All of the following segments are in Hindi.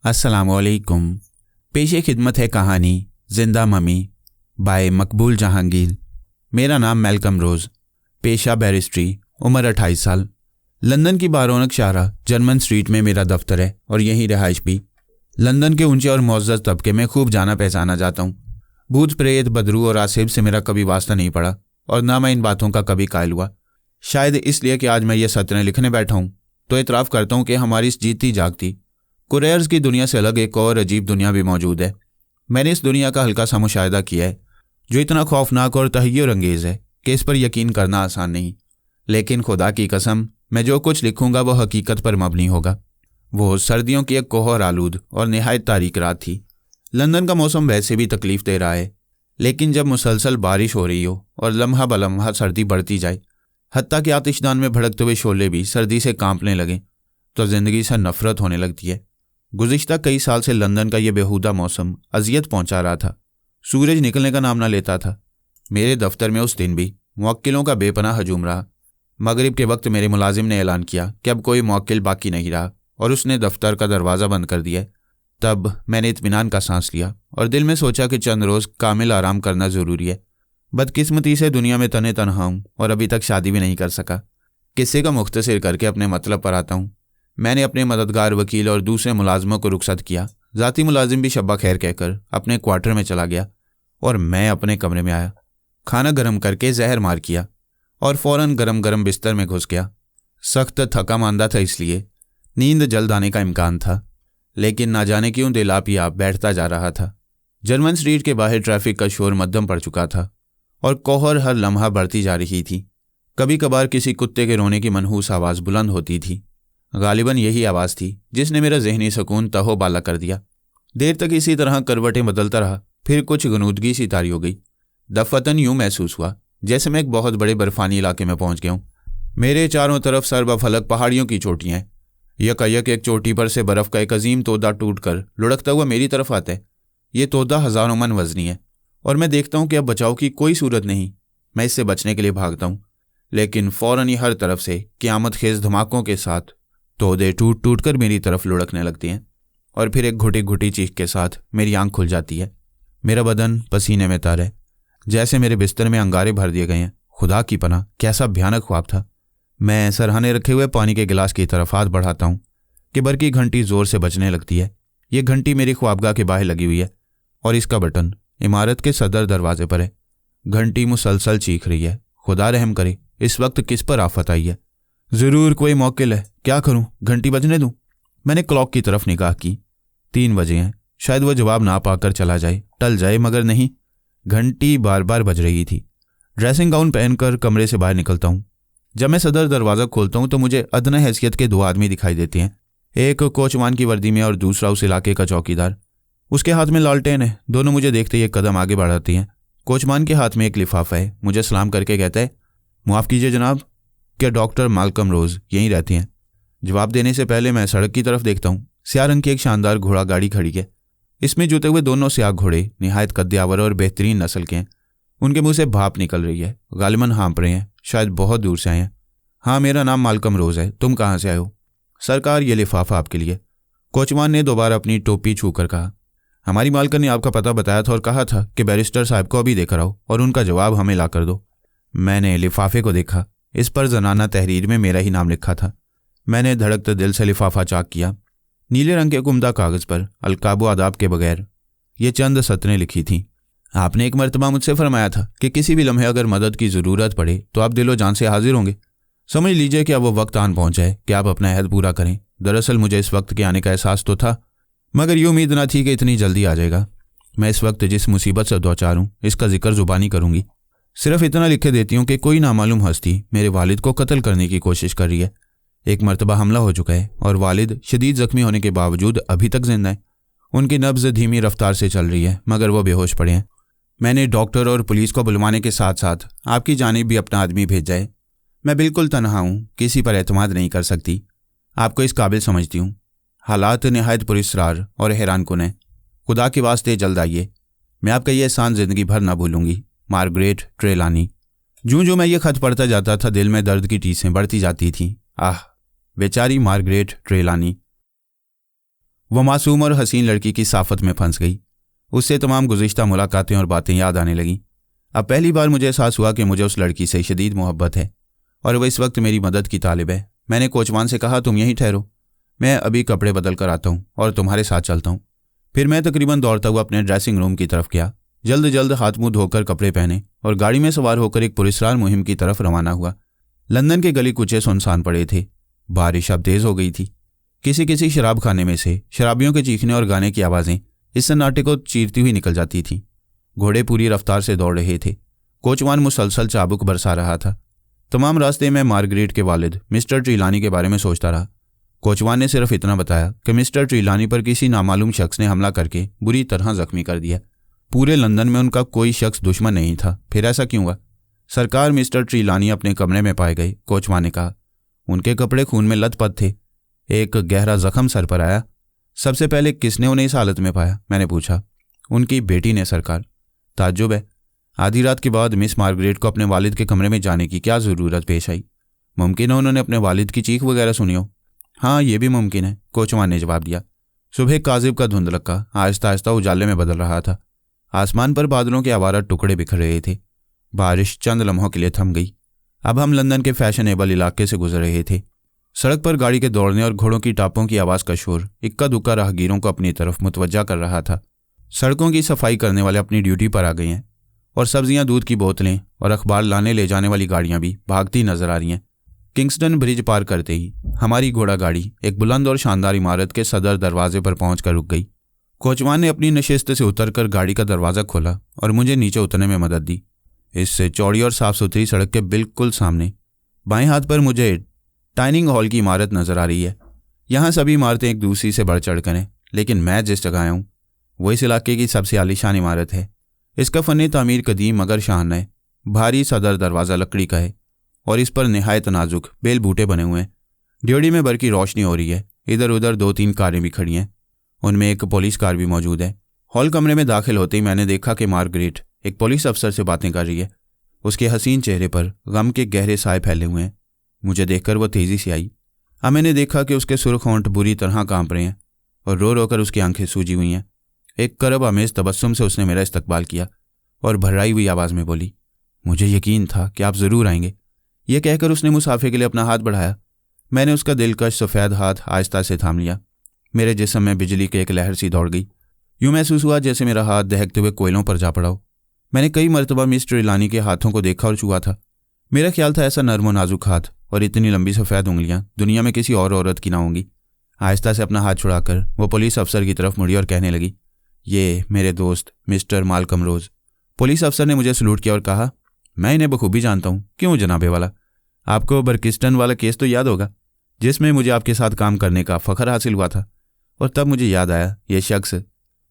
अस्सलामुअलैकुम। पेशे खिदमत है कहानी जिंदा ममी बाय मकबूल जहांगीर। मेरा नाम मैल्कम रोज़, पेशा बैरिस्ट्री, उम्र 28 साल। लंदन की बारौनक शाहरा जर्मन स्ट्रीट में मेरा दफ्तर है और यहीं रिहाइश भी। लंदन के ऊंचे और मुअज़्ज़ज़ तबके में खूब जाना पहचाना जाता हूँ। भूत प्रेत, बदरू और आसिब से मेरा कभी वास्ता नहीं पड़ा और ना मैं इन बातों का कभी कायल हुआ। शायद इसलिए कि आज मैं ये सतरें लिखने बैठा हूँ तो इतराफ़ करता हूँ कि हमारी इस जीती जागती कुरैर्स की दुनिया से अलग एक और अजीब दुनिया भी मौजूद है। मैंने इस दुनिया का हल्का सा मुशाहिदा किया है जो इतना खौफनाक और तहय्युर अंगेज़ है कि इस पर यकीन करना आसान नहीं। लेकिन खुदा की कसम, मैं जो कुछ लिखूंगा वो हकीकत पर मबनी होगा। वो सर्दियों की एक कोहर आलूद और निहायत तारीक रात थी। लंदन का मौसम वैसे भी तकलीफ दे रहा है, लेकिन जब मुसलसल बारिश हो रही हो और लम्हा ब लम्हा सर्दी बढ़ती जाए, हत्ता कि आतिशदान में भड़कते हुए शोले भी सर्दी से कांपने लगें, तो ज़िंदगी से नफरत होने लगती है। गुज़िश्ता कई साल से लंदन का यह बेहुदा मौसम अजियत पहुंचा रहा था। सूरज निकलने का नाम न लेता था। मेरे दफ्तर में उस दिन भी मुवक्किलों का बेपनाह हजूम रहा। मगरिब के वक्त मेरे मुलाजिम ने ऐलान किया कि अब कोई मुवक्किल बाकी नहीं रहा और उसने दफ्तर का दरवाज़ा बंद कर दिया। तब मैंने इत्मीनान का सांस लिया और दिल में सोचा कि चंद रोज़ कामिल आराम करना ज़रूरी है। बदकिस्मती से दुनिया में तने तनहा हूँ और अभी तक शादी भी नहीं कर सका। किस्से का मुख्तसर करके अपने मतलब पर आता हूँ। मैंने अपने मददगार वकील और दूसरे मुलाजमों को रुखसत किया। ज़ाती मुलाजिम भी शब्बा खैर कहकर अपने क्वार्टर में चला गया और मैं अपने कमरे में आया। खाना गर्म करके जहर मार किया और फ़ौरन गरम गरम बिस्तर में घुस गया। सख्त थका मांदा था, इसलिए नींद जल्द आने का इम्कान था, लेकिन ना जाने क्यों दिल आप ही आप बैठता जा रहा था। जर्मन स्ट्रीट के बाहर ट्रैफिक का शोर मध्यम पड़ चुका था और कोहर हर लम्हा बढ़ती जा रही थी। कभी कभार किसी कुत्ते के रोने की मनहूस आवाज़ बुलंद होती थी। गालिबन यही आवाज़ थी जिसने मेरा जहनी सुकून तहो बाला कर दिया। देर तक इसी तरह करवटें बदलता रहा, फिर कुछ गनूदगी सी तारी हो गई। दफ़तन यूँ महसूस हुआ जैसे मैं एक बहुत बड़े बर्फ़ानी इलाके में पहुँच गया हूँ। मेरे चारों तरफ सरबफलक पहाड़ियों की चोटियाँ हैं। यकायक एक चोटी पर से बर्फ़ का एक अजीम तोदा टूट कर लुढ़कता हुआ मेरी तरफ आता है। ये तोदा हज़ारों मन वज़नी है और मैं देखता हूँ कि अब बचाव की कोई सूरत नहीं। मैं इससे बचने के लिए भागता हूँ, लेकिन फ़ौरन ही हर तरफ से क़यामत खेज़ धमाकों के साथ तोदे टूट टूट कर मेरी तरफ लुढ़कने लगती हैं और फिर एक घुटी घुटी चीख के साथ मेरी आंख खुल जाती है। मेरा बदन पसीने में तर है, जैसे मेरे बिस्तर में अंगारे भर दिए गए हैं। खुदा की पनाह, कैसा भयानक ख्वाब था। मैं सरहाने रखे हुए पानी के गिलास की तरफ हाथ बढ़ाता हूँ कि बरकी घंटी ज़ोर से बजने लगती है। ये घंटी मेरी ख्वाबगाह के बाहर लगी हुई है और इसका बटन इमारत के सदर दरवाजे पर है। घंटी मुसलसल चीख रही है। खुदा रहम करे, इस वक्त किस पर आफत आई है। ज़रूर कोई मौकिल है। क्या करूं, घंटी बजने दूं? मैंने क्लॉक की तरफ निगाह की। 3 बजे हैं। शायद वह जवाब ना पाकर चला जाए, टल जाए, मगर नहीं, घंटी बार बार बज रही थी। ड्रेसिंग गाउन पहनकर कमरे से बाहर निकलता हूं। जब मैं सदर दरवाज़ा खोलता हूं तो मुझे अदना हैसियत के 2 आदमी दिखाई देते हैं। एक कोचवान की वर्दी में और दूसरा उस इलाके का चौकीदार। उसके हाथ में लालटेन है। दोनों मुझे देखते ही एक कदम आगे बढ़ाती हैं। कोचवान के हाथ में एक लिफाफा है। मुझे सलाम करके कहता है, माफ़ कीजिए जनाब, क्या डॉक्टर मैल्कम रोज़ यहीं रहती हैं? जवाब देने से पहले मैं सड़क की तरफ देखता हूँ। स्याह रंग की एक शानदार घोड़ा गाड़ी खड़ी है। इसमें जुते हुए दोनों स्याह घोड़े निहायत कद्यावर और बेहतरीन नस्ल के हैं। उनके मुंह से भाप निकल रही है। गालिबन हाँप रहे हैं, शायद बहुत दूर से आए हैं। हाँ, मेरा नाम मैल्कम रोज़ है। तुम कहाँ से आए हो? सरकार, ये लिफाफा आपके लिए। कोचवान ने दोबारा अपनी टोपी छू कर कहा। हमारी मालकन ने आपका पता बताया था और कहा था कि बैरिस्टर साहब को अभी देकर आओ और उनका जवाब हमें ला कर दो। मैंने लिफाफे को देखा। इस पर जनाना तहरीर में मेरा ही नाम लिखा था। मैंने धड़कते दिल से लिफाफा चाक किया। नीले रंग के कुमदा कागज़ पर अलकाबो आदाब के बगैर ये चंद सतरें लिखी थीं। आपने एक मरतबा मुझसे फरमाया था कि किसी भी लम्हे अगर मदद की ज़रूरत पड़े तो आप दिलो जान से हाजिर होंगे। समझ लीजिए कि अब वो वक्त आन पहुंचा है कि आप अपना अहद पूरा करें। दरअसल मुझे इस वक्त के आने का एहसास तो था, मगर ये उम्मीद न थी कि इतनी जल्दी आ जाएगा। मैं इस वक्त जिस मुसीबत से दो चार हूँ, इसका जिक्र ज़ुबानी करूँगी। सिर्फ इतना लिखे देती हूँ कि कोई नामालूम हस्ती मेरे वालिद को कत्ल करने की कोशिश कर रही है। एक मरतबा हमला हो चुका है और वालिद शदीद ज़ख्मी होने के बावजूद अभी तक जिंदा है। उनकी नब्ज़ धीमी रफ्तार से चल रही है, मगर वो बेहोश पड़े हैं। मैंने डॉक्टर और पुलिस को बुलवाने के साथ साथ आपकी जानिब भी अपना आदमी भेजा है। मैं बिल्कुल तनहा हूँ, किसी पर एतमाद नहीं कर सकती। आपको इस काबिल समझती हूँ। हालात नहायत पुरस्रार और हैरानकुन हैं। खुदा के वास्ते जल्द आइए। मैं आपका ये एहसान ज़िंदगी भर ना भूलूंगी। मार्गरेट ट्रेलानी। जूं जूं मैं ये खत पढ़ता जाता था, दिल में दर्द की टीसें बढ़ती जाती थीं। आह, बेचारी मार्गरेट ट्रेलानी। वो मासूम और हसीन लड़की की साफत में फंस गई। उससे तमाम गुज़िश्ता मुलाकातें और बातें याद आने लगीं। अब पहली बार मुझे एहसास हुआ कि मुझे उस लड़की से शदीद मोहब्बत है और वह इस वक्त मेरी मदद की तालिब है। मैंने कोचवान से कहा, तुम यहीं ठहरो, मैं अभी कपड़े बदल कर आता हूँ और तुम्हारे साथ चलता हूँ। फिर मैं तकरीबन दौड़ता हुआ अपने ड्रेसिंग रूम की तरफ गया। जल्द जल्द हाथ मुंह धोकर कपड़े पहने और गाड़ी में सवार होकर एक पुरस्कार मुहिम की तरफ रवाना हुआ। लंदन के गली कुचे सुनसान पड़े थे। बारिश अब तेज हो गई थी। किसी किसी शराब खाने में से शराबियों के चीखने और गाने की आवाज़ें इस सन्नाटे को चीरती हुई निकल जाती थीं। घोड़े पूरी रफ्तार से दौड़ रहे थे। कोचवान मुसलसल चाबुक बरसा रहा था। तमाम रास्ते में मार्गरेट के वालिद मिस्टर ट्रिलानी के बारे में सोचता रहा। कोचवान ने सिर्फ इतना बताया कि मिस्टर ट्रिलानी पर किसी नामालूम शख्स ने हमला करके बुरी तरह जख्मी कर दिया। पूरे लंदन में उनका कोई शख्स दुश्मन नहीं था। फिर ऐसा क्यों हुआ? सरकार, मिस्टर ट्रिलानी अपने कमरे में पाए गए, कोचवान ने कहा। उनके कपड़े खून में लथपथ थे। एक गहरा जख्म सर पर आया। सबसे पहले किसने उन्हें इस हालत में पाया? मैंने पूछा। उनकी बेटी ने, सरकार। ताज्जुब है, आधी रात के बाद मिस मार्गरेट को अपने वालिद के कमरे में जाने की क्या ज़रूरत पेश आई? मुमकिन है उन्होंने अपने वालिद की चीख वगैरह सुनी हो। हाँ, ये भी मुमकिन है, कोचवान ने जवाब दिया। सुबह काजिब का धुंधलक्का आहिस्ता आहिस्ता उजाले में बदल रहा था। आसमान पर बादलों के आवारा टुकड़े बिखर रहे थे। बारिश चंद लम्हों के लिए थम गई। अब हम लंदन के फैशनेबल इलाके से गुजर रहे थे। सड़क पर गाड़ी के दौड़ने और घोड़ों की टापों की आवाज़ का शोर इक्का दुक्का राहगीरों को अपनी तरफ मुतवज्जा कर रहा था। सड़कों की सफाई करने वाले अपनी ड्यूटी पर आ गए हैं और सब्जियां, दूध की बोतलें और अखबार लाने ले जाने वाली गाड़ियां भी भागती नजर आ रही हैं। किंगस्टन ब्रिज पार करते ही हमारी घोड़ा गाड़ी एक बुलंद और शानदार इमारत के सदर दरवाजे पर पहुंचकर रुक गई। कोचवान ने अपनी नशिस्त से उतरकर गाड़ी का दरवाज़ा खोला और मुझे नीचे उतरने में मदद दी। इससे चौड़ी और साफ सुथरी सड़क के बिल्कुल सामने बाएं हाथ पर मुझे डाइनिंग हॉल की इमारत नजर आ रही है। यहाँ सभी इमारतें एक दूसरी से बढ़ चढ़कर हैं, लेकिन मैं जिस जगह आया हूँ वो इस इलाके की सबसे आलीशान इमारत है। इसका फन तामीर कदीम मगर शान है। भारी सदर दरवाज़ा लकड़ी का है और इस पर निहायत नाजुक बेल बूटे बने हुए हैं। ड्योढ़ी में बरकी रोशनी हो रही है। इधर उधर 2-3 कारें भी खड़ी हैं। उनमें एक पुलिस कार भी मौजूद है। हॉल कमरे में दाखिल होते ही मैंने देखा कि मार्गरेट एक पुलिस अफसर से बातें कर रही है। उसके हसीन चेहरे पर गम के गहरे साए फैले हुए हैं। मुझे देखकर वह तेज़ी से आई। अब मैंने देखा कि उसके सुर्ख होंठ बुरी तरह कांप रहे हैं और रो रो कर उसकी आंखें सूजी हुई हैं। एक करब आमेज तबस्सुम से उसने मेरा इस्तकबाल किया और भर्राई हुई आवाज़ में बोली, मुझे यकीन था कि आप ज़रूर आएंगे। यह कहकर उसने मुसाफे के लिए अपना हाथ बढ़ाया। मैंने उसका दिलकश सफ़ेद हाथ आहिस्ता से थाम लिया। मेरे जिस्म में बिजली की एक लहर सी दौड़ गई। यूँ महसूस हुआ जैसे मेरा हाथ दहकते हुए कोयलों पर जा पड़ा हो। मैंने कई मरतबा मिस ट्रिलानी के हाथों को देखा और छुआ था। मेरा ख्याल था ऐसा नर्म और नाजुक हाथ और इतनी लंबी सफ़ेद उंगलियां दुनिया में किसी और औरत की ना होंगी। आहिस्ता से अपना हाथ छुड़ाकर वो पुलिस अफसर की तरफ मुड़ी और कहने लगी, ये मेरे दोस्त मिस्टर मालकम रोज़। पुलिस अफसर ने मुझे सलूट किया और कहा, मैं इन्हें बखूबी जानता हूँ। क्यों जनाबे वाला, आपको बर्किस्टन वाला केस तो याद होगा जिसमें मुझे आपके साथ काम करने का फ़ख्र हासिल हुआ था। और तब मुझे याद आया ये शख्स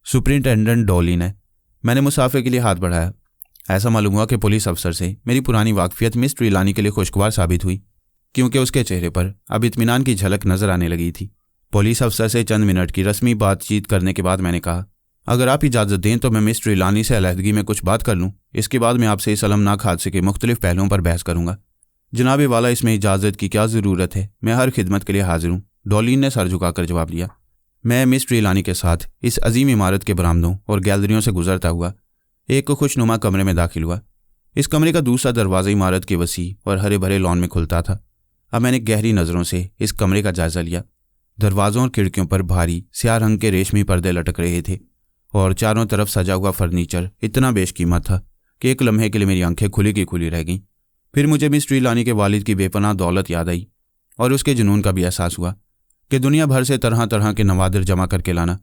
सुपरिंटेंडेंट डॉलिन है। मैंने मुसाफे के लिए हाथ बढ़ाया। ऐसा मालूम हुआ कि पुलिस अफसर से मेरी पुरानी वाकफियत मिस ट्रिलानी के लिए खुशगवार साबित हुई, क्योंकि उसके चेहरे पर अब इत्मीनान की झलक नजर आने लगी थी। पुलिस अफसर से चंद मिनट की रस्मी बातचीत करने के बाद मैंने कहा, अगर आप इजाज़त दें तो मैं मिस ट्रिलानी से अलहदगी में कुछ बात कर लूँ। इसके बाद मैं आपसे इस अलमनाक हादसे के मुख्तलिफ पहलुओं पर बहस करूँगा। जनाबे वाला, इसमें इजाज़त की क्या ज़रूरत है, मैं हर खिदमत के लिए हाजिर हूँ, डॉलिन ने सर झुकाकर जवाब दिया। मैं मिस ट्रिलानी के साथ इस अजीम इमारत के बरामदों और गैलरियों से गुजरता हुआ एक खुशनुमा कमरे में दाखिल हुआ। इस कमरे का दूसरा दरवाज़ा इमारत के वसी और हरे भरे लॉन में खुलता था। अब मैंने गहरी नज़रों से इस कमरे का जायज़ा लिया। दरवाज़ों और खिड़कियों पर भारी स्याह रंग के रेशमी पर्दे लटक रहे थे और चारों तरफ सजा हुआ फर्नीचर इतना बेशकीमत था कि एक लम्हे के लिए मेरी आंखें खुली की खुली रह गईं। फिर मुझे मिस ट्रिलानी के वालिद की बेपनाह दौलत याद आई और उसके जुनून का भी एहसास हुआ कि दुनिया भर से तरह तरह के नवादिर जमा करके लाना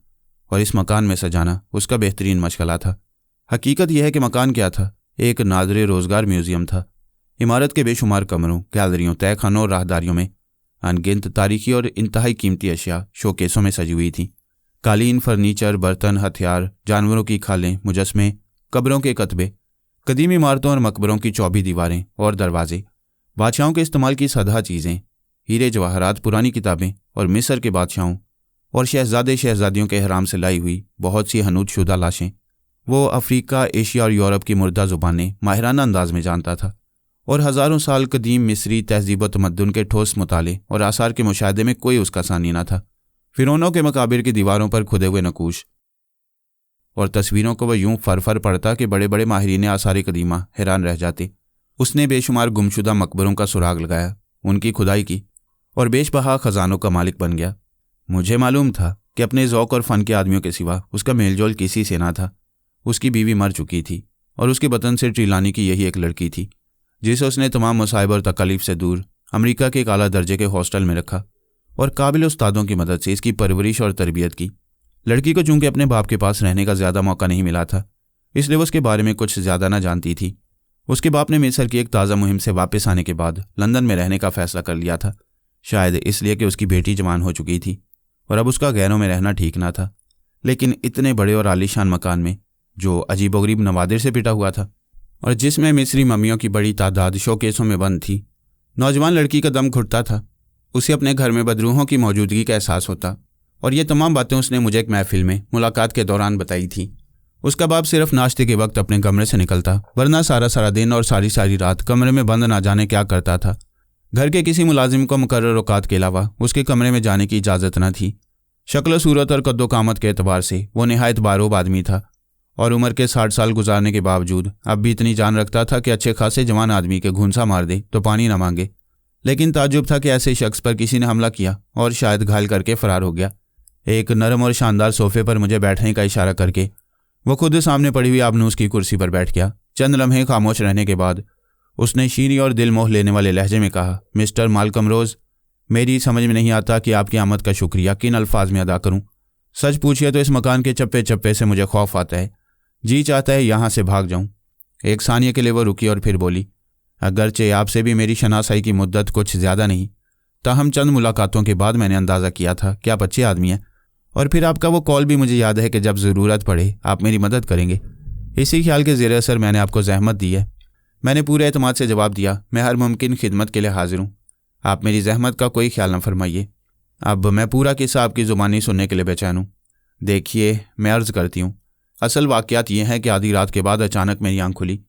और इस मकान में सजाना उसका बेहतरीन मशगला था। हकीकत यह है कि मकान क्या था, एक नादरे रोज़गार म्यूज़ियम था। इमारत के बेशुमार कमरों, गैलरियों, तहखानों और राहदारियों में अनगिनत तारीखी और इंतहाई कीमती अशिया शोकेसों में सजी हुई थी। कालीन, फर्नीचर, बर्तन, हथियार, जानवरों की खालें, मुजस्मे, कब्रों के कतबे, कदीम इमारतों और मकबरों की चौबी दीवारें और दरवाजे, बादशाहों के इस्तेमाल की सदा चीज़ें, हीरे जवाहरात, पुरानी किताबें और मिस्र के बादशाहों और शहजादे शहजादियों के हराम से लाई हुई बहुत सी हनूदशुदा लाशें। वो अफ्रीका, एशिया और यूरोप की मुर्दा ज़ुबानें माहिराना अंदाज में जानता था और हज़ारों साल कदीम मिस्री तहजीब व तमद्दुन के ठोस मुताले और आसार के मुशाहदे में कोई उसका सानी न था। फिरौनों के मकाबिर की दीवारों पर खुदे हुए नकूश और तस्वीरों को वह यूं फर पड़ता कि बड़े बड़े माहिरीन आसार कदीमा हैरान रह जाते। उसने बेशुमार गुमशुदा मकबरों का सुराग लगाया, उनकी खुदाई की और बेशबहा खजानों का मालिक बन गया। मुझे मालूम था कि अपने ज़ौक़ और फ़न के आदमियों के सिवा उसका मेलजोल किसी से ना था। उसकी बीवी मर चुकी थी और उसके वतन से ट्रिलानी की यही एक लड़की थी जिसे उसने तमाम मुसाइब और तकलीफ से दूर अमेरिका के एक आला दर्जे के हॉस्टल में रखा और काबिल उस्तादों की मदद से इसकी परवरिश और तरबियत की। लड़की को चूंकि अपने बाप के पास रहने का ज़्यादा मौका नहीं मिला था, इसलिए वो उसके बारे में कुछ ज़्यादा ना जानती थी। उसके बाप ने मिस्र की एक ताज़ा मुहिम से वापस आने के बाद लंदन में रहने का फ़ैसला कर लिया था, शायद इसलिए कि उसकी बेटी जवान हो चुकी थी और अब उसका गैरों में रहना ठीक ना था। लेकिन इतने बड़े और आलीशान मकान में जो अजीबोगरीब नवादिर से पिटा हुआ था और जिसमें मिस्री मम्मियों की बड़ी तादाद शोकेसों में बंद थी, नौजवान लड़की का दम घुटता था। उसे अपने घर में बदरूहों की मौजूदगी का एहसास होता और ये तमाम बातें उसने मुझे एक महफिल में मुलाकात के दौरान बताई थी। उसका बाप सिर्फ नाश्ते के वक्त अपने कमरे से निकलता, वरना सारा सारा दिन और सारी सारी रात कमरे में बंद ना जाने क्या करता था। घर के किसी मुलाजिम को मुकर्रर औकात के अलावा उसके कमरे में जाने की इजाज़त न थी। शक्ल सूरत और कद्दो कामत के एतबार से वो निहायत बारोब आदमी था और उम्र के 60 साल गुजारने के बावजूद अब भी इतनी जान रखता था कि अच्छे खासे जवान आदमी के घूंसा मार दे तो पानी न मांगे। लेकिन ताज्जुब था कि ऐसे शख्स पर किसी ने हमला किया और शायद घायल करके फरार हो गया। एक नरम और शानदार सोफे पर मुझे बैठने का इशारा करके वो खुद सामने पड़ी हुई आबनूस की कुर्सी पर बैठ गया। चंद लम्हे खामोश रहने के बाद उसने शीरी और दिल मोह लेने वाले लहजे में कहा, मिस्टर मालकम रोज़, मेरी समझ में नहीं आता कि आपकी आमद का शुक्रिया किन अल्फाज में अदा करूं। सच पूछिए तो इस मकान के चप्पे चप्पे से मुझे खौफ आता है, जी चाहता है यहाँ से भाग जाऊं। एक सानिया के लिए वो रुकी और फिर बोली, अगरचे आपसे भी मेरी शनासाई की मुद्दत कुछ ज़्यादा नहीं, ताहम चंद मुलाकातों के बाद मैंने अंदाज़ा किया था कि आप अच्छे आदमी हैं और फिर आपका वो कॉल भी मुझे याद है कि जब ज़रूरत पड़े आप मेरी मदद करेंगे। इसी ख्याल के ज़ेर असर मैंने आपको जहमत दी है। मैंने पूरे एतमाद से जवाब दिया, मैं हर मुमकिन खिदमत के लिए हाजिर हूँ, आप मेरी जहमत का कोई ख्याल न फरमाइए। अब मैं पूरा किस्सा आपकी ज़ुबानी सुनने के लिए बेचैन हूँ। देखिए, मैं अर्ज़ करती हूँ, असल वाक़यात ये हैं कि आधी रात के बाद अचानक मेरी आँख खुली।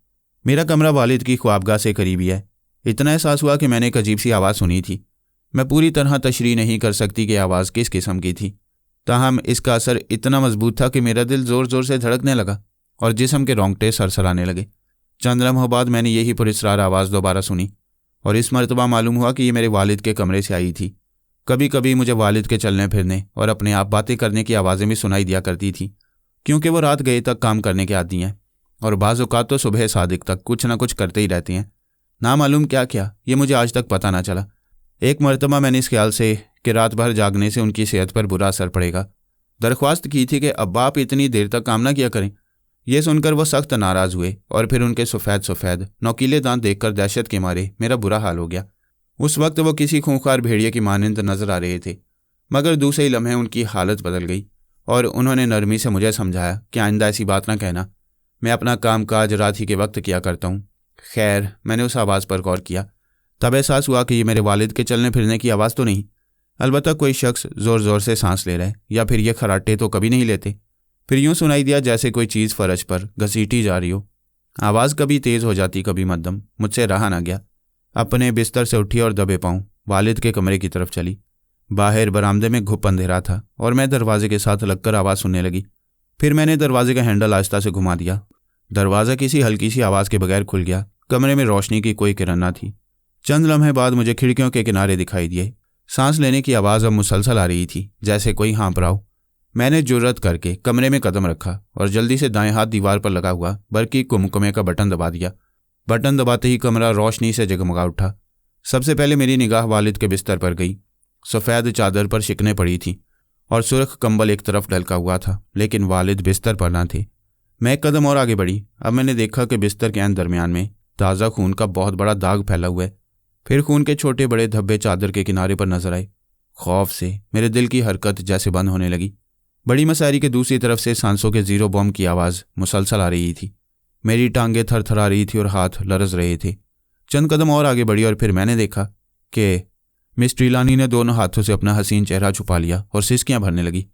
मेरा कमरा वालिद की ख्वाबगाह से करीबी है। इतना एहसास हुआ कि मैंने एक अजीब सी आवाज़ सुनी थी। मैं पूरी तरह तशरीह नहीं कर सकती कि आवाज़ किस किस्म की थी, ताहम इसका असर इतना मजबूत था कि मेरा दिल ज़ोर ज़ोर से धड़कने लगा और जिस्म के रोंगटे सरसराने लगे। चंद लम्हों बाद मैंने यही पुरस्रार आवाज़ दोबारा सुनी और इस मरतबा मालूम हुआ कि ये मेरे वालिद के कमरे से आई थी। कभी कभी मुझे वालिद के चलने फिरने और अपने आप बातें करने की आवाज़ें भी सुनाई दिया करती थी, क्योंकि वो रात गए तक काम करने के आदी हैं और बाज़ औक़ात तो सुबह सादिक तक कुछ ना कुछ करते ही रहती हैं। ना मालूम क्या क्या, ये मुझे आज तक पता ना चला। एक मरतबा मैंने इस ख्याल से कि रात भर जागने से उनकी सेहत पर बुरा असर पड़ेगा दरख्वास्त की थी कि अब्बा आप इतनी देर तक काम ना किया करें। यह सुनकर वो सख्त नाराज़ हुए और फिर उनके सफ़ेद नौकीले दांत देखकर दहशत के मारे मेरा बुरा हाल हो गया। उस वक्त वो किसी खूंखार भेड़िए की मानंद नजर आ रहे थे, मगर दूसरे ही लम्हे उनकी हालत बदल गई और उन्होंने नरमी से मुझे समझाया कि आइंदा ऐसी बात ना कहना, मैं अपना काम काज रात ही के वक्त किया करता हूँ। खैर, मैंने उस आवाज़ पर गौर किया, तब एहसास हुआ कि ये मेरे वालिद के चलने फिरने की आवाज़ तो नहीं, अलबत्ता कोई शख्स ज़ोर ज़ोर से सांस ले रहा है, या फिर ये खराटे तो कभी नहीं लेते। फिर यूँ सुनाई दिया जैसे कोई चीज़ फर्श पर घसीटी जा रही हो। आवाज़ कभी तेज़ हो जाती कभी मध्यम। मुझसे रहा ना गया, अपने बिस्तर से उठी और दबे पाँव वालिद के कमरे की तरफ चली। बाहर बरामदे में घुप अंधेरा था और मैं दरवाजे के साथ लगकर आवाज़ सुनने लगी। फिर मैंने दरवाजे का हैंडल आहिस्ता से घुमा दिया। दरवाज़ा किसी हल्की सी आवाज़ के बगैर खुल गया। कमरे में रोशनी की कोई किरण न थी। चंद लम्हे बाद मुझे खिड़कियों के किनारे दिखाई दिए। सांस लेने की आवाज़ अब मुसलसल आ रही थी, जैसे कोई हाँफ रहा हो। मैंने जुर्रत करके कमरे में कदम रखा और जल्दी से दाएं हाथ दीवार पर लगा हुआ बरकी कुमकुमे का बटन दबा दिया। बटन दबाते ही कमरा रोशनी से जगमगा उठा। सबसे पहले मेरी निगाह वालिद के बिस्तर पर गई। सफ़ेद चादर पर शिकने पड़ी थी और सुर्ख कंबल एक तरफ ढलका हुआ था, लेकिन वालिद बिस्तर पर ना थे। मैं एक कदम और आगे बढ़ी। अब मैंने देखा कि बिस्तर के दरमियान में ताज़ा खून का बहुत बड़ा दाग फैला हुआ है। फिर खून के छोटे बड़े धब्बे चादर के किनारे पर नजर आए। खौफ से मेरे दिल की हरकत जैसे बंद होने लगी। बड़ी मसारी के दूसरी तरफ से सांसों के जीरो बॉम्ब की आवाज़ मुसलसल आ रही थी। मेरी टांगें थरथरा रही थी और हाथ लरज रहे थे। चंद कदम और आगे बढ़ी और फिर मैंने देखा कि मिस ट्रिलानी ने दोनों हाथों से अपना हसीन चेहरा छुपा लिया और सिसकियां भरने लगी।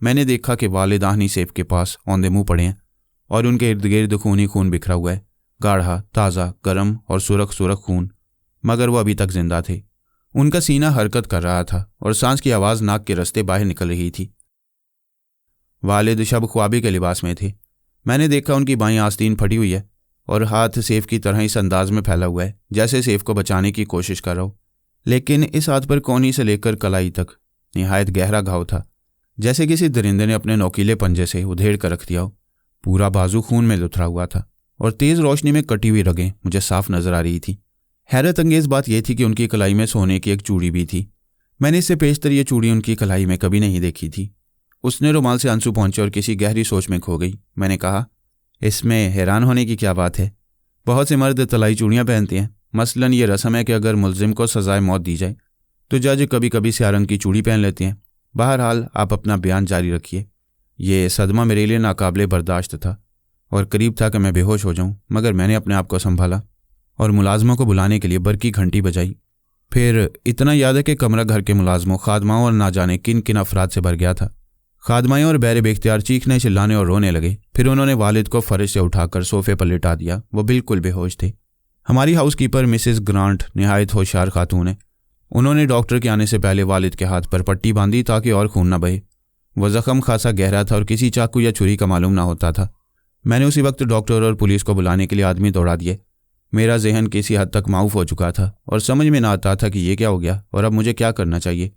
मैंने देखा कि वालिद आहनी सेफ के पास औंधे मुंह पड़े हैं और उनके इर्द गिर्द खून ही खून बिखरा हुआ है। गाढ़ा, ताज़ा, गर्म और सुरख सुरख खून, मगर वो अभी तक जिंदा थे। उनका सीना हरकत कर रहा था और सांस की आवाज़ नाक के रास्ते बाहर निकल रही थी। वालिद शब ख्वाबी के लिबास में थे। मैंने देखा उनकी बाईं आस्तीन फटी हुई है और हाथ सेफ की तरह इस अंदाज में फैला हुआ है जैसे सेफ को बचाने की कोशिश कर रहा हो, लेकिन इस हाथ पर कोहनी से लेकर कलाई तक निहायत गहरा घाव था, जैसे किसी दरिंदे ने अपने नोकीले पंजे से उधेड़ कर रख दिया हो। पूरा बाजू खून में लुथरा हुआ था और तेज़ रोशनी में कटी हुई रगें मुझे साफ नजर आ रही थी। हैरत अंगेज बात यह थी कि उनकी कलाई में सोने की एक चूड़ी भी थी। मैंने इससे पेशतर ये चूड़ी उनकी कलाई में कभी नहीं देखी थी। उसने रुमाल से आंसू पहुंचे और किसी गहरी सोच में खो गई। मैंने कहा, इसमें हैरान होने की क्या बात है? बहुत से मर्द तलाई चूड़ियाँ पहनते हैं। मसलन ये रस्म है कि अगर मुलजिम को सजाए मौत दी जाए तो जज कभी कभी स्याह रंग की चूड़ी पहन लेते हैं। बहरहाल आप अपना बयान जारी रखिए। ये सदमा मेरे लिए नाकाबिले बर्दाश्त था और करीब था कि मैं बेहोश हो जाऊं, मगर मैंने अपने आप को संभाला और मुलाजमों को बुलाने के लिए बरकी घंटी बजाई। फिर इतना याद है कि कमरा घर के मुलाजमों, खादमाओं और ना जाने किन किन अफराद से भर गया था। खादमाएँ और बैर बेख्तियार चीखने, चिल्लाने और रोने लगे। फिर उन्होंने वालिद को फर्श से उठाकर सोफे पर लिटा दिया। वो बिल्कुल बेहोश थे। हमारी हाउसकीपर मिसेस ग्रांट निहायत होशियार खातून है। उन्होंने डॉक्टर के आने से पहले वालिद के हाथ पर पट्टी बांधी ताकि और खून न बहे। वह जख्म खासा गहरा था और किसी चाकू या छुरी का मालूम ना होता था। मैंने उसी वक्त डॉक्टर और पुलिस को बुलाने के लिए आदमी दौड़ा दिए। मेरा जहन किसी हद तक माऊफ हो चुका था और समझ में ना आता था कि ये क्या हो गया और अब मुझे क्या करना चाहिए।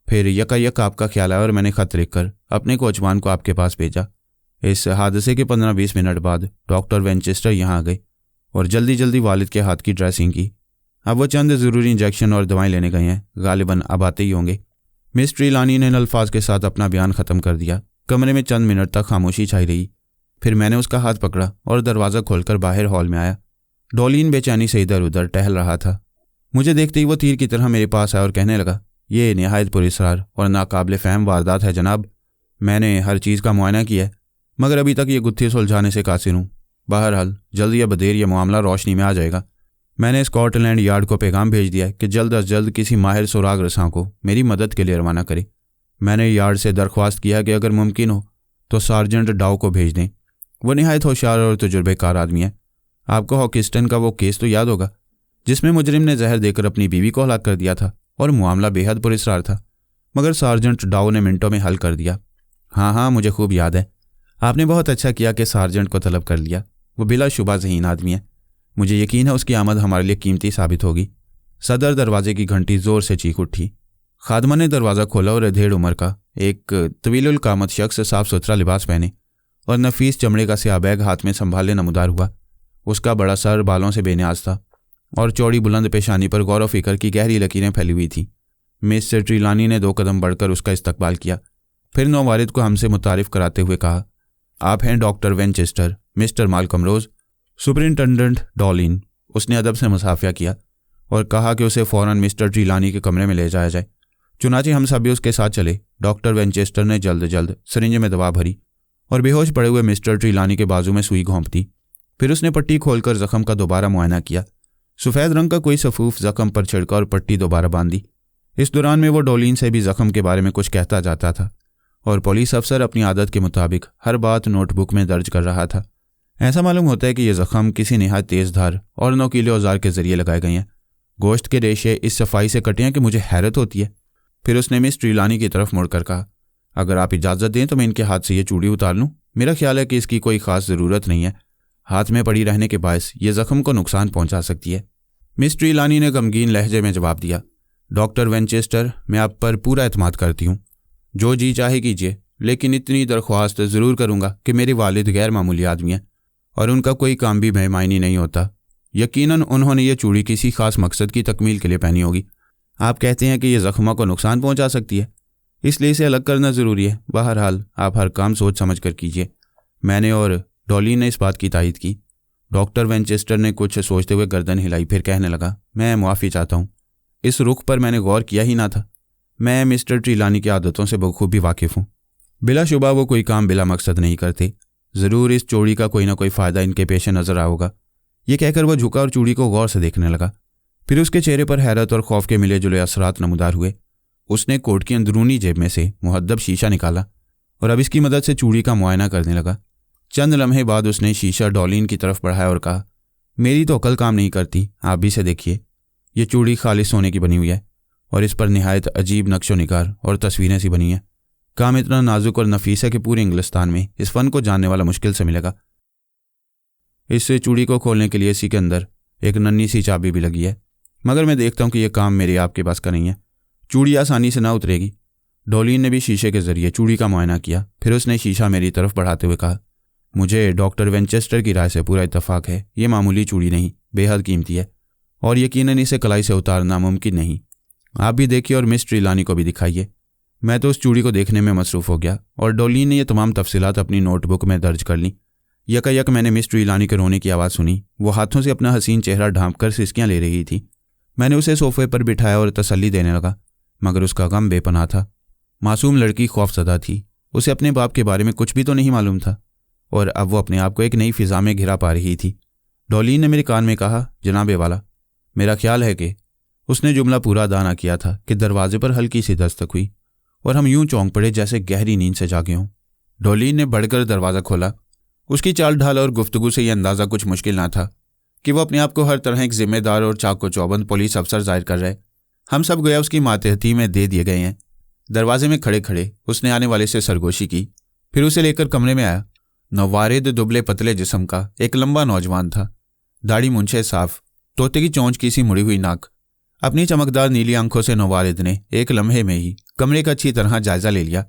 फिर यकायक आपका ख्याल आया और मैंने ख़त लिखकर अपने कोचवान को आपके पास भेजा। इस हादसे के 15-20 मिनट बाद डॉक्टर वेंचेस्टर यहाँ आ गए और जल्दी जल्दी वालिद के हाथ की ड्रेसिंग की। अब वो चंद ज़रूरी इंजेक्शन और दवाएं लेने गए हैं, गालिबन अब आते ही होंगे। मिस ट्रीलानी ने अल्फाज के साथ अपना बयान ख़त्म कर दिया। कमरे में चंद मिनट तक खामोशी छाई रही। फिर मैंने उसका हाथ पकड़ा और दरवाज़ा खोलकर बाहर हॉल में आया। डॉलिन बेचैनी से इधर उधर टहल रहा था। मुझे देखते ही वो तीर की तरह मेरे पास आया और कहने लगा, ये निहायत पुरअसरार और नाकाबिले फ़हम वारदात है जनाब। मैंने हर चीज़ का मुआयना किया है, मगर अभी तक ये गुत्थी सुलझाने से कासिर हूँ। बहरहाल जल्द या बदेर यह मामला रोशनी में आ जाएगा। मैंने स्कॉटलैंड यार्ड को पैगाम भेज दिया है कि जल्द अज जल्द किसी माहिर सुराग रसां को मेरी मदद के लिए रवाना करे। मैंने यार्ड से दरख्वास्त किया कि अगर मुमकिन हो तो सार्जेंट डाउ को भेज दें। वो निहायत होशियार और तजुर्बेकार आदमी है। आपको हॉकिस्टन का वो केस तो याद होगा जिसमें मुजरिम ने जहर देकर अपनी बीवी को हलाक कर दिया था और मामला बेहद पुरअसरार था, मगर सार्जेंट डाउ ने मिनटों में हल कर दिया। हाँ, मुझे खूब याद है। आपने बहुत अच्छा किया कि सार्जेंट को तलब कर लिया। वो बिलाशुबा ज़हीन आदमी है। मुझे यकीन है उसकी आमद हमारे लिए कीमती साबित होगी। सदर दरवाजे की घंटी ज़ोर से चीख उठी। खादमा ने दरवाज़ा खोला और अधेड़ उम्र का एक तवीलुल कामत शख्स साफ सुथरा लिबास पहने और नफीस चमड़े का स्याह बैग हाथ में संभाले नमूदार हुआ। उसका बड़ा सर बालों से बेनियाज था और चौड़ी बुलंद पेशानी पर गौर व फिक्र की गहरी लकीरें फैली हुई थीं। मिस ट्रीलानी ने 2 कदम बढ़कर उसका इस्तकबाल किया। फिर नौवारिद को हमसे मुतारिफ कराते हुए कहा, आप हैं डॉक्टर वेंचेस्टर, मिस्टर मालकम रोज, सुपरिंटेंडेंट डॉलिन। उसने अदब से मुसाफिया किया और कहा कि उसे फ़ौरन मिस्टर ट्रीलानी के कमरे में ले जाया जाए। चुनाचे हम सब भी उसके साथ चले। डॉक्टर वेंचेस्टर ने जल्द सिरिंज में दवा भरी और बेहोश पड़े हुए मिस्टर ट्रीलानी के बाजू में सुई घोंप दी। फिर उसने पट्टी खोलकर जख्म का दोबारा मुआयना किया। सफ़ेद रंग का कोई सफूफ जख्म पर छिड़का और पट्टी दोबारा बांधी। इस दौरान में वो डॉलिन से भी जख्म के बारे में कुछ कहता जाता था और पुलिस अफसर अपनी आदत के मुताबिक हर बात नोटबुक में दर्ज कर रहा था। ऐसा मालूम होता है कि ये जख्म किसी निहायत तेज़ धार और नोकीले औजार के जरिए लगाए गए हैं। गोश्त के रेशे इस सफाई से कटे हैं कि मुझे हैरत होती है। फिर उसने मिस ट्रीलानी की तरफ मुड़कर कहा, अगर आप इजाज़त दें तो मैं इनके हाथ से ये चूड़ी उतार लूँ। मेरा ख्याल है कि इसकी कोई ख़ास ज़रूरत नहीं है। हाथ में पड़ी रहने के बायस ये जख्म को नुकसान पहुंचा सकती है। मिस ट्रीलानी ने गमगीन लहजे में जवाब दिया, डॉक्टर वेंचेस्टर, मैं आप पर पूरा एतमाद करती हूँ। जो जी चाहे कीजिए, लेकिन इतनी दरख्वास्त ज़रूर करूँगा कि मेरे वालिद गैर मामूली आदमी हैं और उनका कोई काम भी बेमायनी नहीं होता। यकीनन उन्होंने ये चूड़ी किसी खास मकसद की तकमील के लिए पहनी होगी। आप कहते हैं कि ये जख्मा को नुकसान पहुँचा सकती है, इसलिए इसे अलग करना ज़रूरी है। बहरहाल आप हर काम सोच समझ कर कीजिए। मैंने और डॉलिन ने इस बात की तायद की। डॉक्टर वेंचेस्टर ने कुछ सोचते हुए गर्दन हिलाई, फिर कहने लगा, मैं मुआफ़ी चाहता हूँ। इस रुख पर मैंने गौर किया ही ना था। मैं मिस्टर ट्रीलानी की आदतों से बखूबी वाकिफ़ हूँ। बिलाशुबा वो कोई काम बिला मकसद नहीं करते। ज़रूर इस चूड़ी का कोई ना कोई फ़ायदा इनके पेश नज़र आ होगा। ये कहकर वह झुका और चूड़ी को गौर से देखने लगा। फिर उसके चेहरे पर हैरत और खौफ के मिले जुले असरात नमूदार हुए। उसने कोट की अंदरूनी जेब में से मुहद्दब शीशा निकाला और अब इसकी मदद से चूड़ी का मुआयना करने लगा। चंद लम्हे बाद उसने शीशा डॉलिन की तरफ बढ़ाया और कहा, मेरी तो अकल काम नहीं करती, आप भी से देखिए। ये चूड़ी खालिस सोने की बनी हुई है और इस पर निहायत अजीब नक्शो निगार और तस्वीरें सी बनी हैं। काम इतना नाजुक और नफीस है कि पूरे इंग्लिस्तान में इस फन को जानने वाला मुश्किल से मिलेगा। इस चूड़ी को खोलने के लिए इसी के अंदर एक नन्ही सी चाबी भी लगी है, मगर मैं देखता हूँ कि यह काम मेरे आपके पास का नहीं है। चूड़ी आसानी से ना उतरेगी। डॉलिन ने भी शीशे के जरिए चूड़ी का मुआयना किया। फिर उसने शीशा मेरी तरफ बढ़ाते हुए कहा, मुझे डॉक्टर वेंचेस्टर की राय से पूरा इत्तेफाक है, ये मामूली चूड़ी नहीं, बेहद कीमती है और यकीनन इसे कलाई से उतारना मुमकिन नहीं। आप भी देखिए और मिस ट्रिलानी को भी दिखाइए। मैं तो उस चूड़ी को देखने में मसरूफ़ हो गया और डॉलिन ने यह तमाम तफसीलात अपनी नोटबुक में दर्ज कर लीं। यकायक मैंने मिस ट्रिलानी के रोने की आवाज़ सुनी। वो हाथों से अपना हसीन चेहरा ढांप कर सिसकियाँ ले रही थी। मैंने उसे सोफे पर बिठाया और तसल्ली देने लगा, मगर उसका गम बेपनाह था। मासूम लड़की खौफज़दा थी। उसे अपने बाप के बारे में कुछ भी तो नहीं मालूम था और अब वो अपने आप को एक नई फ़िज़ा में घिरा पा रही थी। डॉलिन ने मेरे कान में कहा, जनाबे वाला, मेरा ख्याल है कि। उसने जुमला पूरा अदा ना किया था कि दरवाजे पर हल्की सी दस्तक हुई और हम यूं चौंक पड़े जैसे गहरी नींद से जागे हों। डॉलिन ने बढ़कर दरवाज़ा खोला। उसकी चाल ढाल और गुफ्तगू से यह अंदाज़ा कुछ मुश्किल ना था कि वो अपने आप को हर तरह एक जिम्मेदार और चाको चौबंद पुलिस अफसर जाहिर कर रहे। हम सब गोया उसकी मातहती में दे दिए गए हैं। दरवाजे में खड़े खड़े उसने आने वाले से सरगोशी की, फिर उसे लेकर कमरे में आया। नवारिद दुबले पतले जिस्म का एक लंबा नौजवान था। दाढ़ी मूंछें साफ, तोते की चोंच की सी मुड़ी हुई नाक। अपनी चमकदार नीली आंखों से नवारिद ने एक लम्हे में ही कमरे का अच्छी तरह जायजा ले लिया।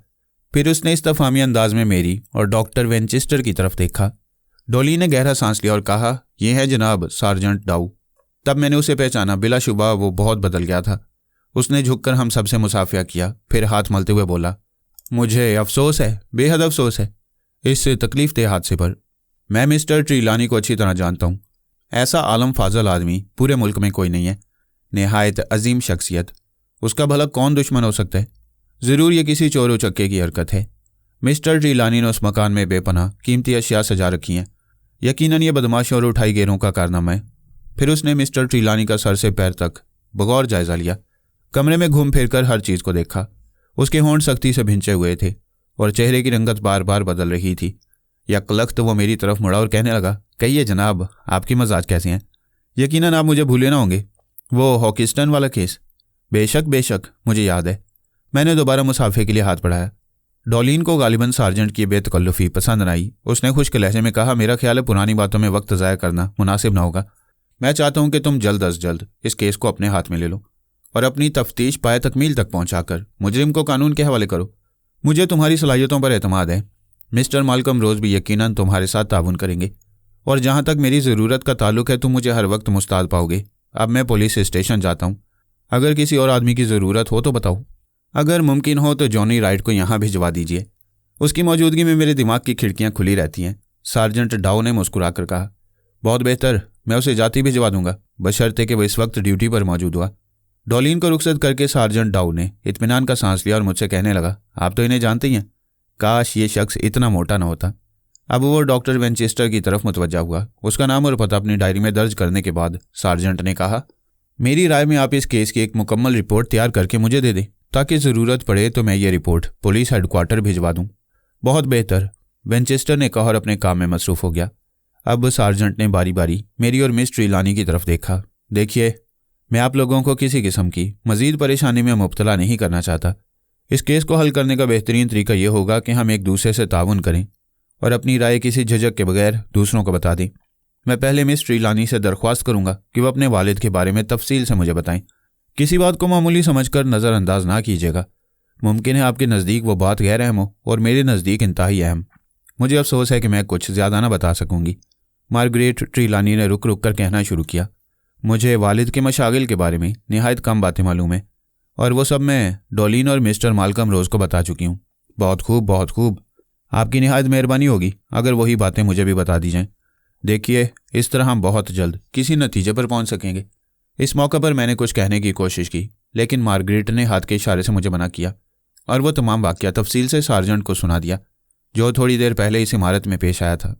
फिर उसने इस्तफामी अंदाज में मेरी और डॉक्टर वेंचेस्टर की तरफ देखा। डॉली ने गहरा सांस लिया और कहा, यह है जनाब सार्जेंट डाउ। तब मैंने उसे पहचाना। बिलाशुबा वो बहुत बदल गया था। उसने झुककर हम सबसे मुसाफिया किया, फिर हाथ मलते हुए बोला, मुझे अफसोस है, बेहद अफसोस है इस तकलीफ हादसे पर। मैं मिस्टर ट्रिलानी को अच्छी तरह जानता हूँ। ऐसा आलम फाजल आदमी पूरे मुल्क में कोई नहीं है। निहायत अजीम शख्सियत। उसका भला कौन दुश्मन हो सकता है? ज़रूर ये किसी चोर उचक्के की हरकत है। मिस्टर ट्रिलानी ने उस मकान में बेपनाह कीमती अशिया सजा रखी हैं। यकीनन ये बदमाश और उठाई गेरों का कारनामा है। फिर उसने मिस्टर ट्रिलानी का सर से पैर तक बगौर जायजा लिया। कमरे में घूम फिर कर हर चीज़ को देखा। उसके होंठ सख्ती से भिंचे हुए थे और चेहरे की रंगत बार बार बदल रही थी। यकलख्त वो मेरी तरफ मुड़ा और कहने लगा, कहिए जनाब, आपकी मजाज कैसे हैं? यकीनन आप मुझे भूले ना होंगे। वो हॉकिस्टन वाला केस? बेशक बेशक, मुझे याद है। मैंने दोबारा मुसाफे के लिए हाथ बढ़ाया। डॉलिन को गालिबन सार्जेंट की बेतकल्लुफ़ी पसंद न आई। उसने खुश्क लहजे में कहा, मेरा ख्याल है पुरानी बातों में वक्त ज़ाया करना मुनासिब ना होगा। मैं चाहता हूं कि तुम जल्द अज जल्द इस केस को अपने हाथ में ले लो और अपनी तफ्तीश पाए तकमील तक पहुंचाकर मुजरिम को कानून के हवाले करो। मुझे तुम्हारी सलाहियतों पर एतमाद है। मिस्टर मालकम रोज़ भी यकीनन तुम्हारे साथ ताउन करेंगे और जहाँ तक मेरी ज़रूरत का ताल्लुक है तुम मुझे हर वक्त मुस्ताद पाओगे। अब मैं पुलिस स्टेशन जाता हूँ। अगर किसी और आदमी की ज़रूरत हो तो बताओ। अगर मुमकिन हो तो जॉनी राइट को यहाँ भिजवा दीजिए। उसकी मौजूदगी में मेरे दिमाग की खिड़कियाँ खुली रहती हैं। सार्जेंट डाउ ने मुस्कुराकर कहा, बहुत बेहतर, मैं उसे जाती भिजवा दूंगा, बशर्ते कि वो इस वक्त ड्यूटी पर मौजूद हुआ। डॉलिन को रुखसत करके सार्जेंट डाउ ने इत्मीनान का सांस लिया और मुझसे कहने लगा, आप तो इन्हें जानते ही हैं। काश ये शख्स इतना मोटा न होता। अब वो डॉक्टर वेंचेस्टर की तरफ मुतवज्जा हुआ। उसका नाम और पता अपनी डायरी में दर्ज करने के बाद सार्जेंट ने कहा, मेरी राय में आप इस केस की एक मुकम्मल रिपोर्ट तैयार करके मुझे दे दें ताकि ज़रूरत पड़े तो मैं ये रिपोर्ट पुलिस हेडक्वार्टर भिजवा दूँ। बहुत बेहतर, वेंचेस्टर ने कहा और अपने काम में मसरूफ़ हो गया। अब सार्जेंट ने बारी बारी मेरी और मिस ट्रिलानी की तरफ देखा। देखिए, मैं आप लोगों को किसी किस्म की मज़ीद परेशानी में मुब्तला नहीं करना चाहता। इस केस को हल करने का बेहतरीन तरीका यह होगा कि हम एक दूसरे से ताउन करें और अपनी राय किसी झिझक के बगैर दूसरों को बता दें। मैं पहले मिस ट्रिलानी से दरख्वास्त करूंगा कि वह अपने वालिद के बारे में तफसील से मुझे बताएं। किसी बात को मामूली समझकर नज़रअंदाज ना कीजिएगा। मुमकिन है आपके नज़दीक वो बात गैर अहम हो और मेरे नज़दीक इंतहाई अहम। मुझे अफसोस है कि मैं कुछ ज़्यादा ना बता सकूंगी। मार्गरेट ट्रिलानी ने रुक रुक कर कहना शुरू किया, मुझे वालिद के मशागिल के बारे में निहायत कम बातें मालूम है और वो सब मैं डॉलिन और मिस्टर मालकम रोज़ को बता चुकी हूँ। बहुत खूब, बहुत खूब। आपकी निहायत मेहरबानी होगी अगर वही बातें मुझे भी बता दी जाएं। देखिए, इस तरह हम बहुत जल्द किसी नतीजे पर पहुंच सकेंगे। इस मौके पर मैंने कुछ कहने की कोशिश की, लेकिन मार्गरेट ने हाथ के इशारे से मुझे मना किया और वह तमाम वाक़या तफसील से सार्जेंट को सुना दिया जो थोड़ी देर पहले इस इमारत में पेश आया था।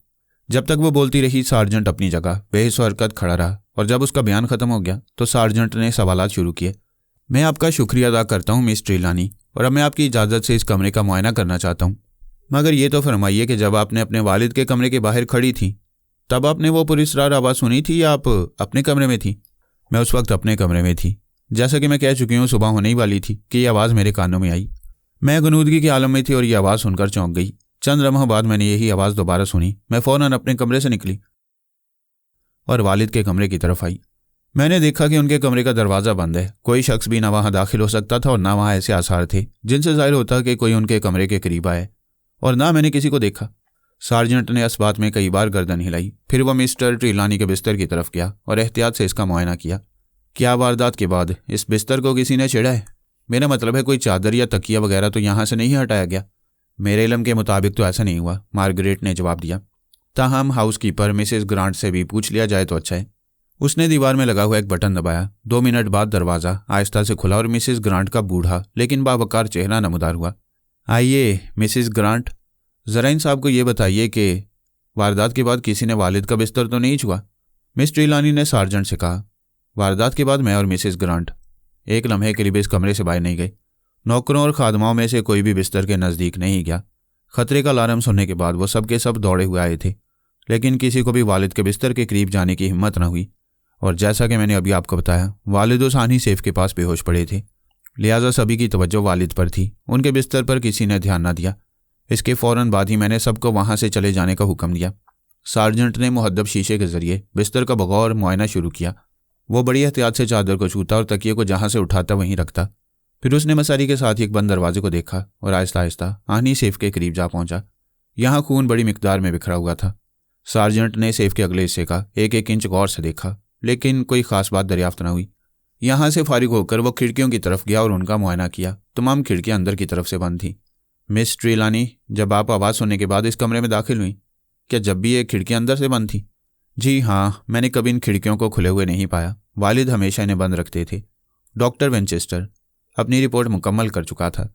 जब तक वो बोलती रही, सार्जेंट अपनी जगह बेहिस हरकत खड़ा रहा और जब उसका बयान ख़त्म हो गया तो सार्जेंट ने सवालात शुरू किए। मैं आपका शुक्रिया अदा करता हूँ मिस ट्रिलानी, और अब मैं आपकी इजाज़त से इस कमरे का मुआयना करना चाहता हूँ। मगर ये तो फरमाइए कि जब आपने अपने वालिद के कमरे के बाहर खड़ी थी तब आपने वो पुरस्रार आवाज़ सुनी थी या आप अपने कमरे में थी? मैं उस वक्त अपने कमरे में थी। जैसा कि मैं कह चुकी हूँ, सुबह होने ही वाली थी कि ये आवाज़ मेरे कानों में आई। मैं गनूदगी के आलम में थी और ये आवाज़ सुनकर चौंक गई। चंद लम्हों बाद मैंने यही आवाज़ दोबारा सुनी। मैं फ़ौरन अपने कमरे से निकली और वालिद के कमरे की तरफ आई। मैंने देखा कि उनके कमरे का दरवाज़ा बंद है। कोई शख्स भी ना वहाँ दाखिल हो सकता था और ना वहाँ ऐसे आसार थे जिनसे जाहिर होता कि कोई उनके कमरे के करीब आए, और ना मैंने किसी को देखा। सार्जेंट ने इस बात में कई बार गर्दन हिलाई। फिर वह मिस्टर ट्रिलानी के बिस्तर की तरफ गया और एहतियात से इसका मुआयना किया। क्या वारदात के बाद इस बिस्तर को किसी ने छेड़ा है? मेरा मतलब है कोई चादर या तकिया वगैरह तो यहाँ से नहीं हटाया गया? मेरे इल्म के मुताबिक तो ऐसा नहीं हुआ, मार्गरेट ने जवाब दिया। ताहम हाउसकीपर मिसेस ग्रांट से भी पूछ लिया जाए तो अच्छा है। उसने दीवार में लगा हुआ एक बटन दबाया। 2 मिनट बाद दरवाज़ा आहिस्ता से खुला और मिसेस ग्रांट का बूढ़ा लेकिन बावकार चेहरा नमूदार हुआ। आइए मिसेस ग्रांट, ज़रा इन साहब को ये बताइए कि वारदात के बाद किसी ने वालिद का बिस्तर तो नहीं छुआ? मिस ट्रिलानी ने सार्जेंट से कहा। वारदात के बाद मैं और मिसेस ग्रांट एक लम्हे के लिए भी इस कमरे से बाहर नहीं गए। नौकरों और खादमाओं में से कोई भी बिस्तर के नज़दीक नहीं गया। खतरे का अलार्म सुनने के बाद वो सब के सब दौड़े हुए आए थे, लेकिन किसी को भी वालिद के बिस्तर के करीब जाने की हिम्मत न हुई। और जैसा कि मैंने अभी आपको बताया, वालिद उस आनी सेफ के पास बेहोश पड़े थे, लिहाजा सभी की तवज्जो वालिद पर थी। उनके बिस्तर पर किसी ने ध्यान न दिया। इसके फ़ौरन बाद ही मैंने सबको वहाँ से चले जाने का हुक्म दिया। सार्जेंट ने मुहद्दब शीशे के जरिए बिस्तर का बगौर मुआयना शुरू किया। वो बड़ी एहतियात से चादर को छूता और तकिए को जहाँ से उठाता वहीं रखता। फिर उसने मसारी के साथ ही एक बंद दरवाजे को देखा और आहिस्ता आहिस्ता आनी सेफ के करीब जा पहुंचा। यहाँ खून बड़ी मिकदार में बिखरा हुआ था। सार्जेंट ने सेफ के अगले हिस्से का 1-1 इंच गौर से देखा, लेकिन कोई खास बात दरियाफ्त न हुई। यहाँ से फारिग होकर वो खिड़कियों की तरफ गया और उनका मुआयना किया। तमाम खिड़कियाँ अंदर की तरफ से बंद थीं। मिस ट्रिलानी, जब आप आवाज़ सुनने के बाद इस कमरे में दाखिल हुई, क्या जब भी ये खिड़कियाँ अंदर से बंद थीं? जी हाँ, मैंने कभी इन खिड़कियों को खुले हुए नहीं पाया। वालिद हमेशा इन्हें बंद रखते थे। डॉक्टर विंचेस्टर अपनी रिपोर्ट मुकम्मल कर चुका था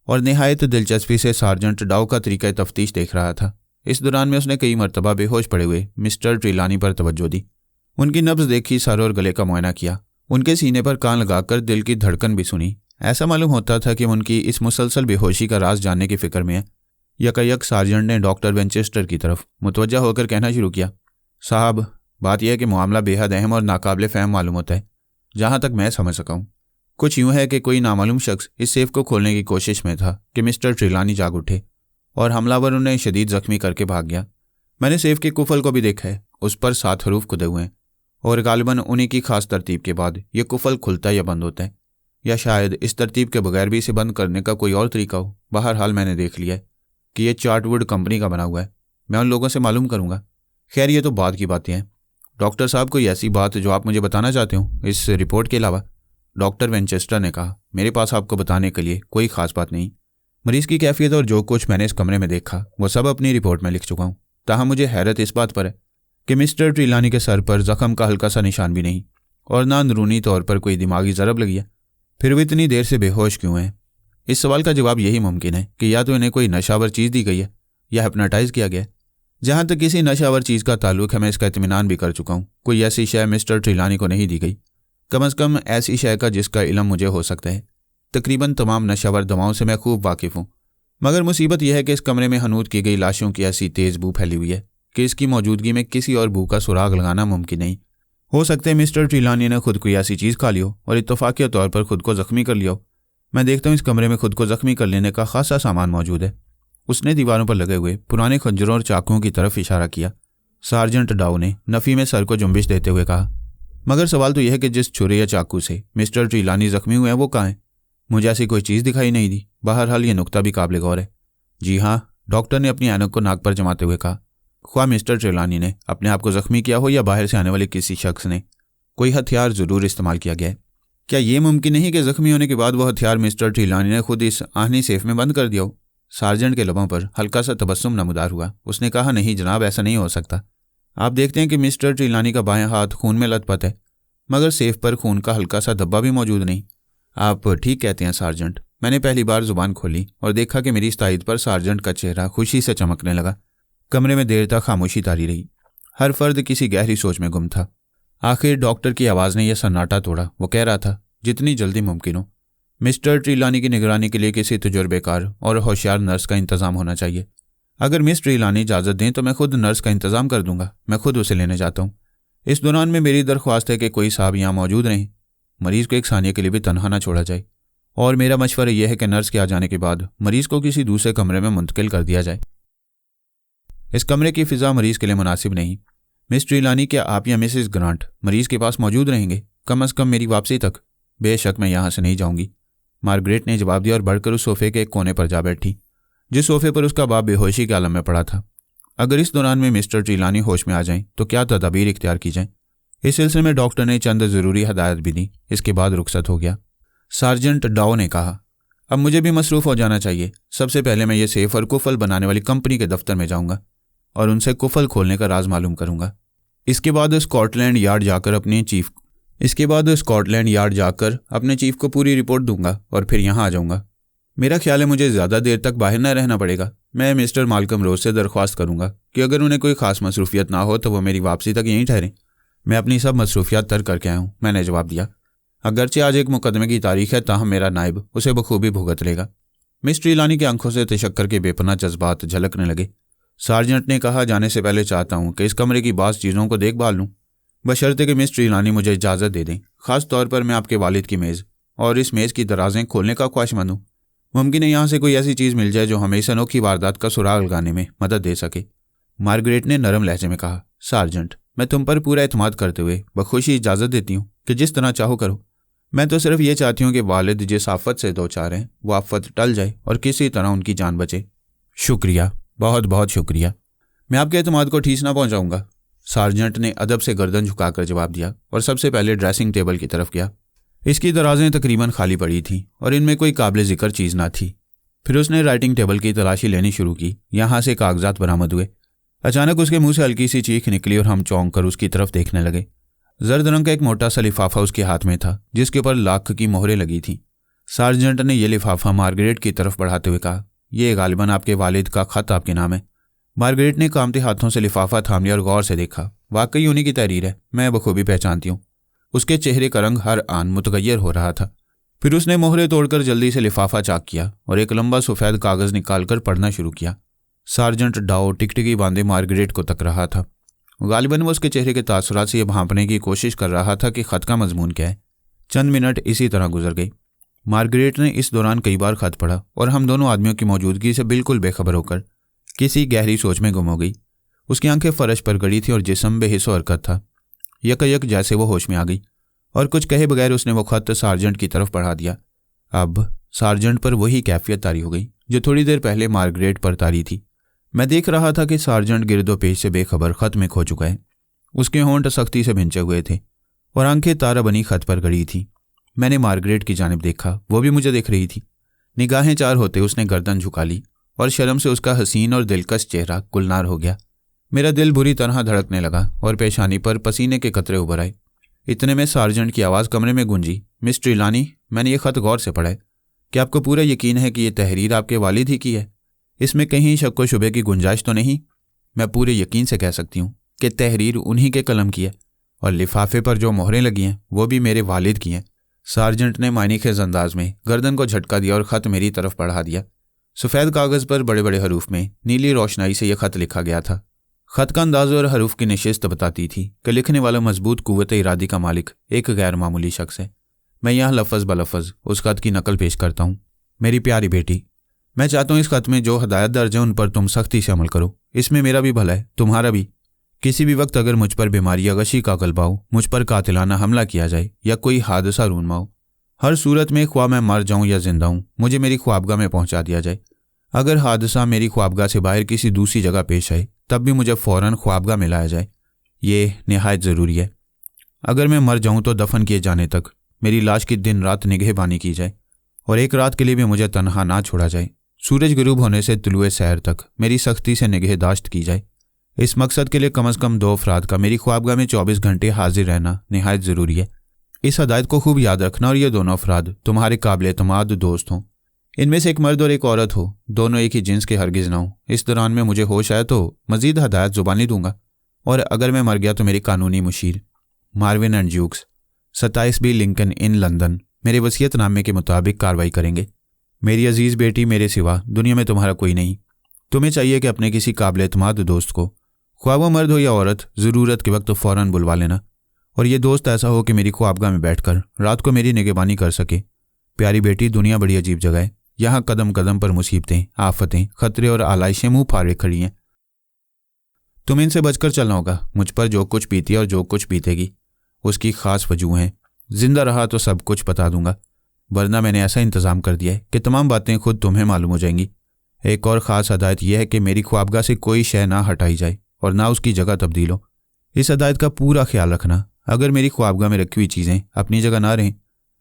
और निहायत दिलचस्पी से सार्जेंट डाउ का तरीका तफ्तीश देख रहा था। इस दौरान में उसने कई मरतबा बेहोश पड़े हुए मिस्टर ट्रिलानी पर तवज्जो दी। उनकी नब्ज़ देखी, सर और गले का मुआयना किया, उनके सीने पर कान लगाकर दिल की धड़कन भी सुनी। ऐसा मालूम होता था कि उनकी इस मुसलसल बेहोशी का राज जानने की फ़िक्र में है। यकायक सार्जेंट ने डॉक्टर विंचेस्टर की तरफ मुतवज्जा होकर कहना शुरू किया, साहब, बात यह है कि मामला बेहद अहम और नाकाबिले फ़हम मालूम होता है, जहाँ तक मैं समझ सका हूँ। कुछ यूँ है कि कोई नामालूम शख्स इस सेफ को खोलने की कोशिश में था कि मिस्टर ट्रिलानी जाग उठे और हमलावर उन्हें शदीद जख्मी करके भाग गया। मैंने सेफ के कुफल को भी देखा है, उस पर 7 हरूफ खुदे हुए हैं और गालिबन उन्हीं की खास तरतीब के बाद ये कुफल खुलता या बंद होता है, या शायद इस तरतीब के बगैर भी इसे बंद करने का कोई और तरीका हो। बहरहाल मैंने देख लिया है कि यह चार्टवुड कंपनी का बना हुआ है। मैं उन लोगों से मालूम करूँगा। खैर, ये तो बाद की बातें हैं। डॉक्टर साहब, कोई ऐसी बात जो आप मुझे बताना चाहते हो इस रिपोर्ट के अलावा? डॉक्टर विंचेस्टर ने कहा, मेरे पास आपको बताने के लिए कोई खास बात नहीं। मरीज की कैफियत और जो कुछ मैंने इस कमरे में देखा वो सब अपनी रिपोर्ट में लिख चुका हूँ। ताहम मुझे हैरत इस बात पर है कि मिस्टर ट्रिलानी के सर पर जख्म का हल्का सा निशान भी नहीं और ना अंदरूनी तौर पर कोई दिमागी ज़रब लगी है। फिर वो इतनी देर से बेहोश क्यों है? इस सवाल का जवाब यही मुमकिन है कि या तो इन्हें कोई नशावर चीज़ दी गई है या हिप्नोटाइज किया गया है। जहाँ तक किसी नशावर चीज़ का ताल्लुक है, मैं इसका इत्मीनान भी कर चुका हूँ। कोई ऐसी शय मिस्टर ट्रिलानी को नहीं दी गई, कम अज़ कम ऐसी शय का जिसका इल्म मुझे हो सकता है। तकरीबन तमाम नशावर दवाओं से मैं खूब वाकिफ़ हूँ, मगर मुसीबत यह है कि इस कमरे में हनूद की गई लाशों की ऐसी तेज़ बू फैली हुई है कि इसकी मौजूदगी में किसी और बू का सुराग लगाना मुमकिन नहीं। हो सकता है मिस्टर ट्रिलानी ने खुद कोई ऐसी चीज़ खा ली हो और इत्तफाक़ी तौर पर खुद को ज़ख्मी कर लिया हो। मैं देखता हूँ इस कमरे में खुद को ज़ख्मी कर लेने का खासा सामान मौजूद है। उसने दीवारों पर लगे हुए पुराने खंजरों और चाकुओं की तरफ इशारा किया। सार्जेंट डाउ ने नफ़ी में सर को जुम्बिश देते हुए कहा, मगर सवाल तो यह है कि जिस छुरे या चाकू से मिस्टर ट्रिलानी ज़ख्मी हुए हैं वो कहाँ है? मुझे ऐसी कोई चीज़ दिखाई नहीं दी। बहरहाल ये नुक्ता भी काबिल गौर है। जी हाँ, डॉक्टर ने अपनी ऐनक को नाक पर जमाते हुए कहा, ख्वाह मिस्टर ट्रिलानी ने अपने आप को ज़ख्मी किया हो या बाहर से आने वाले किसी शख्स ने, कोई हथियार ज़रूर इस्तेमाल किया गया है। क्या ये मुमकिन नहीं कि ज़ख्मी होने के बाद वह हथियार मिस्टर ट्रिलानी ने खुद इस आहनी सेफ में बंद कर दिया हो? सार्जेंट के लबों पर हल्का सा तबस्सुम नमूदार हुआ। उसने कहा, नहीं जनाब, ऐसा नहीं हो सकता। आप देखते हैं कि मिस्टर ट्रिलानी का बायां हाथ खून में लथपथ है, मगर सेफ पर खून का हल्का सा धब्बा भी मौजूद नहीं। आप ठीक कहते हैं सार्जेंट। मैंने पहली बार जुबान खोली और देखा कि मेरी इस तायद पर सार्जेंट का चेहरा खुशी से चमकने लगा। कमरे में देर तक खामोशी तारी रही। हर फर्द किसी गहरी सोच में गुम था। आखिर डॉक्टर की आवाज़ ने यह सन्नाटा तोड़ा। वो कह रहा था, जितनी जल्दी मुमकिन हो मिस्टर ट्रिलानी की निगरानी के लिए किसी तजुर्बेकार और होशियार नर्स का इंतज़ाम होना चाहिए। अगर मिस ट्रिलानी इजाज़त दें तो मैं खुद नर्स का इंतज़ाम कर दूंगा। मैं खुद उसे लेने जाता हूँ। इस दौरान में मेरी दरख्वास्त है कि कोई साहब यहाँ मौजूद रहें। मरीज को एक सानिया के लिए भी तनहा ना छोड़ा जाए, और मेरा मशवरा यह है कि नर्स के आ जाने के बाद मरीज को किसी दूसरे कमरे में मुंतकिल कर दिया जाए। इस कमरे की फिजा मरीज के लिए मुनासिब नहीं। मिस ट्रिलानी, क्या आप या मिसेस ग्रांट मरीज के पास मौजूद रहेंगे, कम अज़ कम मेरी वापसी तक? बेशक मैं यहाँ से नहीं जाऊंगी, मार्गरेट ने जवाब दिया और बढ़कर उस सोफे के एक कोने पर जा बैठी जिस सोफे पर उसका बाप बेहोशी के आलम में पड़ा था। अगर इस दौरान में मिस्टर ट्रिलानी होश में आ जाएं तो क्या तदाबीर इख्तियार की जाए। इस सिलसिले में डॉक्टर ने चंद ज़रूरी हदायत भी दी। इसके बाद रुखसत हो गया। सार्जेंट डाओ ने कहा, अब मुझे भी मसरूफ़ हो जाना चाहिए। सबसे पहले मैं ये सेफ और कुफल बनाने वाली कंपनी के दफ्तर में जाऊंगा और उनसे कुफल खोलने का राज मालूम करूंगा। इसके बाद स्कॉटलैंड यार्ड जाकर अपने चीफ को पूरी रिपोर्ट दूंगा और फिर यहाँ आ जाऊंगा। मेरा ख्याल है मुझे ज़्यादा देर तक बाहर न रहना पड़ेगा। मैं मिस्टर मालकम रोज से दरख्वास्त करूंगा कि अगर उन्हें कोई ख़ास मसरूफियत ना हो तो वो मेरी वापसी तक यहीं ठहरें। मैं अपनी सब मसरूफियात तर्क करके आया हूँ, मैंने जवाब दिया। अगरचे आज एक मुकदमे की तारीख है, ताहम मेरा नायब उसे बखूबी भुगत लेगा। मिस ट्रिलानी की आंखों से तशक्कर के बेपनाह जज्बात झलकने लगे। सार्जेंट ने कहा, जाने से पहले चाहता हूँ कि इस कमरे की बाज़ चीज़ों को देखभाल लूँ, बशर्ते कि मिस ट्रिलानी मुझे इजाज़त दे दें। ख़ास तौर पर मैं आपके वालिद की मेज़ और इस मेज़ की दराजें खोलने का ख्वाहिशमंद हूँ। मुमकिन है यहाँ से कोई ऐसी चीज़ मिल जाए जो हमें इस अनोखी वारदात का सुराग लगाने में मदद दे सके। मार्गरेट ने नरम लहजे में कहा, सार्जेंट, मैं तुम पर पूरा एतमाद करते हुए बखुशी इजाज़त देती हूँ कि जिस तरह चाहो करो। मैं तो सिर्फ ये चाहती हूँ कि वालिद जिस आफत से दो चार हैं वो आफत टल जाए और किसी तरह उनकी जान बचे। शुक्रिया, बहुत बहुत शुक्रिया। मैं आपके एतमाद को ठेस ना पहुँचाऊँगा, सार्जेंट ने अदब से गर्दन झुकाकर जवाब दिया और सबसे पहले ड्रेसिंग टेबल की तरफ गया। इसकी दराजें तकरीबन खाली पड़ी थीं और इनमें कोई काबिल ज़िक्र चीज़ ना थी। फिर उसने राइटिंग टेबल की तलाशी लेनी शुरू की। यहाँ से कागजात बरामद हुए। अचानक उसके मुंह से हल्की सी चीख निकली और हम चौंक कर उसकी तरफ देखने लगे। जर्द रंग का एक मोटा सा लिफाफा उसके हाथ में था जिसके ऊपर लाख की मोहरें लगी थीं। सार्जेंट ने यह लिफाफा मार्गरेट की तरफ बढ़ाते हुए कहा, यह गालिबन आपके वालिद का खत आपके नाम है। मार्गरेट ने कामते हाथों से लिफाफा थाम लिया और गौर से देखा। वाकई उन्हीं की तहरीर है, मैं बखूबी पहचानती हूँ। उसके चेहरे का रंग हर आन मुतगय्यर हो रहा था। फिर उसने मोहरें तोड़कर जल्दी से लिफाफा चाक किया और एक लंबा सफ़ेद कागज़ निकालकर पढ़ना शुरू किया। सार्जेंट डाओ टिकटिकी बांधे मार्गरेट को तक रहा था। गालिबन वो उसके चेहरे के तासुरात से यह भांपने की कोशिश कर रहा था कि ख़त का मजमून क्या है। चंद मिनट इसी तरह गुजर गई। मार्गरेट ने इस दौरान कई बार खत पढ़ा और हम दोनों आदमियों की मौजूदगी से बिल्कुल बेखबर होकर किसी गहरी सोच में गुम हो गई। उसकी आंखें फर्श पर गड़ी थी और जिस्म बेहिस्सो हरकत था। यकयक जैसे वो होश में आ गई और कुछ कहे बगैर उसने वो खत सार्जेंट की तरफ पढ़ा दिया। अब सार्जेंट पर वही कैफियत तारी हो गई जो थोड़ी देर पहले मार्गरेट पर तारी थी। मैं देख रहा था कि सार्जेंट गिरदो पेश से बेखबर खत में खो चुका है। उसके होंठ सख्ती से भिंचे हुए थे और आंखें तारा बनी खत पर गड़ी थी। मैंने मार्गरेट की जानिब देखा, वो भी मुझे देख रही थी। निगाहें चार होते उसने गर्दन झुका ली और शर्म से उसका हसीन और दिलकश चेहरा गुलनार हो गया। मेरा दिल बुरी तरह धड़कने लगा और पेशानी पर पसीने के कतरे उभर आए। इतने में सार्जेंट की आवाज़ कमरे में गूंजी, मिस ट्रिलानी, मैंने ये ख़त गौर से पढ़ा है। क्या आपको पूरा यकीन है कि ये तहरीर आपके वालिद ही की है? इसमें कहीं शक व शुबे की गुंजाइश तो नहीं? मैं पूरे यकीन से कह सकती हूँ कि तहरीर उन्हीं के कलम की है और लिफाफे पर जो मोहरें लगी हैं वो भी मेरे वालिद की हैं। सार्जेंट ने मायनेखेज़ अंदाज में गर्दन को झटका दिया और ख़त मेरी तरफ पढ़ा दिया। सफ़ेद कागज़ पर बड़े बड़े हरूफ में नीली रोशनाई से यह ख़त लिखा गया था। ख़त का अंदाज़ और हरूफ की नशिस्त बताती थी कि लिखने वाला मजबूत कुव्वत इरादी का मालिक एक गैर मामूली शख्स है। मैं यहाँ लफ्ज़ बलफ्ज़ उस ख़त की नकल पेश करता हूँ। मेरी प्यारी बेटी, मैं चाहता हूँ इस ख़त में जो हदायत दर्ज है उन पर तुम सख्ती से अमल करो। इसमें मेरा भी भला है, तुम्हारा भी। किसी भी वक्त अगर मुझ पर बीमारी या गशी का गलबा हो, मुझ पर कातिलाना हमला किया जाए या कोई हादसा रूनमा हो, हर सूरत में ख्वाह मैं मर जाऊँ या जिंदा हूँ, मुझे मेरी ख्वाबगाह में पहुँचा दिया जाए। अगर हादसा मेरी ख्वाबगाह से बाहर किसी दूसरी जगह पेश आए तब भी मुझे फ़ौरन ख्वाबगाह में लाया जाए। ये निहायत ज़रूरी है। अगर मैं मर जाऊँ तो दफन किए जाने तक मेरी लाश की दिन रात निगहबानी की जाए और एक रात के लिए भी मुझे तनहा ना छोड़ा जाए। सूरज गुरूब होने से तुलुए सहर तक मेरी सख्ती से निगहदाश्त की जाए। इस मकसद के लिए कम अज़ कम 2 अफराद का मेरी ख्वाबगाह में 24 घंटे हाजिर रहना निहायत ज़रूरी है। इस हदायत को खूब याद रखना और ये दोनों अफराद तुम्हारे काबिल एतमाद दोस्त हों। इनमें से एक मर्द और एक औरत हो, दोनों एक ही जिन्स के हरगिज़ ना हो। इस दौरान में मुझे होश आया तो मज़ीद हदायत ज़ुबानी दूंगा और अगर मैं मर गया तो मेरी कानूनी मुशीर Marvin and Jukes 27 B Lincoln Inn London मेरे वसीयतनामे के मुताबिक कार्रवाई करेंगे। मेरी अजीज़ बेटी, मेरे सिवा दुनिया में तुम्हारा कोई नहीं। तुम्हें चाहिए कि अपने किसी काबिल एतमाद दोस्त को, ख्वाह वो मर्द हो या औरत, ज़रूरत के वक्त फ़ौरन बुलवा लेना और ये दोस्त ऐसा हो कि मेरी ख्वाबगाह में बैठकर रात को मेरी निगहबानी कर सके। प्यारी बेटी, दुनिया बड़ी अजीब जगह है। यहाँ कदम कदम पर मुसीबतें, आफतें, खतरे और आलाइशें मुंह फाड़े खड़ी हैं। तुम्हें इनसे बचकर चलना होगा। मुझ पर जो कुछ बीती और जो कुछ बीतेगी उसकी खास वजूह हैं। जिंदा रहा तो सब कुछ बता दूंगा, वरना मैंने ऐसा इंतज़ाम कर दिया है कि तमाम बातें खुद तुम्हें मालूम हो जाएंगी। एक और ख़ास हदायत यह है कि मेरी ख्वाबगाह से कोई शय ना हटाई जाए और ना उसकी जगह तब्दील हो। इस हदायत का पूरा ख्याल रखना। अगर मेरी ख्वाबगाह में रखी हुई चीज़ें अपनी जगह ना रहें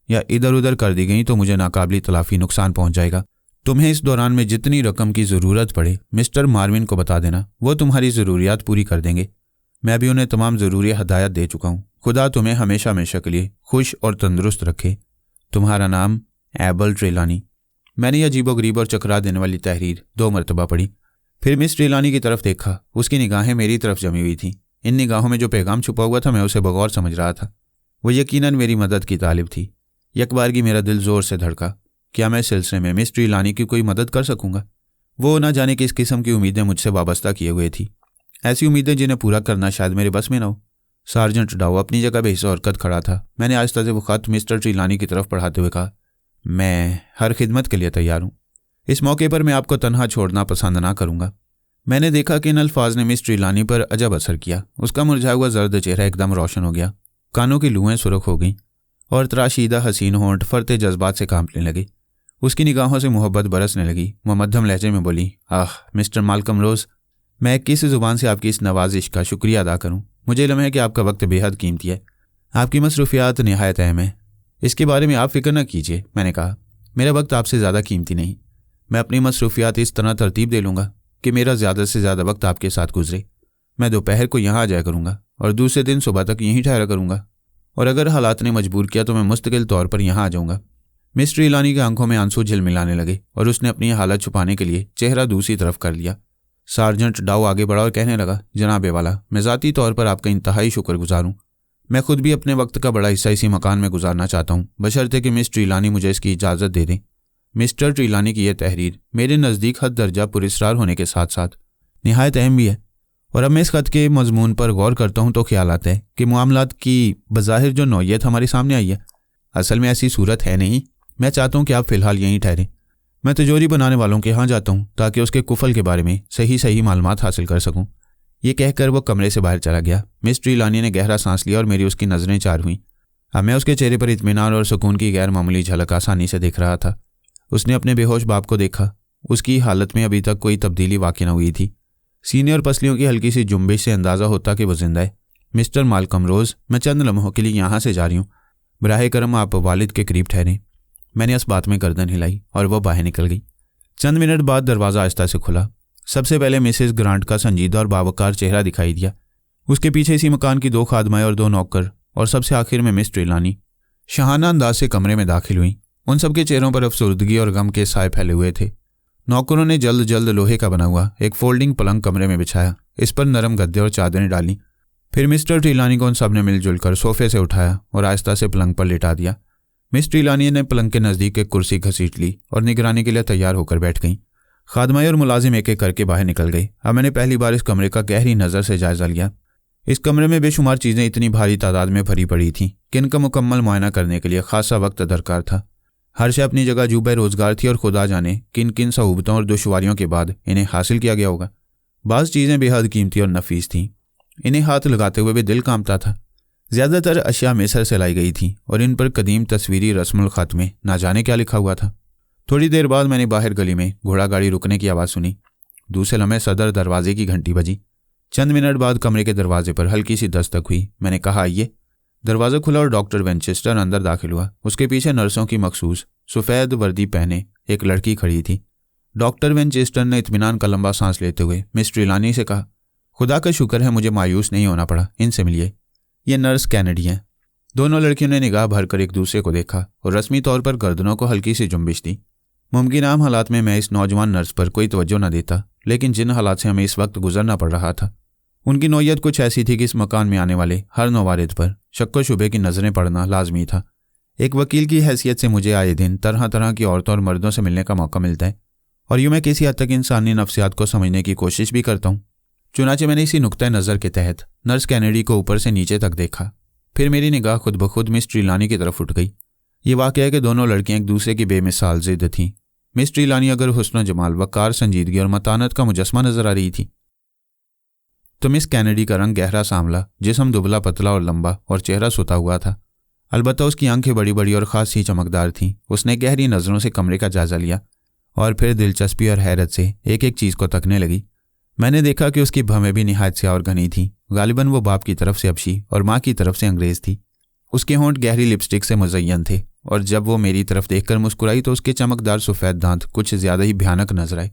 या इधर उधर कर दी गई तो मुझे नाकाबिल तलाफ़ी नुकसान पहुंच जाएगा। तुम्हें इस दौरान में जितनी रकम की ज़रूरत पड़े मिस्टर मार्विन को बता देना, वो तुम्हारी ज़रूरियात पूरी कर देंगे। मैं भी उन्हें तमाम ज़रूरी हदायत दे चुका हूँ। खुदा तुम्हें हमेशा हमेशा के लिए खुश और तंदुरुस्त रखे। तुम्हारा नाम एबल ट्रेलानी। मैंने यह अजीबोगरीब और चकरा देने वाली तहरीर 2 मरतबा पढ़ी। फिर मिस ट्रेलानी की तरफ देखा। उसकी निगाहें मेरी तरफ जमी हुई थीं। इन निगाहों में जो पैगाम छुपा हुआ था मैं उसे बगौर समझ रहा था। वो यकीनन मेरी मदद की तालिब थी। यकबारगी मेरा दिल ज़ोर से धड़का। क्या मैं इस सिलसिले में मिस ट्रेलानी की कोई मदद कर सकूंगा? वो ना जाने किस किस्म की उम्मीदें मुझसे वाबस्ता किए हुए थी। ऐसी उम्मीदें जिन्हें पूरा करना शायद मेरे बस में ना हो। सार्जेंट डाउ अपनी जगह बेहिस्सा हरकत खड़ा था। मैंने आहिस्ता से वो ख़त मिस्टर ट्रेलानी की तरफ पढ़ाते हुए कहा, मैं हर खिदमत के लिए तैयार हूँ। इस मौके पर मैं आपको तन्हा छोड़ना पसंद ना करूँगा। मैंने देखा कि इन अल्फाज ने मिस ट्रेलानी पर अजब असर किया। उसका मुरझाया हुआ जर्द चेहरा एकदम रोशन हो गया। कानों की लूहें सुर्ख हो गईं और तराशीदा हसीन होंठ फरते जज्बात से कांपने लगे। उसकी निगाहों से मोहब्बत बरसने लगी। वह मध्यम लहजे में बोली, आह मिस्टर मालकम रोज़, मैं किस ज़ुबान से आपकी इस नवाजिश का शुक्रिया अदा करूँ। मुझे इल्म है कि आपका वक्त बेहद कीमती है। आपकी मसरूफियात निहायत अहम है। इसके बारे में आप फिक्र न कीजिए। मैंने कहा, मेरा वक्त आपसे ज़्यादा कीमती नहीं। मैं अपनी मसरूफियात इस तरह तरतीब दे लूँगा कि मेरा ज़्यादा से ज़्यादा वक्त आपके साथ गुजरे। मैं दोपहर को यहाँ आ जाया करूँगा और दूसरे दिन सुबह तक यहीं ठहरा करूँगा, और अगर हालात ने मजबूर किया तो मैं मुस्तकिल तौर पर यहाँ आ जाऊँगा। मिस ट्रेलानी की आंखों में आंसू झिलमिलाने लगे और उसने अपनी हालत छुपाने के लिए चेहरा दूसरी तरफ कर लिया। सार्जेंट डाउ आगे बढ़ा और कहने लगा, जनाबे वाला, मैं ज़ाती तौर पर आपका इंतहाई शुक्रगुजार हूँ। मैं खुद भी अपने वक्त का बड़ा हिस्सा इसी मकान में गुजारना चाहता हूँ, बशर्ते कि मिस ट्रेलानी मुझे इसकी इजाज़त दे दें। मिस्टर ट्रेलानी की यह तहरीर मेरे नज़दीक हद दर्जा पुरस्रार होने के साथ साथ निहायत अहम भी है, और अब मैं इस खत के मजमून पर गौर करता हूँ तो ख्याल आता है कि मामलात की बज़ाहिर जो नौयत हमारे सामने आई है, असल में ऐसी सूरत है नहीं। मैं चाहता हूँ कि आप फ़िलहाल यहीं ठहरें। मैं तिजोरी बनाने वालों के यहाँ जाता हूँ ताकि उसके कुफल के बारे में सही मालूमात हासिल कर सकूँ। ये कहकर वो कमरे से बाहर चला गया। मिस ट्रेलानी ने गहरा सांस लिया और मेरी उसकी नज़रें चार हुईं। अब मैं उसके चेहरे पर इत्मीनान और सुकून की गैर मामूली झलक आसानी से देख रहा था। उसने अपने बेहोश बाप को देखा। उसकी हालत में अभी तक कोई तब्दीली वाक़ई न हुई थी। सीने और पसलियों की हल्की सी जुम्बिश से अंदाज़ा होता कि वो जिंदा है। मिस्टर मालकम रोज़, मैं चंद लम्हों के लिए यहाँ से जा रही हूँ। बराह करम आप वालिद के करीब ठहरें। मैंने इस बात में गर्दन हिलाई और वह बाहर निकल गई। चंद मिनट बाद दरवाज़ा आहिस्ता से खुला। सबसे पहले मिसेस ग्रांट का संजीदा और बावकार चेहरा दिखाई दिया। उसके पीछे इसी मकान की 2 खादमाएं और 2 नौकर, और सबसे आखिर में मिस ट्रेलानी शाहाना अंदाज से कमरे में दाखिल हुई। उन सबके चेहरों पर अफसुर्दगी और गम के साए फैले हुए थे। नौकरों ने जल्द जल्द लोहे का बना हुआ एक फोल्डिंग पलंग कमरे में बिछाया। इस पर नरम गद्दे और चादरें डाली। फिर मिस्टर ट्रेलानी को उन सब ने मिलजुल कर सोफे से उठाया और आहिस्ता से पलंग पर लिटा दिया। मिस ट्रेलानी ने पलंग के नज़दीक एक कुर्सी घसीट ली और निगरानी के लिए तैयार होकर बैठ गईं। खादमाई और मुलाजिम एक एक करके बाहर निकल गए। अब मैंने पहली बार इस कमरे का गहरी नज़र से जायजा लिया। इस कमरे में बेशुमार चीज़ें इतनी भारी तादाद में भरी पड़ी थीं कि इनका मुकम्मल मुआयना करने के लिए खासा वक्त दरकार था। हर शय अपनी जगह जुबे रोज़गार थी और खुदा जाने किन किन सहूबतों और दुश्वारियों के बाद इन्हें हासिल किया गया होगा। बाज़ चीज़ें बेहद कीमती और नफीस थीं। इन्हें हाथ लगाते हुए भी दिल कांपता था। ज़्यादातर अशिया मिस्र से लाई गई थीं और इन पर कदीम तस्वीरी रस्मुल ख़त में ना जाने क्या लिखा हुआ था। थोड़ी देर बाद मैंने बाहर गली में घोड़ा गाड़ी रुकने की आवाज़ सुनी। दूसरे लम्हे सदर दरवाजे की घंटी बजी। चंद मिनट बाद कमरे के दरवाजे पर हल्की सी दस्तक हुई। मैंने कहा, आइए। दरवाज़ा खुला और डॉक्टर विंचेस्टर अंदर दाखिल हुआ। उसके पीछे नर्सों की मखसूस सफ़ेद वर्दी पहने एक लड़की खड़ी थी। डॉक्टर विंचेस्टर ने इत्मीनान का लंबा सांस लेते हुए मिस ट्रेलानी से कहा, खुदा का शुक्र है मुझे मायूस नहीं होना पड़ा। इनसे मिलिए, ये नर्स कैनेडी हैं। दोनों लड़कियों ने निगाह भरकर एक दूसरे को देखा और रस्मी तौर पर गर्दनों को हल्की सी जुम्बिश दी। मुमकिन आम हालात में मैं इस नौजवान नर्स पर कोई तवज्जो न देता, लेकिन जिन हालात से हमें इस वक्त गुजरना पड़ रहा था उनकी नौयत कुछ ऐसी थी कि इस मकान में आने वाले हर नौवारिद पर शक्को शुबे की नज़रें पड़ना लाजमी था। एक वकील की हैसियत से मुझे आए दिन तरह तरह की औरतों और मर्दों से मिलने का मौका मिलता है, और यूँ मैं किसी हद तक इंसानी नफ्सियात को समझने की कोशिश भी करता हूँ। चुनाचे मैंने इसी नुक्ते नज़र के तहत नर्स कैनेडी को ऊपर से नीचे तक देखा। फिर मेरी निगाह खुद ब खुद मिस ट्रीलानी की तरफ उठ गई। ये वाक़या है कि दोनों लड़कियां एक दूसरे की बेमिसाल ज़िद थीं। मिस ट्रीलानी अगर हुस्न जमाल, वक़ार, संजीदगी और मतानत का मुजस्मा नजर आ रही थी, तो मिस कैनेडी का रंग गहरा सांवला, जिस्म दुबला पतला और लंबा, और चेहरा सुता हुआ था। अलबत्ता उसकी आंखें बड़ी बड़ी और ख़ास ही चमकदार थीं। उसने गहरी नज़रों से कमरे का जायज़ा लिया और फिर दिलचस्पी और हैरत से एक एक चीज़ को तकने लगी। मैंने देखा कि उसकी भवें भी निहायत स्याह और घनी थीं। गालिबन वो बाप की तरफ से हबशी और माँ की तरफ से अंग्रेज़ थी। उसके होंठ गहरी लिपस्टिक से मुज़य्यन थे और जब वो मेरी तरफ देखकर मुस्कुराई तो उसके चमकदार सफ़ेद दांत कुछ ज़्यादा ही भयानक नजर आए।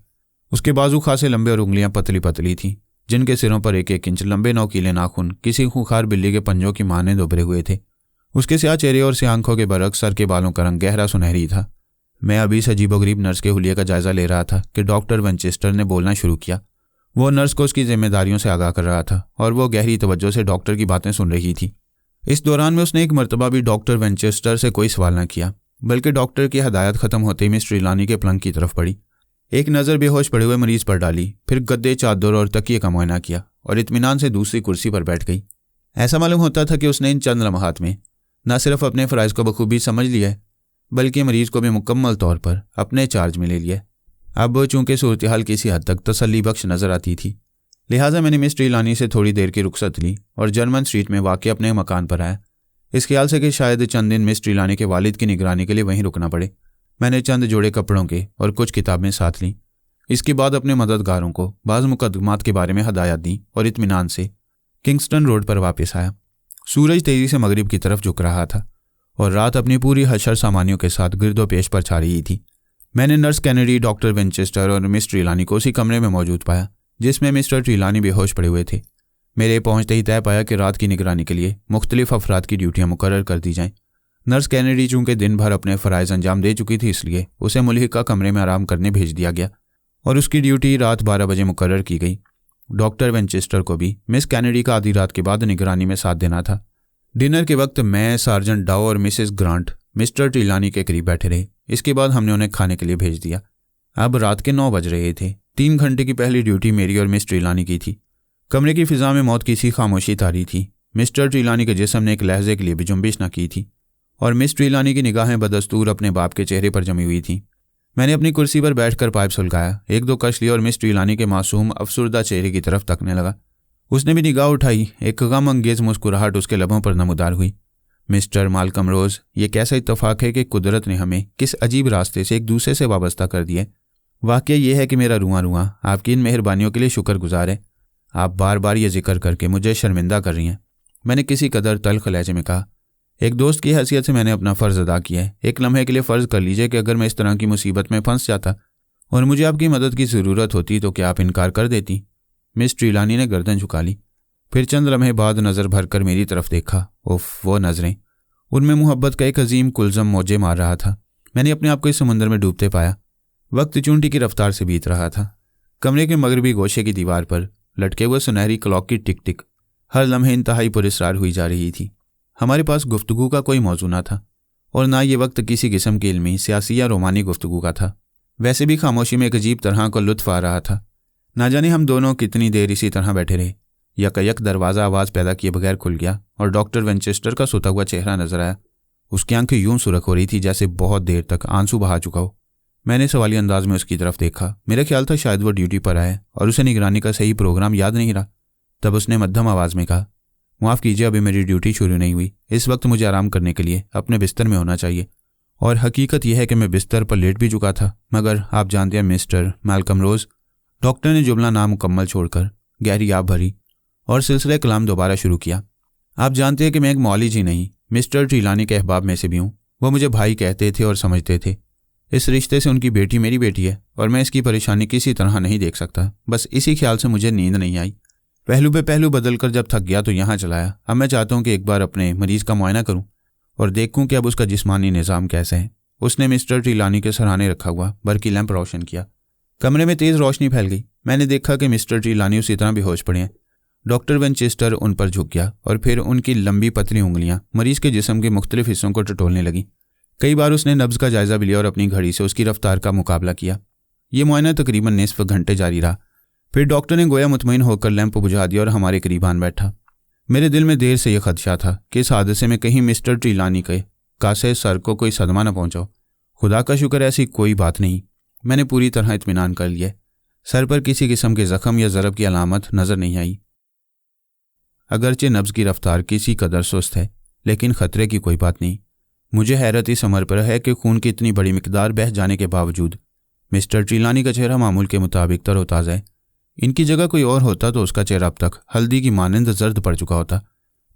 उसके बाजू खासे लंबे और उंगलियां पतली पतली थीं, जिनके सिरों पर एक एक इंच लंबे नोकीले नाखून किसी खूंखार बिल्ली के पंजों की माने उभरे हुए थे। उसके स्याह चेहरे और स्याह आंखों के बरक्स सर के बालों का रंग गहरा सुनहरी था। मैं अभी से अजीबोगरीब नर्स के हुलिये का जायजा ले रहा था कि डॉक्टर विंचेस्टर ने बोलना शुरू किया। वो नर्स को उसकी जिम्मेदारियों से आगाह कर रहा था और वो गहरी तवज्जो से डॉक्टर की बातें सुन रही थी। इस दौरान में उसने एक मरतबा भी डॉक्टर विंचेस्टर से कोई सवाल न किया, बल्कि डॉक्टर की हदायत ख़त्म होते ही मिस ट्रीलानी के पलंग की तरफ पड़ी, एक नज़र बेहोश पड़े हुए मरीज पर डाली, फिर गद्दे, चादर और तकिए का मुआयना किया और इत्मीनान से दूसरी कुर्सी पर बैठ गई। ऐसा मालूम होता था कि उसने इन चंद लम्हात में न सिर्फ अपने फ़राइज़ को बखूबी समझ लिया है, बल्कि मरीज़ को भी मुकम्मल तौर पर अपने चार्ज में ले लिया। अब चूंकि सूरत हाल किसी हद तक तसल्ली बख्श नज़र आती थी, लिहाजा मैंने मिस ट्रीलानी से थोड़ी देर की रुखसत ली और जर्मन स्ट्रीट में वाक़ अपने मकान पर आया, इस ख्याल से कि शायद चंद दिन मिस ट्रीलानी के वालिद की निगरानी के लिए वहीं रुकना पड़े। मैंने चंद जोड़े कपड़ों के और कुछ किताबें साथ लीं। इसके बाद अपने मददगारों को बाज़ मुकदमात के बारे में हदायत दी और इत्मीनान से किंगस्टन रोड पर वापस आया। सूरज तेज़ी से मगरिब की तरफ झुक रहा था और रात अपनी पूरी हशर सामानियों के साथ गिरदो पेश पर छा रही थी। मैंने नर्स कैनेडी, डॉक्टर विंचेस्टर और मिस ट्रीलानी को उसी कमरे में मौजूद पाया जिसमें मिस्टर ट्रीलानी बेहोश पड़े हुए थे। मेरे पहुंचते ही तय पाया कि रात की निगरानी के लिए मुख्तलिफ अफराद की ड्यूटियां मुकर्रर कर दी जाएं। नर्स कैनेडी चूंकि दिन भर अपने फ़राइज़ अंजाम दे चुकी थी, इसलिए उसे मुल्हिका कमरे में आराम करने भेज दिया गया और उसकी ड्यूटी रात 12 बजे मुकर्रर की गई। डॉक्टर विंचेस्टर को भी मिस कैनेडी का आधी रात के बाद निगरानी में साथ देना था। डिनर के वक्त मैं, सार्जेंट डाउ और मिसेस ग्रांट मिस्टर ट्रीलानी के करीब बैठे रहे। इसके बाद हमने उन्हें खाने के लिए भेज दिया। अब रात के 9 बज रहे थे। 3 घंटे की पहली ड्यूटी मेरी और मिस ट्रीलानी की थी। कमरे की फिजा में मौत की सी खामोशी तारी थी। मिस्टर ट्रीलानी के जिस्म ने एक लहजे के लिए भी जुम्बिश न की थी और मिस ट्रीलानी की निगाहें बदस्तूर अपने बाप के चेहरे पर जमी हुई थीं। मैंने अपनी कुर्सी पर बैठकर पाइप सुलगाया, 1-2 कश लिया और मिस ट्रीलानी के मासूम अफसुर्दा चेहरे की तरफ तकने लगा। उसने भी निगाह उठाई। एक गम अंगेज मुस्कुराहट उसके लबों पर नमूदार हुई। मिस्टर मालकम रोज़, ये कैसा इत्तफाक है कि कुदरत ने हमें किस अजीब रास्ते से एक दूसरे से वाबस्ता कर दिया। वाक़या यह है कि मेरा रुआं रुआं आपकी इन मेहरबानियों के लिए शुक्रगुजार है। आप बार बार ये जिक्र करके मुझे शर्मिंदा कर रही हैं। मैंने किसी कदर तल्ख लहजे में कहा। एक दोस्त की हैसियत से मैंने अपना फ़र्ज़ अदा किया है। एक लम्हे के लिए फ़र्ज़ कर लीजिए कि अगर मैं इस तरह की मुसीबत में फंस जाता और मुझे आपकी मदद की ज़रूरत होती तो क्या आप इनकार कर देती? मिस ट्रीलानी ने गर्दन झुका ली, फिर चंद लम्हे बाद नज़र भर कर मेरी तरफ देखा। उफ़, वो नज़रें! उनमें मोहब्बत का एक अजीम कुलज़म मौजे मार रहा था। मैंने अपने आप को इस समुंदर में डूबते पाया। वक्त चूंटी की रफ्तार से बीत रहा था। कमरे के मगरबी गोशे की दीवार पर लटके हुए सुनहरी क्लॉक की टिक टिक हर लम्हे इंतहाई पुरस्कार हुई जा रही थी। हमारे पास गुफ्तगू का कोई मौजू ना था और ना ये वक्त किसी किस्म की इल्मी, सियासी या रोमानी गुफ्तगू का था। वैसे भी खामोशी में एक अजीब तरह का लुत्फ आ रहा था। ना जाने हम दोनों कितनी देर इसी तरह बैठे रहे। यकयक दरवाज़ा आवाज़ पैदा किए बगैर खुल गया और डॉक्टर विंचेस्टर का सोता हुआ चेहरा नजर आया। उसकी आंखें यूं सुरख हो रही थी जैसे बहुत देर तक आंसू बहा चुका हो। मैंने सवाली अंदाज में उसकी तरफ देखा। मेरा ख्याल था शायद वो ड्यूटी पर आए और उसे निगरानी का सही प्रोग्राम याद नहीं रहा। तब उसने मध्यम आवाज़ में कहा, माफ़ कीजिए, अभी मेरी ड्यूटी शुरू नहीं हुई। इस वक्त मुझे आराम करने के लिए अपने बिस्तर में होना चाहिए। और हकीकत यह है कि मैं बिस्तर पर लेट भी चुका था, मगर आप जानते हैं मिस्टर मालकम रोज़। डॉक्टर ने जुमला नामुकम्मल छोड़कर गहरी आह भरी और सिलसिले कलाम दोबारा शुरू किया। आप जानते हैं कि मैं एक मौलिज ही नहीं, मिस्टर ट्रीलानी के अहबाब में से भी हूँ। वो मुझे भाई कहते थे और समझते थे। इस रिश्ते से उनकी बेटी मेरी बेटी है और मैं इसकी परेशानी किसी तरह नहीं देख सकता। बस इसी ख्याल से मुझे नींद नहीं आई। पहलू पे पहलू बदल कर जब थक गया तो यहाँ चलाया। अब मैं चाहता हूँ कि एक बार अपने मरीज़ का मुआयना करूँ और देखूँ कि अब उसका जिस्मानी निज़ाम कैसे है। उसने मिस्टर ट्रीलानी के सराहने रखा हुआ बरकी लैंप रोशन किया। कमरे में तेज़ रोशनी फैल गई। मैंने देखा कि मिस्टर ट्रीलानी उसी तरह बेहोश पड़े हैं। डॉक्टर विंचेस्टर उन पर झुक गया और फिर उनकी लंबी पतली उंगलियां मरीज़ के जिस्म के मुख्तलिफ हिस्सों को टटोलने लगी। कई बार उसने नब्ज़ का जायज़ा भी लिया और अपनी घड़ी से उसकी रफ्तार का मुकाबला किया। ये मुआयना तकरीबन निस्फ घंटे जारी रहा। फिर डॉक्टर ने गोया मुतमईन होकर लैंप बुझा दिया और हमारे करीब आन बैठा। मेरे दिल में देर से यह खदशा था कि इस हादसे में कहीं मिस्टर ट्रिलानी के कासे सर को कोई सदमा न पहुंचाओ। खुदा का शुक्र ऐसी कोई बात नहीं। मैंने पूरी तरह इत्मीनान कर लिया। सर पर किसी किस्म के जख्म या ज़रब की अलामत नजर नहीं आई। अगरचे नब्ज की रफ्तार किसी कदर सुस्त है, लेकिन खतरे की कोई बात नहीं। मुझे हैरत इस अमर पर है कि खून की इतनी बड़ी मिकदार बह जाने के बावजूद मिस्टर ट्रिलानी का चेहरा मामूल के मुताबिक तरोताज़ा है। इनकी जगह कोई और होता तो उसका चेहरा अब तक हल्दी की मानंद जर्द पड़ चुका होता।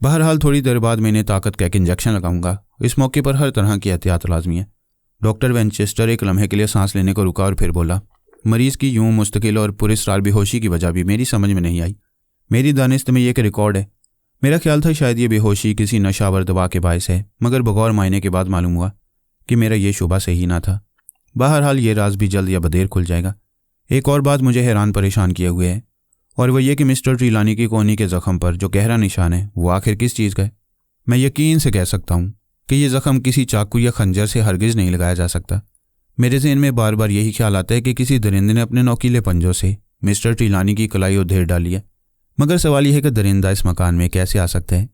बहरहाल थोड़ी देर बाद मैंने ताकत का एक इंजेक्शन लगाऊंगा। इस मौके पर हर तरह की एहतियात लाजमी है। डॉक्टर वेंचेस्टर एक लम्हे के लिए सांस लेने को रुका और फिर बोला। मरीज की यूं मुस्तकिल और पुरस्रार बेहोशी की वजह भी मेरी समझ में नहीं आई। मेरी दानिस्त में यह एक रिकॉर्ड है। मेरा ख्याल था शायद ये बेहोशी किसी नशावर दवा के बायस है, मगर बगौर मायने के बाद मालूम हुआ कि मेरा ये शुबा सही ना था। बहरहाल ये राज भी जल्द या बदेर खुल जाएगा। एक और बात मुझे हैरान परेशान किए हुए है, और वह यह कि मिस्टर ट्रिलानी की कोहनी के ज़ख्म पर जो गहरा निशान है वो आखिर किस चीज़ का है। मैं यकीन से कह सकता हूँ कि यह ज़ख्म किसी चाकू या खंजर से हरगिज़ नहीं लगाया जा सकता। मेरे ज़हन में बार बार यही ख्याल आता है कि किसी दरिंदे ने अपने नोकीले पंजों से मिस्टर ट्रिलानी की कलाई उधेड़ डाली है। मगर सवाल यह है कि दरिंदा इस मकान में कैसे आ सकता है।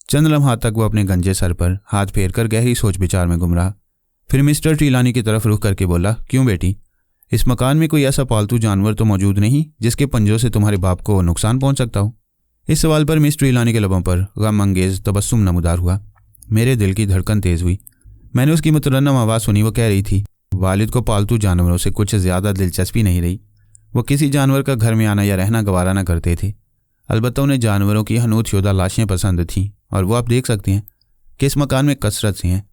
चंद लम्हा तक वह अपने गंजे सर पर हाथ फेर कर गहरी सोच विचार में गुम रहा। फिर मिस्टर ट्रिलानी की तरफ रुख करके बोला, क्यों बेटी, इस मकान में कोई ऐसा पालतू जानवर तो मौजूद नहीं जिसके पंजों से तुम्हारे बाप को नुकसान पहुंच सकता हो। इस सवाल पर मिस ट्रिलानी के लबों पर गम अंगेज तबस्सुम नमूदार हुआ। मेरे दिल की धड़कन तेज हुई। मैंने उसकी मुतरन्नम आवाज़ सुनी। वो कह रही थी वालिद को पालतू जानवरों से कुछ ज़्यादा दिलचस्पी नहीं रही। वो किसी जानवर का घर में आना या रहना गवारा न करते थे। अलबत्ता उन्हें जानवरों की हनूत शुदा लाशें पसंद थीं, और वो आप देख सकती हैं कि इस मकान में कसरत से हैं।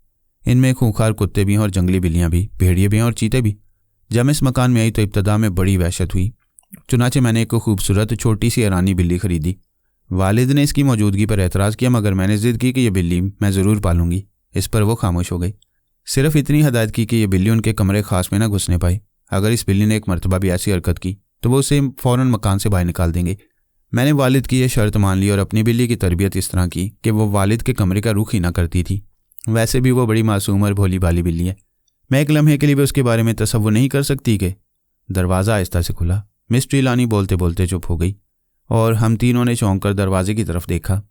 इनमें खूंखार कुत्ते भी हैं और जंगली बिल्लियाँ भी, भेड़िए भी हैं और चीते भी। जब मैं इस मकान में आई तो इब्तदा में बड़ी वहशत हुई। चुनाचे मैंने एक खूबसूरत छोटी सी ईरानी बिल्ली खरीदी। वालिद ने इसकी मौजूदगी पर एतराज़ किया, मगर मैंने ज़िद की कि यह बिल्ली मैं ज़रूर पालूंगी। इस पर वो खामोश हो गई। सिर्फ इतनी हदायत की कि यह बिल्ली उनके कमरे खास में न घुसने पाए। अगर इस बिल्ली ने एक मरतबा भी ऐसी हरकत की तो वो उसे फ़ौरन मकान से बाहर निकाल देंगे। मैंने वालिद की यह शर्त मान ली और अपनी बिल्ली की तरबियत इस तरह की कि वो वालिद के कमरे का रुख ही ना करती थी। वैसे भी वो बड़ी मासूम और भोली भाली बिल्ली है। मैं एक लम्हे के लिए भी उसके बारे में तसव्वुर नहीं कर सकती कि दरवाज़ा आहिस्ता से खुला। मिस ट्रिलानी बोलते बोलते चुप हो गई और हम तीनों ने चौंक कर दरवाजे की तरफ देखा।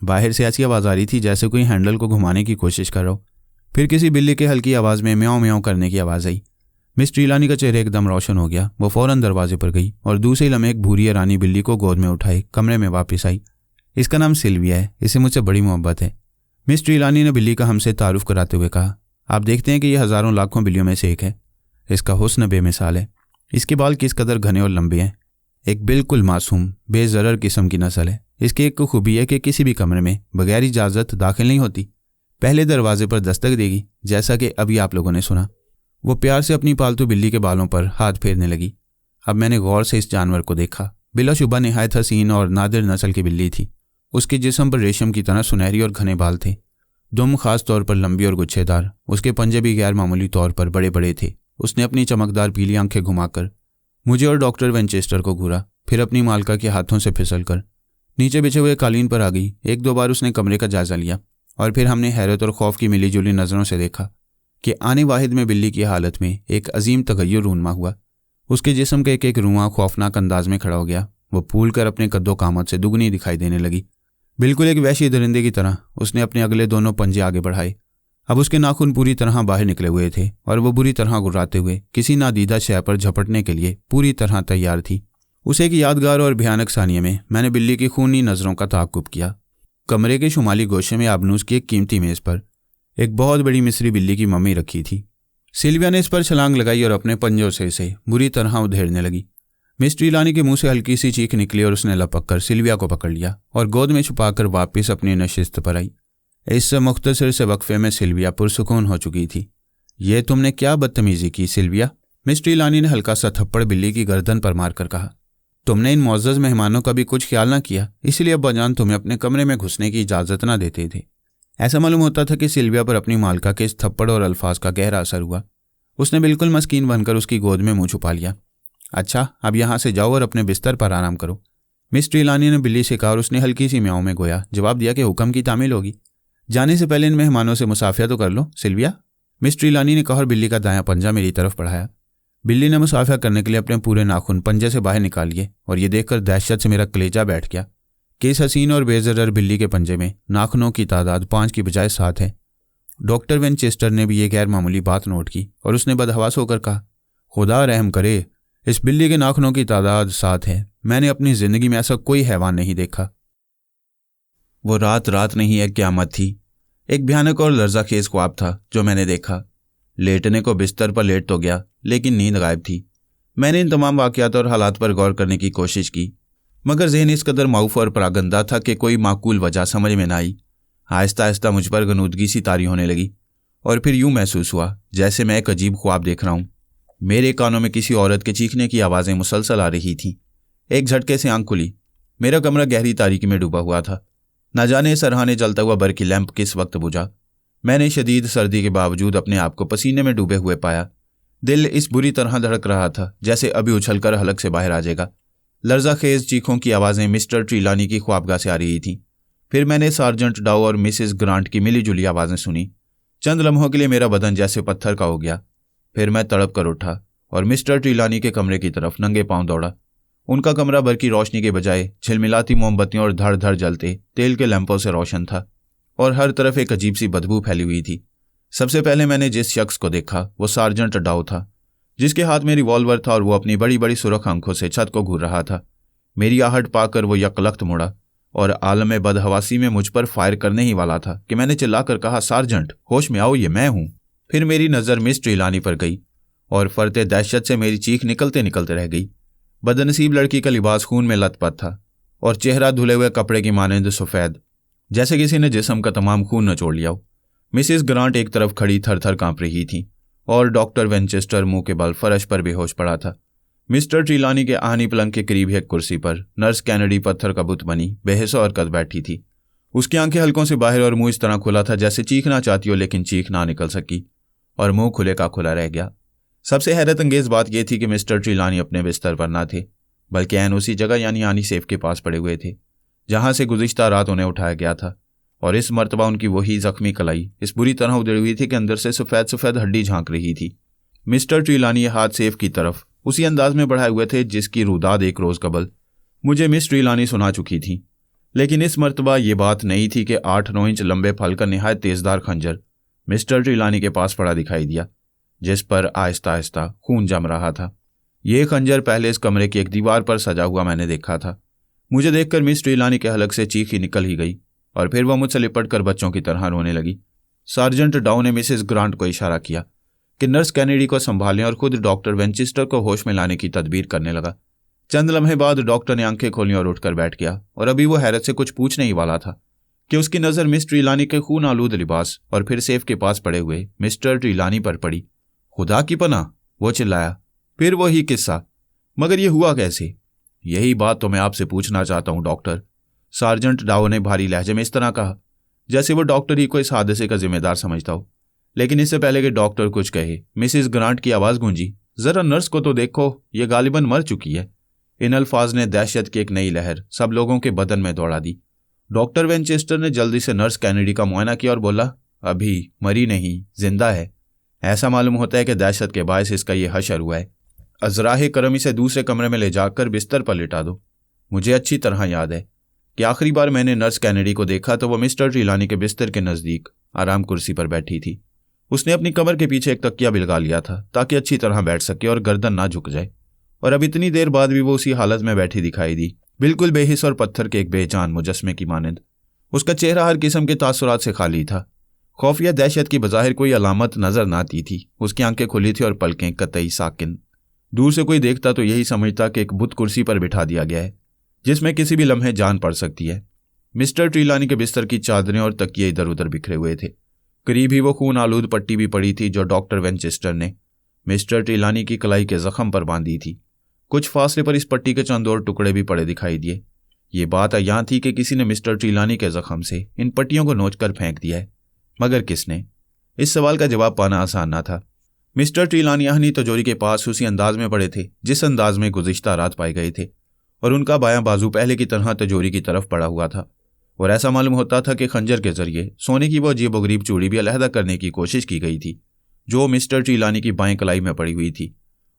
बाहर से ऐसी आवाज़ आ रही थी जैसे कोई हैंडल को घुमाने की कोशिश कर रहा हो। फिर किसी बिल्ली के हल्की आवाज़ में म्याऊं म्याऊं करने की आवाज़ आई। मिस ट्रिलानी का चेहरा एकदम रोशन हो गया। वो फ़ौरन दरवाजे पर गई और दूसरे लम्हे एक भूरी रानी बिल्ली को गोद में उठाए कमरे में वापस आई। इसका नाम सिल्विया है, इसे मुझसे बड़ी मोहब्बत है। मिस ट्रिलानी ने बिल्ली का हमसे तारुफ कराते हुए कहा, आप देखते हैं कि यह हज़ारों लाखों बिल्लियों में से एक है। इसका हुस्न बेमिसाल है। इसके बाल किस कदर घने और लंबे हैं। एक बिल्कुल मासूम बेज़रर किस्म की नस्ल है। इसकी एक खूबी है कि किसी भी कमरे में बगैर इजाज़त दाखिल नहीं होती। पहले दरवाजे पर दस्तक देगी, जैसा कि अभी आप लोगों ने सुना। वो प्यार से अपनी पालतू बिल्ली के बालों पर हाथ फेरने लगी। अब मैंने गौर से इस जानवर को देखा। बिलाशुबा नहायत हसीन और नादिर नस्ल की बिल्ली थी। उसके जिस्म पर रेशम की तरह सुनहरी और घने बाल थे। दुम खास तौर पर लंबी और गुच्छेदार। उसके पंजे भी गैर मामूली तौर पर बड़े बड़े थे। उसने अपनी चमकदार पीली आंखें घुमाकर मुझे और डॉक्टर वेंचेस्टर को घूरा, फिर अपनी मालका के हाथों से फिसल कर नीचे बिछे हुए कालीन पर आ गई। एक दो बार उसने कमरे का जायजा लिया और फिर हमने हैरत और खौफ की मिली जुली नज़रों से देखा कि आने वाहिद में बिल्ली की हालत में एक अजीम तगय्युर रूनमा हुआ। उसके जिस्म का एक एक रुआं खौफनाक अंदाज में खड़ा हो गया। वो फूल कर अपने कद्दो कामत से दुगनी दिखाई देने लगी। बिल्कुल एक वहशी दरिंदे की तरह उसने अपने अगले दोनों पंजे आगे बढ़ाए। अब उसके नाखून पूरी तरह बाहर निकले हुए थे और वो बुरी तरह गुर्राते हुए किसी नादीदा शय पर झपटने के लिए पूरी तरह तैयार थी। उसे एक यादगार और भयानक सानिये में मैंने बिल्ली की खूनी नज़रों का ताक़ुब किया। कमरे के शुमाली गोशे में आबनूस की एक कीमती मेज़ पर एक बहुत बड़ी मिस्री बिल्ली की मम्मी रखी थी। सिल्विया ने इस पर छलांग लगाई और अपने पंजों से इसे बुरी तरह उधेड़ने लगी। मिस ट्रिलानी के मुंह से हल्की सी चीख निकली और उसने लपक कर सिल्विया को पकड़ लिया और गोद में छुपाकर वापस अपनी नशिस्त पर आई। इस मुख्तसर से वक्फे में सिल्विया पुरसुकून हो चुकी थी। ये तुमने क्या बदतमीजी की सिल्विया? मिस ट्रिलानी ने हल्का सा थप्पड़ बिल्ली की गर्दन पर मारकर कहा। तुमने इन मुअज़्ज़ज़ मेहमानों का भी कुछ ख्याल ना किया, इसलिए अब्बाजान तुम्हें अपने कमरे में घुसने की इजाज़त ना देते थे। ऐसा मालूम होता था कि सिल्विया पर अपनी मालका के इस थप्पड़ और अल्फाज का गहरा असर हुआ। उसने बिल्कुल मस्कीन बनकर उसकी गोद में मुंह छुपा लिया। अच्छा, अब यहाँ से जाओ और अपने बिस्तर पर आराम करो, मिस ट्रिलानी ने बिल्ली से कहा और उसने हल्की सी म्याऊं में गोया जवाब दिया कि हुक्म की तामील होगी। जाने से पहले इन मेहमानों से मुसाफिया तो कर लो सिल्विया, मिस ट्रिलानी ने कहा और बिल्ली का दायां पंजा मेरी तरफ बढ़ाया। बिल्ली ने मुसाफिया करने के लिए अपने पूरे नाखून पंजे से बाहर निकाल लिए और ये देखकर दहशत से मेरा कलेजा बैठ गया कि इस हसीन और बेज़रर बिल्ली के पंजे में नाखूनों की तादाद 5 की बजाय 7 है। डॉक्टर विनचेस्टर ने भी ये गैर मामूली बात नोट की और उसने बदहवास होकर कहा, खुदा रहम करे, इस बिल्ली के नाखूनों की तादाद 7 है। मैंने अपनी ज़िंदगी में ऐसा कोई हैवान नहीं देखा। वो रात रात नहीं, एक क़यामत थी। एक भयानक और लर्ज़ाखेज़ ख्वाब था जो मैंने देखा। लेटने को बिस्तर पर लेट तो गया, लेकिन नींद गायब थी। मैंने इन तमाम वाक़यात और हालात पर गौर करने की कोशिश की, मगर ज़हन इस कदर माऊफ और परागंदा था कि कोई माकूल वजह समझ में न आई। आहिस्ता आहिस्ता मुझ पर गनूदगी सी तारी होने लगी और फिर यूं महसूस हुआ जैसे मैं एक अजीब ख्वाब देख रहा हूं। मेरे कानों में किसी औरत के चीखने की आवाज़ें मुसलसल आ रही थीं। एक झटके से आंख खुली। मेरा कमरा गहरी तारीकी में डूबा हुआ था। न जाने सरहाने जलता हुआ बर्की लैंप किस वक्त बुझा। मैंने शदीद सर्दी के बावजूद अपने आप को पसीने में डूबे हुए पाया। दिल इस बुरी तरह धड़क रहा था जैसे अभी उछलकर हलक से बाहर आ जाएगा। लर्ज़ाखेज़ चीखों की आवाज़ें मिस्टर ट्रीलानी की ख्वाबगाह से आ रही थीं। फिर मैंने सार्जेंट डाउ और मिसेस ग्रांट की मिली जुली आवाज़ें सुनी। चंद लम्हों के लिए मेरा बदन जैसे पत्थर का हो गया। फिर मैं तड़प कर उठा और मिस्टर ट्रीलानी के कमरे की तरफ नंगे पांव दौड़ा। उनका कमरा भर की रोशनी के बजाय झिलमिलाती मोमबत्तियों और धड़ धड़ जलते तेल के लैंपों से रोशन था और हर तरफ एक अजीब सी बदबू फैली हुई थी। सबसे पहले मैंने जिस शख्स को देखा वो सार्जेंट डाउ था, जिसके हाथ में रिवॉल्वर था और वो अपनी बड़ी बड़ी सुरख आंखों से छत को घूर रहा था। मेरी आहट पाकर वो यकलख्त मुड़ा और आलम बदहवासी में मुझ पर फायर करने ही वाला था कि मैंने चिल्लाकर कहा, सार्जेंट, होश में आओ, ये मैं हूं। फिर मेरी नज़र मिस ट्रीलानी पर गई और फरते दहशत से मेरी चीख निकलते निकलते रह गई। बदनसीब लड़की का लिबास खून में लथपथ था और चेहरा धुले हुए कपड़े की मानंद सफ़ेद, जैसे किसी ने जिस्म का तमाम खून नचोड़ लिया हो। मिसेस ग्रांट एक तरफ खड़ी थर थर कांप रही थी और डॉक्टर विनचेस्टर मुंह के बल फर्श पर बेहोश पड़ा था। मिस्टर ट्रीलानी के आहनी पलंग के करीब एक कुर्सी पर नर्स कैनेडी पत्थर का बुत बनी बेहिस्सा और कद बैठी थी। उसकी आंखें हलकों से बाहर और मुंह इस तरह खुला था जैसे चीखना चाहती हो लेकिन चीख ना निकल सकी और मुंह खुले का खुला रह गया। सबसे हैरत अंगेज बात यह थी कि मिस्टर ट्रीलानी अपने बिस्तर पर ना थे, बल्कि ऐन उसी जगह यानी आनी सेफ के पास पड़े हुए थे जहां से गुज़िश्ता रात उन्हें उठाया गया था। और इस मर्तबा उनकी वही जख्मी कलाई इस बुरी तरह उधड़ी हुई थी कि अंदर से सफ़ेद सफ़ेद हड्डी झांक रही थी। मिस्टर ट्रीलानी हाथ सेफ की तरफ उसी अंदाज में बढ़ाए हुए थे जिसकी रुदाद एक रोज़ कबल मुझे मिस ट्रीलानी सुना चुकी थी। लेकिन इस मर्तबा ये बात नहीं थी कि 8-9 इंच लंबे फल का निहायत तेज़दार खंजर मिस्टर ट्रीलानी के पास पड़ा दिखाई दिया, जिस पर आहिस्ता आहिस्ता खून जम रहा था। ये खंजर पहले इस कमरे की एक दीवार पर सजा हुआ मैंने देखा था। मुझे देखकर मिस ट्रीलानी के हलक से चीख ही निकल ही गई और फिर वह मुझसे लिपट कर बच्चों की तरह रोने लगी। सार्जेंट डाउ ने मिसेस ग्रांट को इशारा किया कि नर्स कैनेडी को संभालें और खुद डॉक्टर विनचेस्टर को होश में लाने की तदबीर करने लगा। चंद लम्हे बाद डॉक्टर ने आंखें खोली और उठकर बैठ गया और अभी वो हैरत से कुछ पूछने ही वाला था कि उसकी नज़र मिस ट्रीलानी के खून आलूद लिबास और फिर सेफ के पास पड़े हुए मिस्टर ट्रीलानी पर पड़ी। खुदा की पनाह, वो चिल्लाया। फिर वही किस्सा, मगर ये हुआ कैसे? यही बात तो मैं आपसे पूछना चाहता हूं डॉक्टर, सार्जेंट डाउ ने भारी लहजे में इस तरह कहा जैसे वो डॉक्टर ही को इस हादसे का जिम्मेदार समझता हो। लेकिन इससे पहले कि डॉक्टर कुछ कहे, मिसेस ग्रांट की आवाज़ गूंजी, जरा नर्स को तो देखो, ये गालिबन मर चुकी है। इन अल्फाज ने दहशत की एक नई लहर सब लोगों के बदन में दौड़ा दी। डॉक्टर विनचेस्टर ने जल्दी से नर्स कैनेडी का मुआयना किया और बोला, अभी मरी नहीं, जिंदा है। ऐसा मालूम होता है कि दहशत के बायस इसका ये हशर हुआ है। अजराह करम इसे दूसरे कमरे में ले जाकर बिस्तर पर लिटा दो। मुझे अच्छी तरह याद है कि आखिरी बार मैंने नर्स कैनेडी को देखा तो वह मिस्टर ट्रीलानी के बिस्तर के नज़दीक आराम कुर्सी पर बैठी थी। उसने अपनी कमर के पीछे एक तकिया बिलगा लिया था ताकि अच्छी तरह बैठ सके और गर्दन ना झुक जाए, और अब इतनी देर बाद भी वो उसी हालत में बैठी दिखाई दी, बिल्कुल बेहिस और पत्थर के एक बेजान मुजस्मे की मानंद। उसका चेहरा हर किस्म के तासुरात से खाली था। खौफ या दहशत की बज़ाहिर कोई अलामत नजर न आती थी। उसकी आंखें खुली थी और पलकें कतई साकिन। दूर से कोई देखता तो यही समझता कि एक बुत कुर्सी पर बिठा दिया गया है जिसमें किसी भी लम्हे जान पड़ सकती है। मिस्टर ट्रीलानी के बिस्तर की चादरें और तकिए इधर उधर बिखरे हुए थे। करीब ही वो खून आलूद पट्टी भी पड़ी थी जो डॉक्टर विनचेस्टर ने मिस्टर ट्रीलानी की कलाई के जख्म पर बांधी थी। कुछ फासले पर इस पट्टी के चंद और टुकड़े भी पड़े दिखाई दिए। ये बात यहाँ थी कि किसी ने मिस्टर ट्रीलानी के जख्म से इन पट्टियों को नोचकर फेंक दिया है, मगर किसने? इस सवाल का जवाब पाना आसान न था। मिस्टर ट्रीलानी आहनी तिजोरी के पास उसी अंदाज में पड़े थे जिस अंदाज में गुज़िश्ता रात पाए गए थे, और उनका बायां बाजू पहले की तरह तिजोरी की तरफ पड़ा हुआ था, और ऐसा मालूम होता था कि खंजर के जरिए सोने की वो अजीब गरीब चूड़ी भी अलहदा करने की कोशिश की गई थी जो मिस्टर ट्रीलानी की बाएं कलाई में पड़ी हुई थी,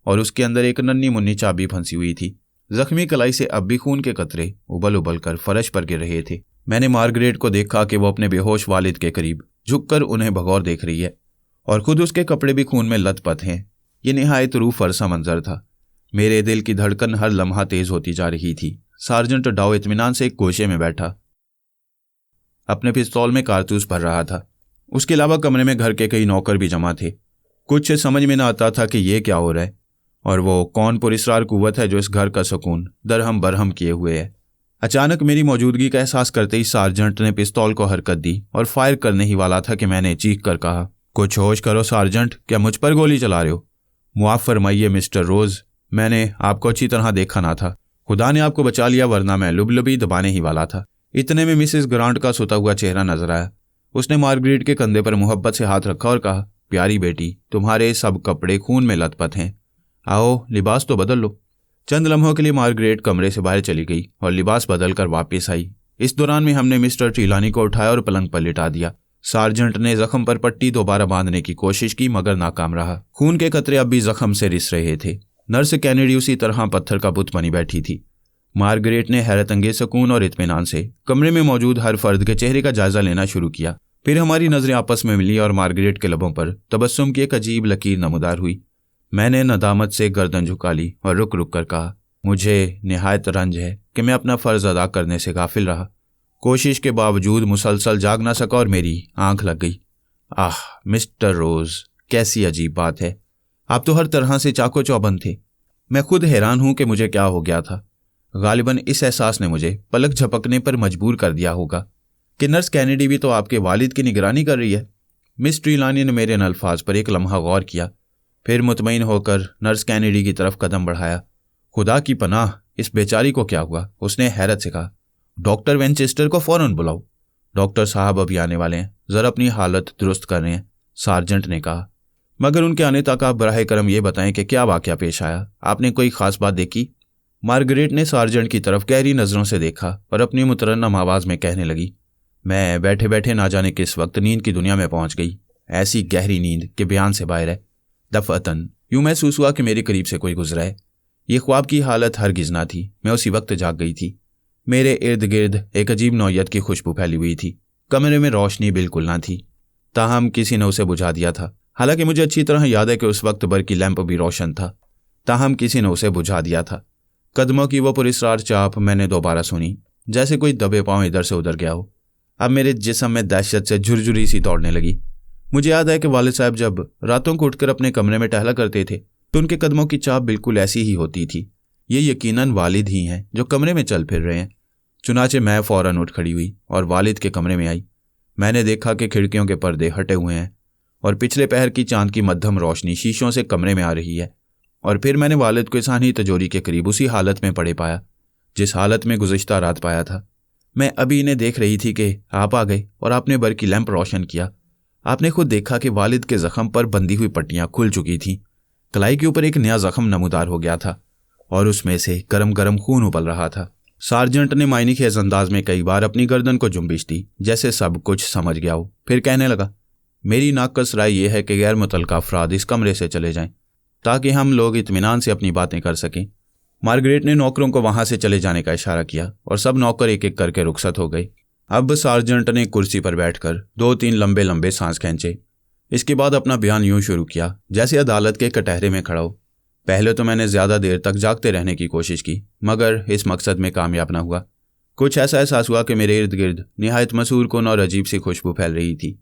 और उसके अंदर एक नन्ही मुन्नी चाबी फंसी हुई थी। जख्मी कलाई से अब भी खून के कतरे उबल उबल कर फर्श पर गिर रहे थे। मैंने मार्गरेट को देखा कि वो अपने बेहोश वालिद के करीब झुककर उन्हें भगौर देख रही है और खुद उसके कपड़े भी खून में लथपथ हैं। ये निहायत रूह फरसा मंजर था। मेरे दिल की धड़कन हर लम्हा तेज होती जा रही थी। सार्जेंट डाउ इत्मीनान से एक गोशे में बैठा अपने पिस्तौल में कारतूस भर रहा था। उसके अलावा कमरे में घर के कई नौकर भी जमा थे। कुछ समझ में न आता था कि ये क्या हो रहा है और वो कौन पुरस्कार कुव्वत है जो इस घर का सुकून दरहम बरहम किए हुए है। अचानक मेरी मौजूदगी का एहसास करते ही सार्जेंट ने पिस्तौल को हरकत दी और फायर करने ही वाला था कि मैंने चीख कर कहा, कुछ होश करो सार्जेंट, क्या मुझ पर गोली चला रहे हो? मुआफ फरमाइए मिस्टर रोज, मैंने आपको अच्छी तरह देखा ना था। खुदा ने आपको बचा लिया, वरना मैं लुबलुबी दबाने ही वाला था। इतने में मिसेस ग्रांट का सोता हुआ चेहरा नजर आया। उसने मार्गरेट के कंधे पर मोहब्बत से हाथ रखा और कहा, प्यारी बेटी, तुम्हारे सब कपड़े खून में लथपथ हैं, आओ लिबास तो बदल लो। चंद लम्हों के लिए मार्गरेट कमरे से बाहर चली गई और लिबास बदल कर वापस आई। इस दौरान में हमने मिस्टर ट्रिलानी को उठाया और पलंग पर लिटा दिया। सार्जेंट ने जख्म पर पट्टी दोबारा बांधने की कोशिश की मगर नाकाम रहा। खून के कतरे अब भी जख्म से रिस रहे थे। नर्स कैनेडी उसी तरह पत्थर का बुत बनी बैठी थी। मार्गरेट ने हैरत अंगेज सुकून और इत्मीनान से कमरे में मौजूद हर फर्द के चेहरे का जायजा लेना शुरू किया। फिर हमारी नजरें आपस में मिली और मार्गरेट के लबों पर तबस्सुम की एक अजीब लकीर नमूदार हुई। मैंने नदामत से गर्दन झुका ली और रुक रुक कर कहा, मुझे निहायत रंज है कि मैं अपना फर्ज अदा करने से गाफिल रहा। कोशिश के बावजूद मुसलसल जाग ना सका और मेरी आंख लग गई। आह मिस्टर रोज, कैसी अजीब बात है, आप तो हर तरह से चाको चौबंद थे। मैं खुद हैरान हूं कि मुझे क्या हो गया था। गालिबन इस एहसास ने मुझे पलक झपकने पर मजबूर कर दिया होगा कि नर्स कैनेडी भी तो आपके वालिद की निगरानी कर रही है। मिस ट्रिलानी ने मेरे इन अल्फाज पर एक लम्हा गौर किया, फिर मुतमईन होकर नर्स कैनेडी की तरफ कदम बढ़ाया। खुदा की पनाह, इस बेचारी को क्या हुआ? उसने हैरत से कहा, डॉक्टर वेंचेस्टर को फौरन बुलाओ। डॉक्टर साहब अभी आने वाले हैं, जरा अपनी हालत दुरुस्त कर रहे हैं, सार्जेंट ने कहा। मगर उनके आने तक आप बराह करम ये बताएं कि क्या वाकया पेश आया, आपने कोई खास बात देखी? मार्गरेट ने सार्जेंट की तरफ गहरी नजरों से देखा और अपनी मुतरन्नम आवाज में कहने लगी, मैं बैठे बैठे ना जाने किस वक्त नींद की दुनिया में पहुंच गई। ऐसी गहरी नींद के बयान से बाहर है। दफअतन यूं महसूस हुआ कि मेरे करीब से कोई गुजरा है। ये ख्वाब की हालत हरगिज ना थी, मैं उसी वक्त जाग गई थी। मेरे इर्द गिर्द एक अजीब नौयत की खुशबू फैली हुई थी। कमरे में रोशनी बिल्कुल ना थी, ताहम किसी ने उसे बुझा दिया था। हालांकि मुझे अच्छी तरह याद है कि उस वक्त बर्की लैंप भी रोशन था, ताहम किसी ने उसे बुझा दिया था। कदमों की वो पुरस्कार चाप मैंने दोबारा सुनी, जैसे कोई दबे पांव इधर से उधर गया हो। अब मेरे जिस्म में दहशत से झुरझुरी सी दौड़ने लगी। मुझे याद है कि वालिद साहब जब रातों को उठकर अपने कमरे में टहला करते थे तो उनके कदमों की चाप बिल्कुल ऐसी ही होती थी। ये यकीनन वालिद ही हैं जो कमरे में चल फिर रहे हैं। चुनाचे मैं फौरन उठ खड़ी हुई और वालिद के कमरे में आई। मैंने देखा कि खिड़कियों के पर्दे हटे हुए हैं और पिछले पहर की चांद की मध्यम रोशनी शीशों से कमरे में आ रही है। और फिर मैंने वालिद को सानी तजोरी के करीब उसी हालत में पड़े पाया जिस हालत में गुज़िश्ता रात पाया था। मैं अभी इन्हें देख रही थी कि आप आ गए और आपने बर्की लैंप रोशन किया। आपने खुद देखा कि वालिद के जख्म पर बंधी हुई पट्टियां खुल चुकी थीं। कलाई के ऊपर एक नया जख्म नमूदार हो गया था और उसमें से गरम गरम खून उबल रहा था। सार्जेंट ने मायने खेज अंदाज में कई बार अपनी गर्दन को जुम्बिश दी, जैसे सब कुछ समझ गया हो। फिर कहने लगा, मेरी नाकस राय यह है कि गैर मुतल्लका अफराद इस कमरे से चले जाएं ताकि हम लोग इत्मीनान से अपनी बातें कर सकें। मार्गरेट ने नौकरों को वहां से चले जाने का इशारा किया और सब नौकर एक एक करके रुखसत हो गए। अब सार्जेंट ने कुर्सी पर बैठकर 2-3 लंबे लंबे सांस खींचे। इसके बाद अपना बयान यूं शुरू किया जैसे अदालत के कटहरे में खड़ा हो। पहले तो मैंने ज्यादा देर तक जागते रहने की कोशिश की मगर इस मकसद में कामयाब न हुआ। कुछ ऐसा एहसास हुआ कि मेरे इर्द गिर्द निहायत मसूर कुन और अजीब सी खुशबू फैल रही थी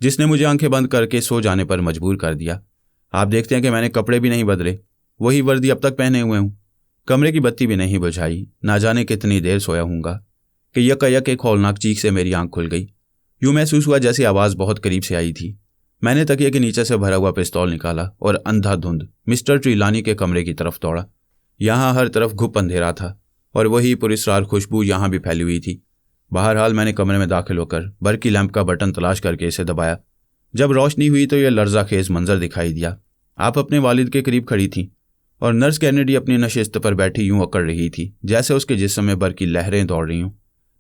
जिसने मुझे आंखें बंद करके सो जाने पर मजबूर कर दिया। आप देखते हैं कि मैंने कपड़े भी नहीं बदले, वही वर्दी अब तक पहने हुए हूँ। कमरे की बत्ती भी नहीं बुझाई। ना जाने कितनी देर सोया हूँगा कि यकायक एक हौलनाक चीख से मेरी आंख खुल गई। यूं महसूस हुआ जैसी आवाज़ बहुत करीब से आई थी। मैंने तकिए के नीचे से भरा हुआ पिस्तौल निकाला और अंधाधुंध मिस्टर ट्रिलानी के कमरे की तरफ दौड़ा। यहाँ हर तरफ घुप अंधेरा था और वही पुरस्कार खुशबू यहाँ भी फैली हुई थी। बहरहाल मैंने कमरे में दाखिल होकर बर्की लैंप का बटन तलाश करके इसे दबाया। जब रोशनी हुई तो यह लर्जा खेज मंजर दिखाई दिया। आप अपने वालिद के करीब खड़ी थी और नर्स कैनेडी अपनी नशिस्त पर बैठी यूं अकड़ रही थी जैसे उसके जिस्म में बर्की लहरें दौड़ रही हूं।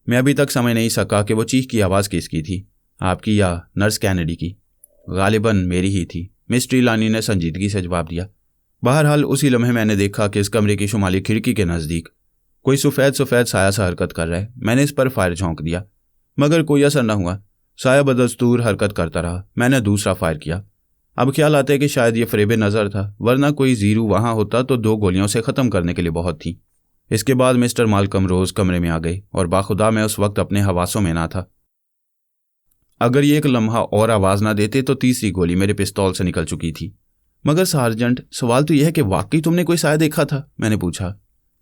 मैं अभी तक समझ नहीं सका कि वो चीख की आवाज़ किसकी थी, आपकी या नर्स कैनेडी की। गालिबन मेरी ही थी, मिस ट्रिलानी ने संजीदगी से जवाब दिया। बहरहाल उसी लम्हे मैंने देखा कि इस कमरे की शुमाली खिड़की के नज़दीक कोई सफ़ेद सफ़ेद साया सा हरकत कर रहा है। मैंने इस पर फायर झोंक दिया, मगर कोई असर न हुआ। साया बदस्तूर हरकत करता रहा। मैंने दूसरा फायर किया। अब ख्याल आता है कि शायद ये फ़रेब नज़र था, वरना कोई जीरू वहाँ होता तो 2 गोलियों से ख़त्म करने के लिए बहुत थी। इसके बाद मिस्टर मालकम रोज़ कमरे में आ गए और बाखुदा मैं उस वक्त अपने हवासों में ना था। अगर ये एक लम्हा और आवाज़ ना देते तो तीसरी गोली मेरे पिस्तौल से निकल चुकी थी। मगर सार्जेंट, सवाल तो यह है कि वाकई तुमने कोई साया देखा था? मैंने पूछा।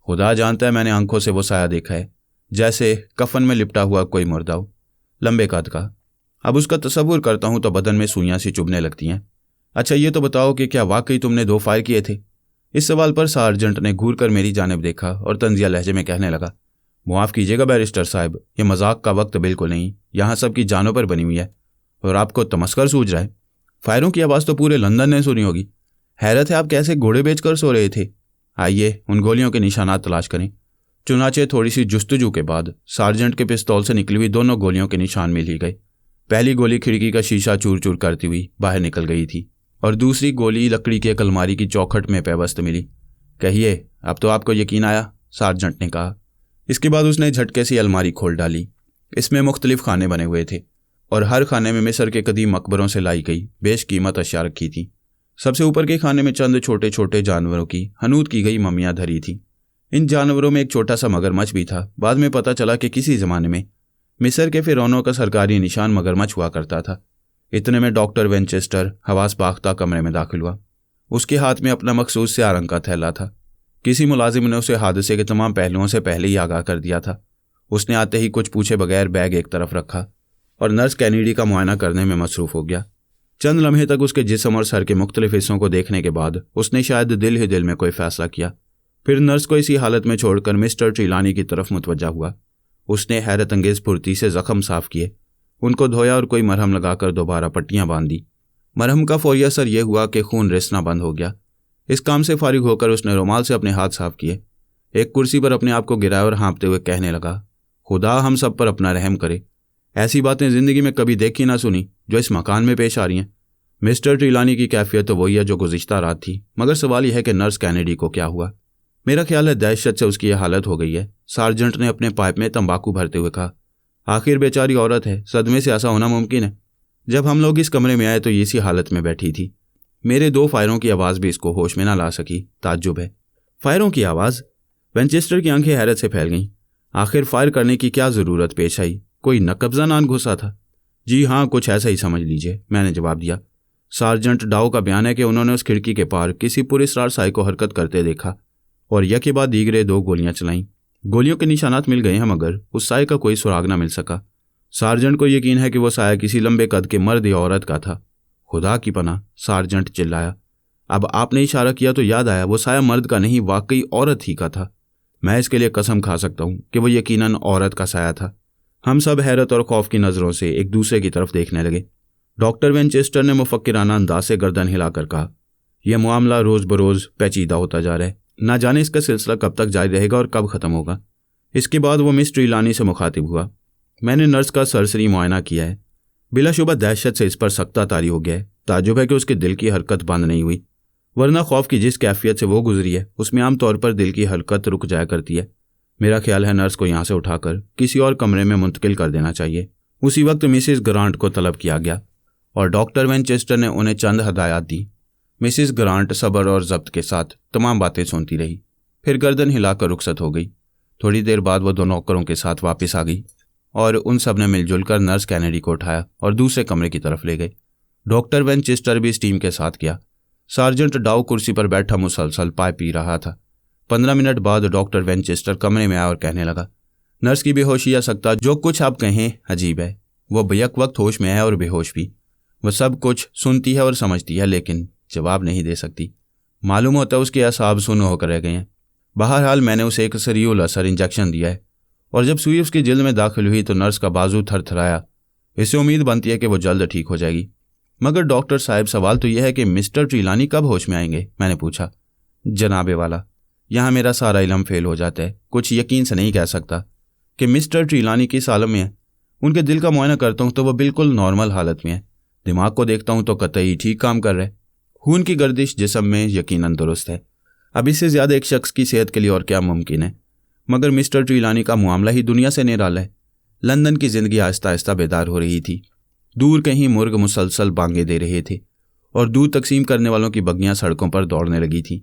खुदा जानता है मैंने आंखों से वो साया देखा है, जैसे कफन में लिपटा हुआ कोई मुर्दा हो, लंबे कद का। अब उसका तसव्वुर करता हूं तो बदन में सुइयां सी चुभने लगती हैं। अच्छा ये तो बताओ कि क्या वाकई तुमने 2 फायर किए थे? इस सवाल पर सार्जेंट ने घूर कर मेरी जानिब देखा और तंजिया लहजे में कहने लगा, मुआफ़ कीजिएगा बैरिस्टर साहब, ये मजाक का वक्त बिल्कुल नहीं। यहाँ सबकी जानों पर बनी हुई है और आपको तमस्कर सूझ रहा है। फायरों की आवाज़ तो पूरे लंदन ने सुनी होगी। हैरत है आप कैसे घोड़े बेचकर सो रहे थे। आइए उन गोलियों के निशानात तलाश करें। चुनाचे थोड़ी सी जुस्तजू के बाद सार्जेंट के पिस्तौल से निकली हुई दोनों गोलियों के निशान मिल ही गए। पहली गोली खिड़की का शीशा चूर चूर करती हुई बाहर निकल गई थी और दूसरी गोली लकड़ी के एक अलमारी की चौखट में पेवस्त मिली। कहिए, अब तो आपको यकीन आया? सार्जेंट ने कहा। इसके बाद उसने झटके से अलमारी खोल डाली। इसमें मुख्तलिफ खाने बने हुए थे और हर खाने में मिस्र के कदीम मकबरों से लाई गई बेशकीमत अशिया रखी थी। सबसे ऊपर के खाने में चंद छोटे छोटे जानवरों की हनूत की गई मम्मियाँ धरी थी। इन जानवरों में एक छोटा सा मगरमच्छ भी था। बाद में पता चला कि किसी ज़माने में मिस्र के फ़िरौनों का सरकारी निशान मगरमच्छ हुआ करता था। इतने में डॉक्टर वेंचेस्टर हवास बाख्ता कमरे में दाखिल हुआ। उसके हाथ में अपना मखसूस स्याह रंग का थैला था। किसी मुलाजिम ने उसे हादसे के तमाम पहलुओं से पहले ही आगाह कर दिया था। उसने आते ही कुछ पूछे बगैर बैग एक तरफ रखा और नर्स कैनेडी का मुआयना करने में मसरूफ़ हो गया। चंद लम्हे तक उसके जिस्म और सर के मुख्तलिफ हिस्सों को देखने के बाद उसने शायद दिल ही दिल में कोई फ़ैसला किया। फिर नर्स को इसी हालत में छोड़कर मिस्टर ट्रिलानी की तरफ मुतवज्जा हुआ। उसने हैरत अंगेज़ फुर्ती से ज़ख़म साफ़ किए, उनको धोया और कोई मरहम लगाकर दोबारा पट्टियाँ बांध दी। मरहम का फौरी असर यह हुआ कि खून रिसना बंद हो गया। इस काम से फारिग होकर उसने रुमाल से अपने हाथ साफ किए, एक कुर्सी पर अपने आप को गिराया और हाँपते हुए कहने लगा, खुदा हम सब पर अपना रहम करे। ऐसी बातें ज़िंदगी में कभी देखी ना सुनी जो इस मकान में पेश आ रही हैं। मिस्टर ट्रिलानी की कैफियत तो वही है जो गुज़िश्ता रात थी, मगर सवाल यह है कि नर्स कैनेडी को क्या हुआ। मेरा ख्याल है दहशत से उसकी यह हालत हो गई है। सार्जेंट ने अपने पाइप में तंबाकू भरते हुए कहा, आखिर बेचारी औरत है, सदमे से ऐसा होना मुमकिन है। जब हम लोग इस कमरे में आए तो इसी हालत में बैठी थी। मेरे 2 फायरों की आवाज़ भी इसको होश में ना ला सकी। ताज्जुब है। फायरों की आवाज़? वेंचेस्टर की आंखें हैरत से फैल गईं। आखिर फायर करने की क्या ज़रूरत पेश आई? कोई नकब्जा नान घुसा था? जी हाँ, कुछ ऐसा ही समझ लीजिए, मैंने जवाब दिया। सार्जेंट डाउ का बयान है कि उन्होंने उस खिड़की के पार किसी पुरस्रार साय को हरकत करते देखा और यह के बाद दीगरे 2 गोलियां चलाईं। गोलियों के निशानात मिल गए हैं मगर उस साय का कोई सुराग ना मिल सका। सार्जेंट को यकीन है कि वो साया किसी लंबे कद के मर्द या औरत का था। खुदा की पनाह, सार्जेंट चिल्लाया। अब आपने इशारा किया तो याद आया, वो साया मर्द का नहीं वाकई औरत ही का था। मैं इसके लिए कसम खा सकता हूँ कि वो यकीनन औरत का साया था। हम सब हैरत और खौफ की नज़रों से एक दूसरे की तरफ देखने लगे। डॉक्टर वेंचेस्टर ने मुफक्किराना अंदाज से गर्दन हिलाकर कहा, यह मामला रोज़ बरोज़ पेचीदा होता जा रहा है। ना जाने इसका सिलसिला कब तक जारी रहेगा और कब ख़त्म होगा। इसके बाद वो मिस ट्रिलानी से मुखातिब हुआ। मैंने नर्स का सरसरी मुआयना किया है। बिलाशुबा दहशत से इस पर सख्ता तारी हो गया है। ताज्जुब है कि उसके दिल की हरकत बंद नहीं हुई, वरना खौफ की जिस कैफियत से वो गुजरी है उसमें आम तौर पर दिल की हरकत रुक जाया करती है। मेरा ख्याल है नर्स को यहाँ से उठाकर किसी और कमरे में मुंतकिल कर देना चाहिए। उसी वक्त मिसिस ग्रांट को तलब किया गया और डॉक्टर वेंचेस्टर ने उन्हें चंद हदायत दी। मिसिस ग्रांट सब्र और जब्त के साथ तमाम बातें सुनती रही, फिर गर्दन हिलाकर रुखसत हो गई। थोड़ी देर बाद वो 2 नौकरों के साथ वापस आ गई और उन सब ने मिलजुल कर नर्स कैनेडी को उठाया और दूसरे कमरे की तरफ ले गए। डॉक्टर वेंचेस्टर भी इस टीम के साथ गया। सार्जेंट डाउ कुर्सी पर बैठा मुसलसल पाय पी रहा था। 15 मिनट बाद डॉक्टर वेंचेस्टर कमरे में आया और कहने लगा, नर्स की बेहोशी या सकता जो कुछ आप कहें अजीब है। वो बेयक वक्त होश में है और बेहोश भी। वह सब कुछ सुनती है और समझती है लेकिन जवाब नहीं दे सकती। मालूम होता है उसके असाब सुन्न होकर रह गए हैं। बहरहाल मैंने उसे एक सरीउल असर इंजेक्शन दिया है और जब सुई उसकी जिल्द में दाखिल हुई तो नर्स का बाजू थरथराया। इससे उम्मीद बनती है कि वो जल्द ठीक हो जाएगी। मगर डॉक्टर साहब, सवाल तो यह है कि मिस्टर ट्रिलानी कब होश में आएंगे? मैंने पूछा। जनाबे वाला, यहाँ मेरा सारा इल्म फेल हो जाता है। कुछ यकीन से नहीं कह सकता कि मिस्टर ट्रिलानी किस हालत में है। उनके दिल का मुआयना करता हूँ तो वह बिल्कुल नॉर्मल हालत में है। दिमाग को देखता हूँ तो कतई ठीक काम कर रहे। खून की गर्दिश जिस्म में यकीनन दुरुस्त है। अब इससे ज़्यादा एक शख्स की सेहत के लिए और क्या मुमकिन है। मगर मिस्टर ट्रिलानी का मामला ही दुनिया से निराला है। लंदन की ज़िंदगी आहिस्ता आहिस्ता बेदार हो रही थी। दूर कहीं मुर्ग मुसलसल बांगे दे रहे थे और दूध तकसीम करने वालों की बग्गियां सड़कों पर दौड़ने लगी थी।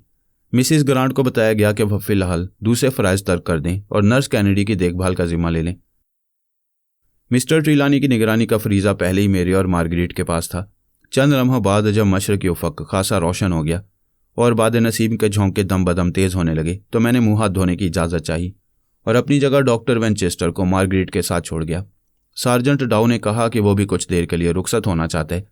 मिसिस ग्रांट को बताया गया कि वह फिलहाल दूसरे फ़राइज़ तर्क कर दें और नर्स कैनेडी की देखभाल का जिम्मा ले लें। मिस्टर ट्रिलानी की निगरानी का फरीज़ा पहले ही मेरी और मार्गरेट के पास था। चंद लम्हों बाद जब मशरक़ी उफ़क़ खासा रोशन हो गया और बाद नसीब के झोंके दम बदम तेज़ होने लगे तो मैंने मुँह हाथ धोने की इजाज़त चाही और अपनी जगह डॉक्टर वेंचेस्टर को मार्गरेट के साथ छोड़ गया। सार्जेंट डाउ ने कहा कि वो भी कुछ देर के लिए रुखसत होना चाहते हैं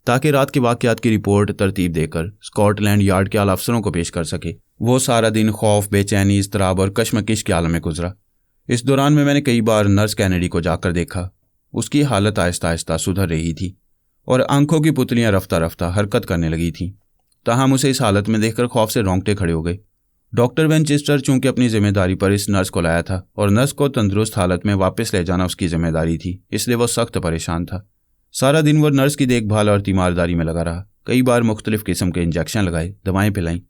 ताकि रात के वाक़यात की रिपोर्ट तरतीब देकर स्कॉटलैंड यार्ड के आला अफसरों को पेश कर सके। वो सारा दिन खौफ, बेचैनी, इज़्तिराब और कशमकश के आलम में गुजरा। इस दौरान में मैंने कई बार नर्स कैनेडी को जाकर देखा। उसकी हालत आहिस्ता आहिस्ता सुधर रही थी और आंखों की पुतलियां रफ्ता रफ्ता हरकत करने लगी थीं। ताहम उसे इस हालत में देखकर खौफ से रोंगटे खड़े हो गए। डॉक्टर वेंचेस्टर चूंकि अपनी जिम्मेदारी पर इस नर्स को लाया था और नर्स को तंदुरुस्त हालत में वापस ले जाना उसकी जिम्मेदारी थी, इसलिए वो सख्त परेशान था। सारा दिन वो नर्स की देखभाल और तीमारदारी में लगा रहा। कई बार मुख्तलिफ किस्म के इंजेक्शन लगाए, दवाएं पिलाईं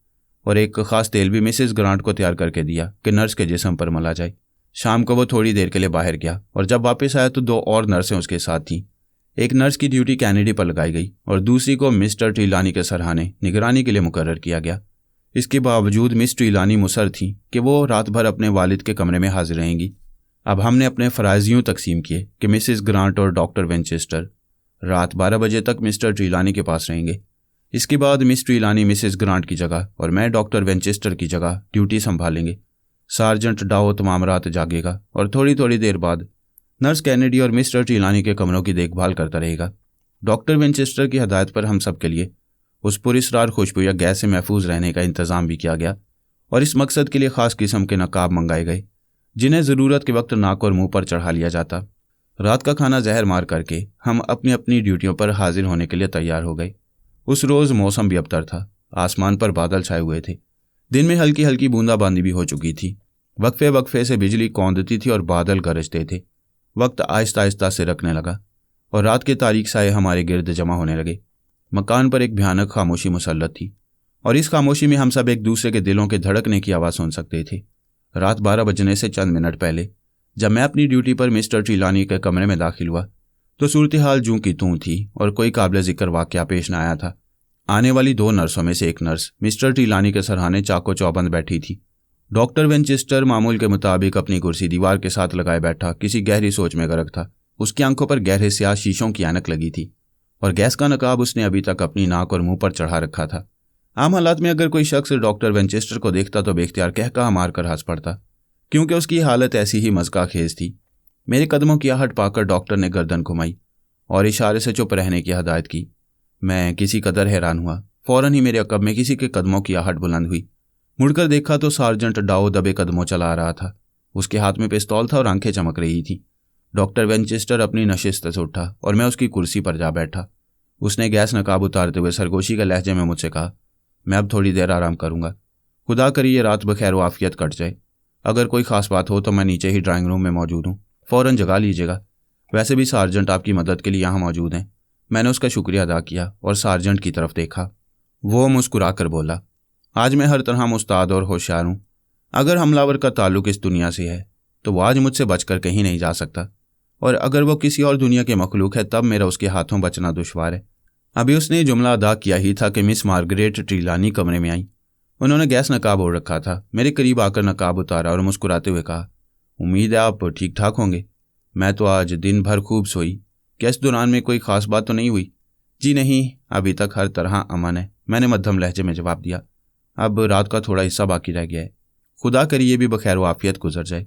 और एक ख़ास तेल भी मिसेस ग्रांट को तैयार करके दिया कि नर्स के जिस्म पर मला जाए। शाम को वो थोड़ी देर के लिए बाहर गया और जब वापस आया तो 2 और नर्सें उसके साथ थीं। एक नर्स की ड्यूटी कैनेडी पर लगाई गई और दूसरी को मिस्टर ट्रिलानी के सरहाने निगरानी के लिए मुकर्रर किया गया। इसके बावजूद मिस ट्रिलानी मुसर थी कि वो रात भर अपने वालिद के कमरे में हाजिर रहेंगी। अब हमने अपने फ़राइज़ यूँ तकसीम किए कि मिसेस ग्रांट और डॉक्टर वेंचेस्टर रात 12 बजे तक मिस्टर ट्रिलानी के पास रहेंगे। इसके बाद मिस ट्रिलानी मिसेस ग्रांट की जगह और मैं डॉक्टर वेंचेस्टर की जगह ड्यूटी संभालेंगे। सार्जेंट डाओ तमाम रात जागेगा और थोड़ी थोड़ी देर बाद नर्स कैनेडी और मिस्टर ट्रिलानी के कमरों की देखभाल करता रहेगा। डॉक्टर वेंचेस्टर की हदायत पर हम सब के लिए उस पुरस्रार खुशबू या गैस से महफूज रहने का इंतज़ाम भी किया गया और इस मकसद के लिए ख़ास किस्म के नकाब मंगाए गए जिन्हें ज़रूरत के वक्त नाक और मुंह पर चढ़ा लिया जाता। रात का खाना जहर मार करके हम अपनी अपनी ड्यूटियों पर हाजिर होने के लिए तैयार हो गए। उस रोज़ मौसम भी अबतर था। आसमान पर बादल छाए हुए थे। दिन में हल्की हल्की बूंदाबांदी भी हो चुकी थी। वक्फे वक्फे से बिजली कौंधती थी और बादल गरजते थे। वक्त आहिस्ता आहिस्ता से रखने लगा और रात के तारीक साए हमारे गिर्द जमा होने लगे। मकान पर एक भयानक खामोशी मुसल्लत थी और इस खामोशी में हम सब एक दूसरे के दिलों के धड़कने की आवाज़ सुन सकते थे। रात 12 बजने से चंद मिनट पहले जब मैं अपनी ड्यूटी पर मिस्टर ट्रिलानी के कमरे में दाखिल हुआ तो सूरत हाल जूं की तूं थी और कोई काबिल जिक्र वाक़या पेश न आया था। आने वाली 2 नर्सों में से एक नर्स मिस्टर ट्रिलानी के सरहाने चाको चौबंद बैठी थी। डॉक्टर वेंचेस्टर मामूल के मुताबिक अपनी कुर्सी दीवार के साथ लगाए बैठा किसी गहरी सोच में गर्क था। उसकी आंखों पर गहरे स्याह शीशों की ऐनक लगी थी और गैस का नकाब उसने अभी तक अपनी नाक और मुंह पर चढ़ा रखा था। आम हालात में अगर कोई शख्स डॉक्टर वेंचेस्टर को देखता तो बेख्तियार कहका मारकर हंस पड़ता, क्योंकि उसकी हालत ऐसी ही मज़ाक़खेज़ थी। मेरे कदमों की आहट पाकर डॉक्टर ने गर्दन घुमाई और इशारे से चुप रहने की हदायत की। मैं किसी कदर हैरान हुआ। फ़ौरन ही मेरे अक़ब में किसी के कदमों की आहट बुलंद हुई। मुड़कर देखा तो सार्जेंट डाओ दबे कदमों चला आ रहा था। उसके हाथ में पिस्तौल था और आंखें चमक रही थी। डॉक्टर वेंचेस्टर अपनी नशिस्त से उठा और मैं उसकी कुर्सी पर जा बैठा। उसने गैस नकाब उतारते हुए सरगोशी के लहजे में मुझसे कहा, मैं अब थोड़ी देर आराम करूंगा। खुदा करी ये रात बखैर व आफियत कट जाए। अगर कोई ख़ास बात हो तो मैं नीचे ही ड्राइंग रूम में मौजूद हूँ, फ़ौरन जगा लीजिएगा। वैसे भी सार्जेंट आपकी मदद के लिए यहाँ मौजूद हैं। मैंने उसका शुक्रिया अदा किया और सार्जेंट की तरफ देखा। वो मुस्कुरा कर बोला, आज मैं हर तरह मुस्ताद और होशियार हूँ। अगर हमलावर का ताल्लुक इस दुनिया से है तो वो आज मुझसे बचकर कहीं नहीं जा सकता, और अगर वो किसी और दुनिया के मखलूक है तब मेरा उसके हाथों बचना दुश्वार है। अभी उसने जुमला अदा किया ही था कि मिस मार्गरेट ट्रिलानी कमरे में आई। उन्होंने गैस नकाब ओढ़ रखा था। मेरे करीब आकर नकाब उतारा और मुस्कुराते हुए कहा, उम्मीद है आप ठीक ठाक होंगे। मैं तो आज दिन भर खूब सोई। क्या इस दौरान में कोई ख़ास बात तो नहीं हुई? जी नहीं, अभी तक हर तरह अमन है, मैंने मध्यम लहजे में जवाब दिया। अब रात का थोड़ा हिस्सा बाकी रह गया है। खुदा करिए भी बखैर वाफियत गुजर जाए।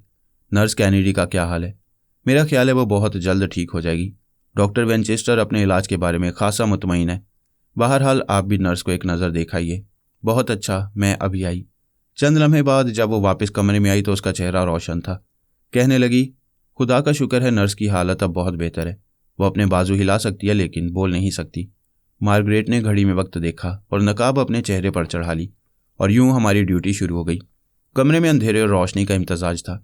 नर्स कैनेडी का क्या हाल है? मेरा ख्याल है वो बहुत जल्द ठीक हो जाएगी। डॉक्टर वेंचेस्टर अपने इलाज के बारे में खासा मुतमईन है। बहरहाल आप भी नर्स को एक नज़र देखाइए। बहुत अच्छा, मैं अभी आई। चंद लम्हे बाद जब वो वापस कमरे में आई तो उसका चेहरा रोशन था। कहने लगी, खुदा का शुक्र है नर्स की हालत अब बहुत बेहतर है। वो अपने बाजू हिला सकती है लेकिन बोल नहीं सकती। मार्गरेट ने घड़ी में वक्त देखा और नकाब अपने चेहरे पर चढ़ा ली और यूं हमारी ड्यूटी शुरू हो गई। कमरे में अंधेरे और रोशनी का इम्तजाज था।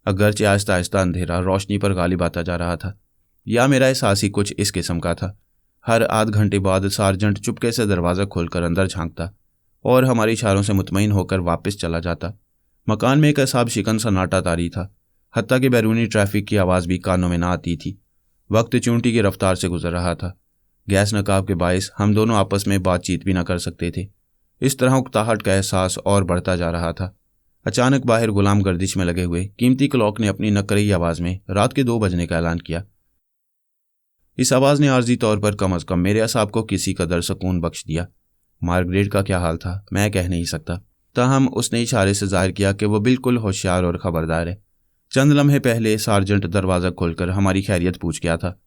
अगरचे आहिस्ता आहिस्ता अंधेरा रोशनी पर गालिब आता जा रहा था, या मेरा एहसास ही कुछ इस किस्म का था। हर आध घंटे बाद सार्जेंट चुपके से दरवाज़ा खोलकर अंदर झांकता और हमारे इशारों से मुतमईन होकर वापस चला जाता। मकान में एक असाब शिकन सन्नाटा तारी था, हत्ता कि बैरूनी ट्रैफिक की आवाज़ भी कानों में ना आती थी। वक्त चूंटी की रफ्तार से गुजर रहा था। गैस नकाब के बायस हम दोनों आपस में बातचीत भी न कर सकते थे। इस तरह उकताहट का एहसास और बढ़ता जा रहा था। अचानक बाहर गुलाम गर्दिश में लगे हुए कीमती क्लॉक ने अपनी नकरई आवाज़ में रात के 2 बजने का ऐलान किया। इस आवाज़ ने आर्जी तौर पर कम अज़ कम मेरे असाब को किसी कदर सुकून बख्श दिया। मार्गरेट का क्या हाल था मैं कह नहीं सकता, ताहम उसने इशारे से जाहिर किया कि वह बिल्कुल होशियार और ख़बरदार है। चंद लम्हे पहले सार्जेंट दरवाज़ा खोलकर हमारी खैरियत पूछ गया था।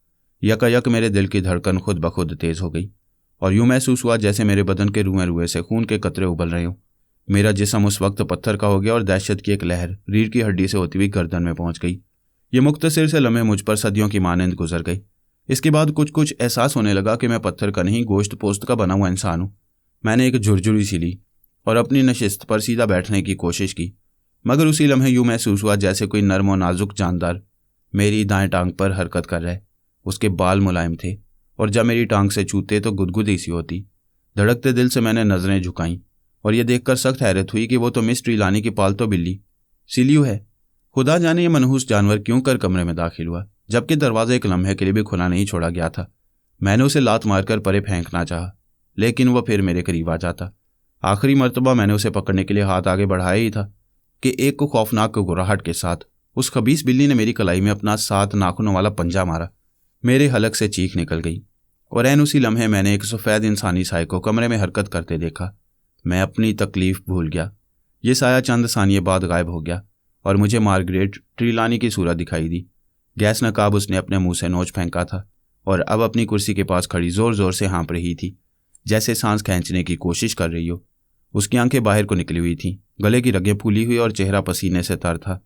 यकायक मेरे दिल की धड़कन खुद ब खुद तेज़ हो गई और यूं महसूस हुआ जैसे मेरे बदन के रुएं रुएं से खून के कतरे उबल रहे हों। मेरा जिस्म उस वक्त पत्थर का हो गया और दहशत की एक लहर रीढ़ की हड्डी से होती हुई गर्दन में पहुंच गई। ये मुख्तसर से लम्हे मुझ पर सदियों की मानंद गुजर गई। इसके बाद कुछ एहसास होने लगा कि मैं पत्थर का नहीं गोश्त पोस्त का बना हुआ इंसान हूँ। मैंने एक झुरझुरी सी ली और अपनी नशिस्त पर सीधा बैठने की कोशिश की, मगर उसी लम्हे यूं महसूस हुआ जैसे कोई नर्म और नाजुक जानदार मेरी दाएं टांग पर हरकत कर रहा है। उसके बाल मुलायम थे और जब मेरी टांग से छूते तो गुदगुदी सी होती। धड़कते दिल से मैंने नज़रें झुकाईं और यह देखकर सख्त हैरत हुई कि वो तो मिस ट्रीलानी की पालतू बिल्ली सिलियू है। खुदा जाने ये मनहूस जानवर क्यों कर कमरे में दाखिल हुआ, जबकि दरवाज़ा एक लम्हे के लिए भी खुला नहीं छोड़ा गया था। मैंने उसे लात मारकर परे फेंकना चाहा, लेकिन वह फिर मेरे करीब आ जाता। आखिरी मर्तबा मैंने उसे पकड़ने के लिए हाथ आगे बढ़ाया ही था कि एक को खौफनाक गुर्राहट के साथ उस खबीस बिल्ली ने मेरी कलाई में अपना 7 नाखूनों वाला पंजा मारा। मेरे हलक से चीख निकल गई और ऐन उसी लम्हे मैंने एक सफ़ेद इंसानी साए को कमरे में हरकत करते देखा। मैं अपनी तकलीफ भूल गया। ये साया चंद सानिये बाद गायब हो गया और मुझे मार्गरेट ट्रीलानी की सूरत दिखाई दी। गैस नकाब उसने अपने मुंह से नोच फेंका था और अब अपनी कुर्सी के पास खड़ी ज़ोर ज़ोर से हाँप रही थी, जैसे सांस खींचने की कोशिश कर रही हो। उसकी आंखें बाहर को निकली हुई थीं, गले की रगें फूली हुई और चेहरा पसीने से तर था।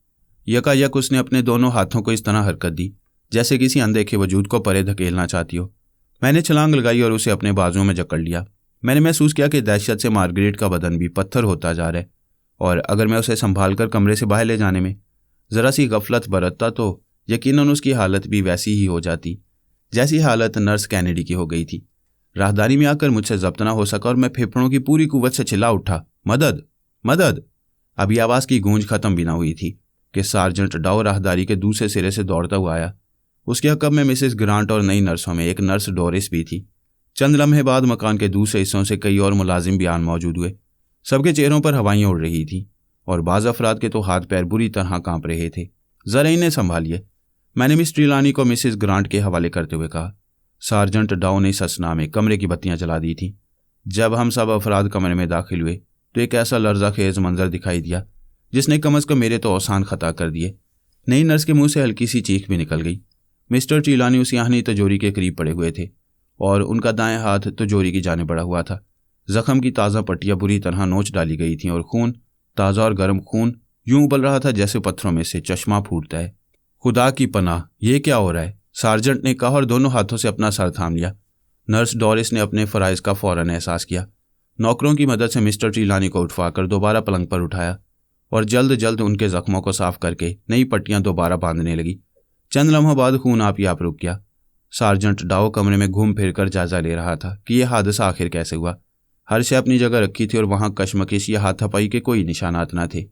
यकायक उसने अपने दोनों हाथों को इस तरह हरकत दी जैसे किसी अनदेखे वजूद को परे धकेलना चाहती हो। मैंने छलांग लगाई और उसे अपने बाजुओं में जकड़ लिया। मैंने महसूस किया कि दहशत से मार्गरेट का बदन भी पत्थर होता जा रहा है और अगर मैं उसे संभाल कर कमरे से बाहर ले जाने में ज़रा सी गफलत बरतता तो यकीनन उसकी हालत भी वैसी ही हो जाती जैसी हालत नर्स कैनेडी की हो गई थी। राहदारी में आकर मुझसे जब्त ना हो सका और मैं फेफड़ों की पूरी कुव्वत से चिल्ला उठा, मदद मदद। अभी आवाज़ की गूंज खत्म भी ना हुई थी कि सार्जेंट डाउ राहदारी के दूसरे सिरे से दौड़ता हुआ आया। उसके हक़ब में मिसेस ग्रांट और नई नर्सों में एक नर्स डोरिस भी थी। चंद लम्हे बाद मकान के दूसरे हिस्सों से कई और मुलाजिम भी आन मौजूद हुए। सबके चेहरों पर हवाइयाँ उड़ रही थीं और बाज़ अफराद के तो हाथ पैर बुरी तरह कांप रहे थे। ज़रा इन्हें संभालिए, मैंने मिस ट्रीलानी को मिसेस ग्रांट के हवाले करते हुए कहा। सार्जेंट डाउ ने ससना में कमरे की बत्तियां जला दी थीं। जब हम सब अफराद कमरे में दाखिल हुए तो एक ऐसा लर्जा खेज मंजर दिखाई दिया जिसने कम अज़ कम मेरे तो औसान खता कर दिए। नई नर्स के मुंह से हल्की सी चीख भी निकल गई। मिस्टर ट्रीलानी उस याहनी तजोरी के करीब पड़े हुए थे और उनका दाएं हाथ तजोरी की जाने बढ़ा हुआ था। जख्म की ताज़ा पट्टियां बुरी तरह नोच डाली गई थीं और खून, ताज़ा और गर्म खून, यूं उबल रहा था जैसे पत्थरों में से चश्मा फूटता है। खुदा की पनाह, ये क्या हो रहा है? सार्जेंट ने कहा और दोनों हाथों से अपना सर थाम लिया। नर्स डोरिस ने अपने फ़राइज़ का फ़ौरन एहसास किया। नौकरों की मदद से मिस्टर ट्रीलानी को उठवाकर दोबारा पलंग पर उठाया और जल्द जल्द उनके ज़ख्मों को साफ करके नई पट्टियां दोबारा बांधने लगी। चंद लम्हों बाद खून आप ही आप रुक गया। सार्जेंट डाउ कमरे में घूम फिर कर जायजा ले रहा था कि यह हादसा आखिर कैसे हुआ। हर शय अपनी जगह रखी थी और वहाँ कशमकश या हाथापाई के कोई निशानात न थे।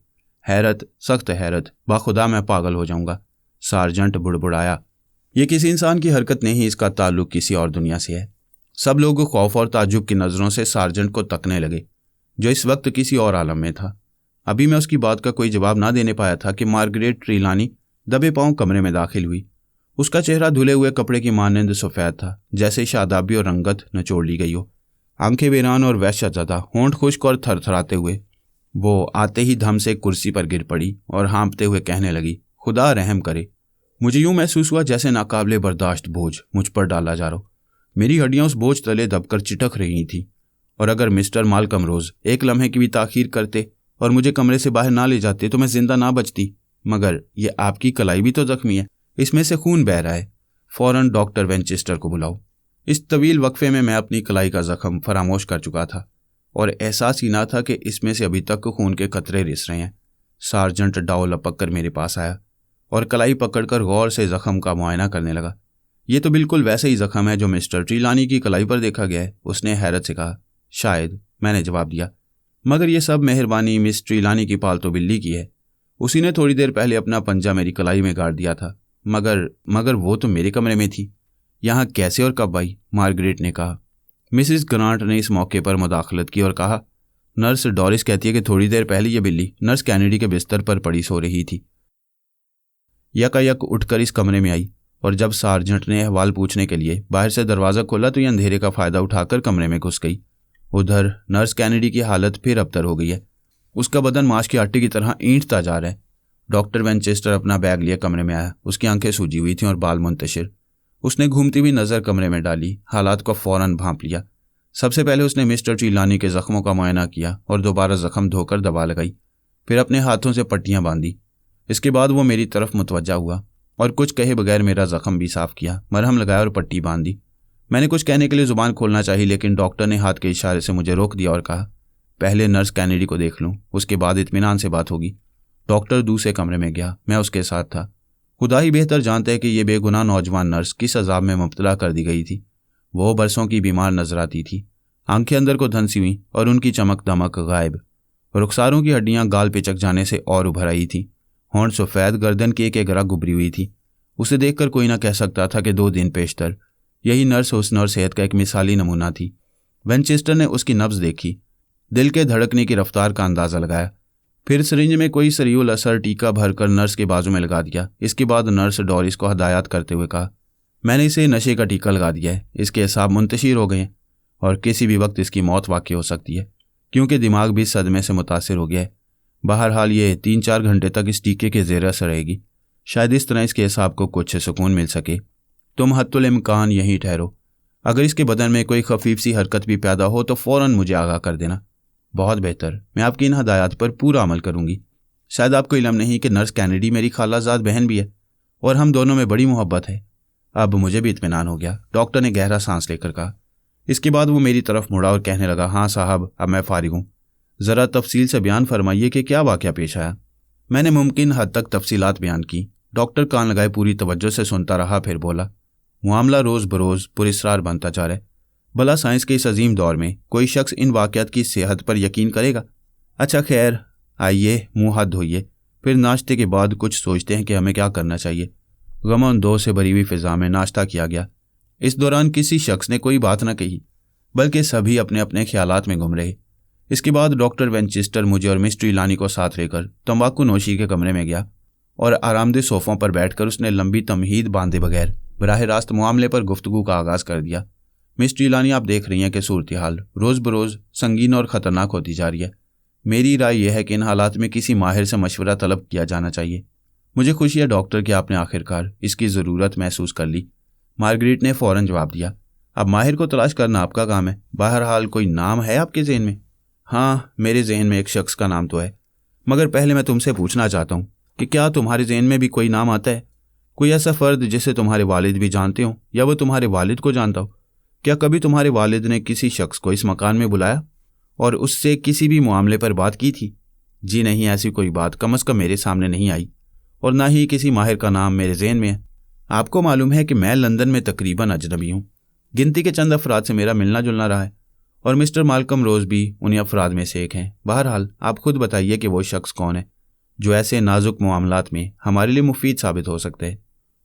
हैरत, सख्त हैरत, बाखुदा मैं पागल हो जाऊंगा। सार्जेंट बुड़बुड़ाया। ये किसी इंसान की हरकत नहीं, इसका ताल्लुक किसी और दुनिया से है। सब लोग खौफ और ताज्जुब की नज़रों से सार्जेंट को तकने लगे, जो इस वक्त किसी और आलम में था। अभी मैं उसकी बात का कोई जवाब ना देने पाया था कि मार्गरेट ट्रीलानी दबे पांव कमरे में दाखिल हुई। उसका चेहरा धुले हुए कपड़े की मानंद सफ़ेद था, जैसे शादाबी और रंगत निचोड़ ली गई हो। आंखें वीरान और वहशतज़दा, होंठ खुश्क और थरथराते हुए वो आते ही धम से कुर्सी पर गिर पड़ी और हाँपते हुए कहने लगी, खुदा रहम करे। मुझे यूं महसूस हुआ जैसे नाकाबिले बर्दाश्त बोझ मुझ पर डाला जा रहा। मेरी हड्डियां उस बोझ तले दबकर चिटक रही थीं और अगर मिस्टर मालकम रोज एक लम्हे की भी ताखीर करते और मुझे कमरे से बाहर ना ले जाते तो मैं जिंदा ना बचती। मगर ये आपकी कलाई भी तो जख्मी है, इसमें से खून बह रहा है। फौरन डॉक्टर वेंचेस्टर को बुलाओ। इस तवील वक्फे में मैं अपनी कलाई का जख्म फरामोश कर चुका था और एहसास ही ना था कि इसमें से अभी तक खून के कतरे रिस रहे हैं। सार्जेंट डाउ लपक कर मेरे पास आया और कलाई पकड़कर गौर से जख्म का मुआयना करने लगा। ये तो बिल्कुल वैसे ही जख्म है जो मिस्टर ट्रीलानी की कलाई पर देखा गया है, उसने हैरत से कहा। शायद, मैंने जवाब दिया, मगर ये सब मेहरबानी मिस ट्रीलानी की पालतू बिल्ली की है। उसी ने थोड़ी देर पहले अपना पंजा मेरी कलाई में गाड़ दिया था। मगर वो तो मेरे कमरे में थी, यहाँ कैसे और कब आई? मार्गरेट ने कहा। मिसिस ग्रांट ने इस मौके पर मुदाखलत की और कहा, नर्स डॉरिस कहती है कि थोड़ी देर पहले ये बिल्ली नर्स कैनेडी के बिस्तर पर पड़ी सो रही थी। यकायक उठकर इस कमरे में आई और जब सार्जेंट ने अहवाल पूछने के लिए बाहर से दरवाज़ा खोला तो ये अंधेरे का फ़ायदा उठाकर कमरे में घुस गई। उधर नर्स कैनेडी की हालत फिर अबतर हो गई है। उसका बदन मांस के आटे की तरह ईंटता जा रहा है। डॉक्टर वेंचेस्टर अपना बैग लिए कमरे में आया। उसकी आंखें सूजी हुई थीं और बाल मुंतशिर। उसने घूमती हुई नज़र कमरे में डाली, हालात को फौरन भांप लिया। सबसे पहले उसने मिस्टर ट्रीलानी के जख्मों का मुआयना किया और दोबारा जख्म धोकर दबा लगाई, फिर अपने हाथों से पट्टियां बांधी। इसके बाद वो मेरी तरफ मुतवज्जा हुआ और कुछ कहे बगैर मेरा जख्म भी साफ किया, मरहम लगाया और पट्टी बांध दी। मैंने कुछ कहने के लिए जुबान खोलना चाहिए, लेकिन डॉक्टर ने हाथ के इशारे से मुझे रोक दिया और कहा, पहले नर्स कैनेडी को देख लूँ, उसके बाद इत्मीनान से बात होगी। डॉक्टर दूसरे कमरे में गया, मैं उसके साथ था। खुदा ही बेहतर जानता है कि यह बेगुनाह नौजवान नर्स किस अजाब में मुब्तला कर दी गई थी। वो बरसों की बीमार नजर आती थी, आंखें अंदर को धंसी हुई और उनकी चमक दमक गायब। रुखसारों की हड्डियां गाल पिचक जाने से और उभर आई थी। होंठ सफ़ेद, गर्दन की एक रग उभरी हुई थी। उसे देखकर कोई ना कह सकता था कि 2 दिन पेशतर यही नर्स हुस्न और सेहत का एक मिसाली नमूना थी। वेंचेस्टर ने उसकी नब्ज देखी, दिल के धड़कने की रफ्तार का अंदाज़ा लगाया, फिर सिरिंज में कोई सरीउल असर टीका भरकर नर्स के बाजू में लगा दिया। इसके बाद नर्स डॉरिस को हदायत करते हुए कहा, मैंने इसे नशे का टीका लगा दिया है, इसके असाब मुंतशिर हो गए हैं और किसी भी वक्त इसकी मौत वाक़ई हो सकती है, क्योंकि दिमाग भी सदमे से मुतासिर हो गया है। बहरहाल ये 3-4 घंटे तक इस टीके के ज़ेर असर रहेगी। शायद इस तरह इसके असाब को कुछ सुकून मिल सके। तुम हत्तुल इम्कान यहीं ठहरो। अगर इसके बदन में कोई खफीफ सी हरकत भी पैदा हो तो फ़ौरन मुझे आगाह कर देना। बहुत बेहतर, मैं आपकी इन हदायत पर पूरा अमल करूंगी। शायद आपको इल्म नहीं कि नर्स कैनेडी मेरी खालाजाद बहन भी है और हम दोनों में बड़ी मोहब्बत है। अब मुझे भी इत्मीनान हो गया, डॉक्टर ने गहरा सांस लेकर कहा। इसके बाद वो मेरी तरफ मुड़ा और कहने लगा, हाँ साहब, अब मैं फारिग हूँ। ज़रा तफसील से बयान फरमाइए कि क्या वाक़या पेश आया। मैंने मुमकिन हद तक तफसीलात बयान की। डॉक्टर कान लगाए पूरी तवज्जो से सुनता रहा, फिर बोला, मामला रोज़ बरोज़ पुरस्रार बनता जा रहा है। भला साइंस के इस अजीम दौर में कोई शख्स इन वाक़यात की सेहत पर यकीन करेगा? अच्छा खैर, आइए मुँह हाथ धोइए, फिर नाश्ते के बाद कुछ सोचते हैं कि हमें क्या करना चाहिए। गमों से भरी हुई फिजा में नाश्ता किया गया। इस दौरान किसी शख्स ने कोई बात न कही, बल्कि सभी अपने अपने ख्यालात में गुम रहे। इसके बाद डॉक्टर वेंचेस्टर मुझे और मिस ट्रीलानी को साथ लेकर तंबाकू नोशी के कमरे में गया और आरामदेह सोफ़ों पर बैठकर उसने लंबी तमहीद बांधे बगैर बराह रास्त मामले पर गुफ्तगू का आगाज़ कर दिया। मिस ट्रीलानी, आप देख रही हैं कि सूरत हाल रोज़ बरोज़ संगीन और ख़तरनाक होती जा रही है। मेरी राय यह है कि इन हालात में किसी माहिर से मशवरा तलब किया जाना चाहिए। मुझे खुशी है डॉक्टर कि आपने आखिरकार इसकी ज़रूरत महसूस कर ली। मार्गरेट ने फ़ौरन जवाब दिया, अब माहिर को तलाश करना आपका काम है। बहरहाल कोई नाम है आपके जहन में? हाँ, मेरे जहन में एक शख्स का नाम तो है, मगर पहले मैं तुमसे पूछना चाहता हूँ कि क्या तुम्हारे जहन में भी कोई नाम आता है? कोई ऐसा फ़र्द जिसे तुम्हारे वालिद भी जानते हो या वो तुम्हारे वालिद को जानता हो? क्या कभी तुम्हारे वालिद ने किसी शख्स को इस मकान में बुलाया और उससे किसी भी मामले पर बात की थी? जी नहीं, ऐसी कोई बात कम अज़ कम मेरे सामने नहीं आई और ना ही किसी माहिर का नाम मेरे जहन में है। आपको मालूम है कि मैं लंदन में तकरीबन अजनबी हूँ। गिनती के चंद अफराद से मेरा मिलना जुलना रहा है और मिस्टर माल्कम रोज़ भी उन्हीं अफराद में से एक हैं। बहरहाल आप खुद बताइए कि वो शख्स कौन है जो ऐसे नाजुक मामलात में हमारे लिए मुफीद साबित हो सकते हैं।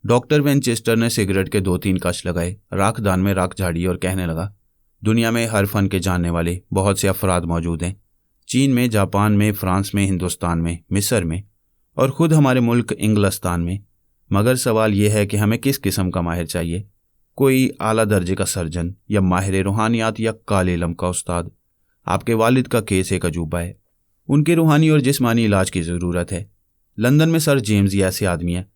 डॉक्टर वेंचेस्टर ने सिगरेट के 2-3 कश लगाए, राखदान में राख झाड़ी और कहने लगा, दुनिया में हर फन के जानने वाले बहुत से अफराद मौजूद हैं। चीन में, जापान में, फ्रांस में, हिंदुस्तान में, मिस्र में और ख़ुद हमारे मुल्क इंग्लिस्तान में। मगर सवाल यह है कि हमें किस किस्म का माहिर चाहिए? कोई आला दर्जे का सर्जन या माहिर रूहानियात या काले इल्म का उस्ताद? आपके वालिद का केस एक अजूबा है। उनके रूहानी और जिस्मानी इलाज की ज़रूरत है। लंदन में सर जेम्स ये ऐसे आदमी हैं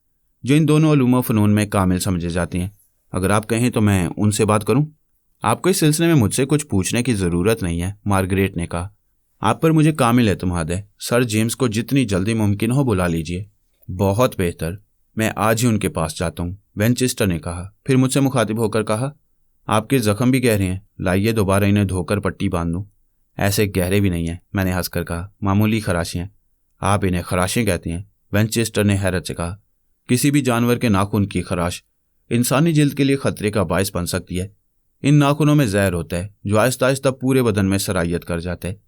जो इन दोनों उलूम फ़नून में कामिल समझे जाते हैं। अगर आप कहें तो मैं उनसे बात करूं। आपको इस सिलसिले में मुझसे कुछ पूछने की ज़रूरत नहीं है, मार्गरेट ने कहा। आप पर मुझे कामिल एतमाद है। सर जेम्स को जितनी जल्दी मुमकिन हो बुला लीजिए। बहुत बेहतर, मैं आज ही उनके पास जाता हूँ, वेंचेस्टर ने कहा। फिर मुझसे मुखातिब होकर कहा, आपके ज़ख्म भी गहरे हैं, लाइए दोबारा इन्हें धोकर पट्टी बांध दूँ। ऐसे गहरे भी नहीं हैं, मैंने हंसकर कहा, मामूली खराशियाँ। आप इन्हें खराशें कहते हैं? वेंचेस्टर ने हैरत से कहा, किसी भी जानवर के नाखून की खराश इंसानी जिल्द के लिए खतरे का बायस बन सकती है। इन नाखूनों में जहर होता है जो आहिस्ता आहिस्ता पूरे बदन में सरायत कर जाता है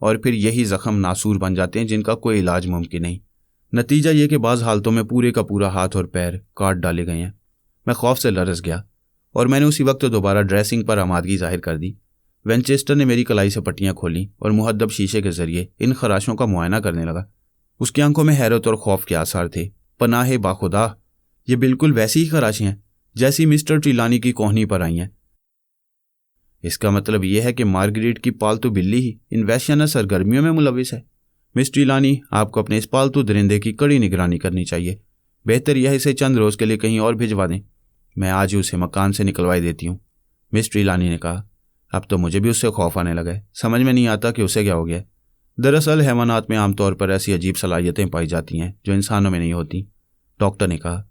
और फिर यही जख्म नासूर बन जाते हैं जिनका कोई इलाज मुमकिन नहीं। नतीजा ये कि बाज़ हालतों में पूरे का पूरा हाथ और पैर काट डाले गए हैं। मैं खौफ से लरस गया और मैंने उसी वक्त दोबारा ड्रेसिंग पर आमादगी जाहिर कर दी। वेंचेस्टर ने मेरी कलाई से पट्टियां खोली और मुहद्दब शीशे के जरिए इन खराशों का मुआयना करने लगा। उसकी आंखों में हैरत और खौफ के आसार थे। पनाहे बाखुदा, ये बिल्कुल वैसी ही खराशें हैं जैसी मिस्टर ट्रिलानी की कोहनी पर आई हैं। इसका मतलब यह है कि मार्गरेट की पालतू बिल्ली ही इन वैश्याना सरगर्मियों में मुलविस है। मिस ट्रिलानी, आपको अपने इस पालतू दरिंदे की कड़ी निगरानी करनी चाहिए। बेहतर यह इसे चंद रोज़ के लिए कहीं और भिजवा दें। मैं आज ही उसे मकान से निकलवाई देती हूँ, मिस ट्रिलानी ने कहा। अब तो मुझे भी उससे खौफ आने लगा है। समझ में नहीं आता कि उसे क्या हो गया। दरअसल हैवानात में आमतौर पर ऐसी अजीब सलाहियतें पाई जाती हैं जो इंसानों में नहीं होती, डॉक्टर ने कहा।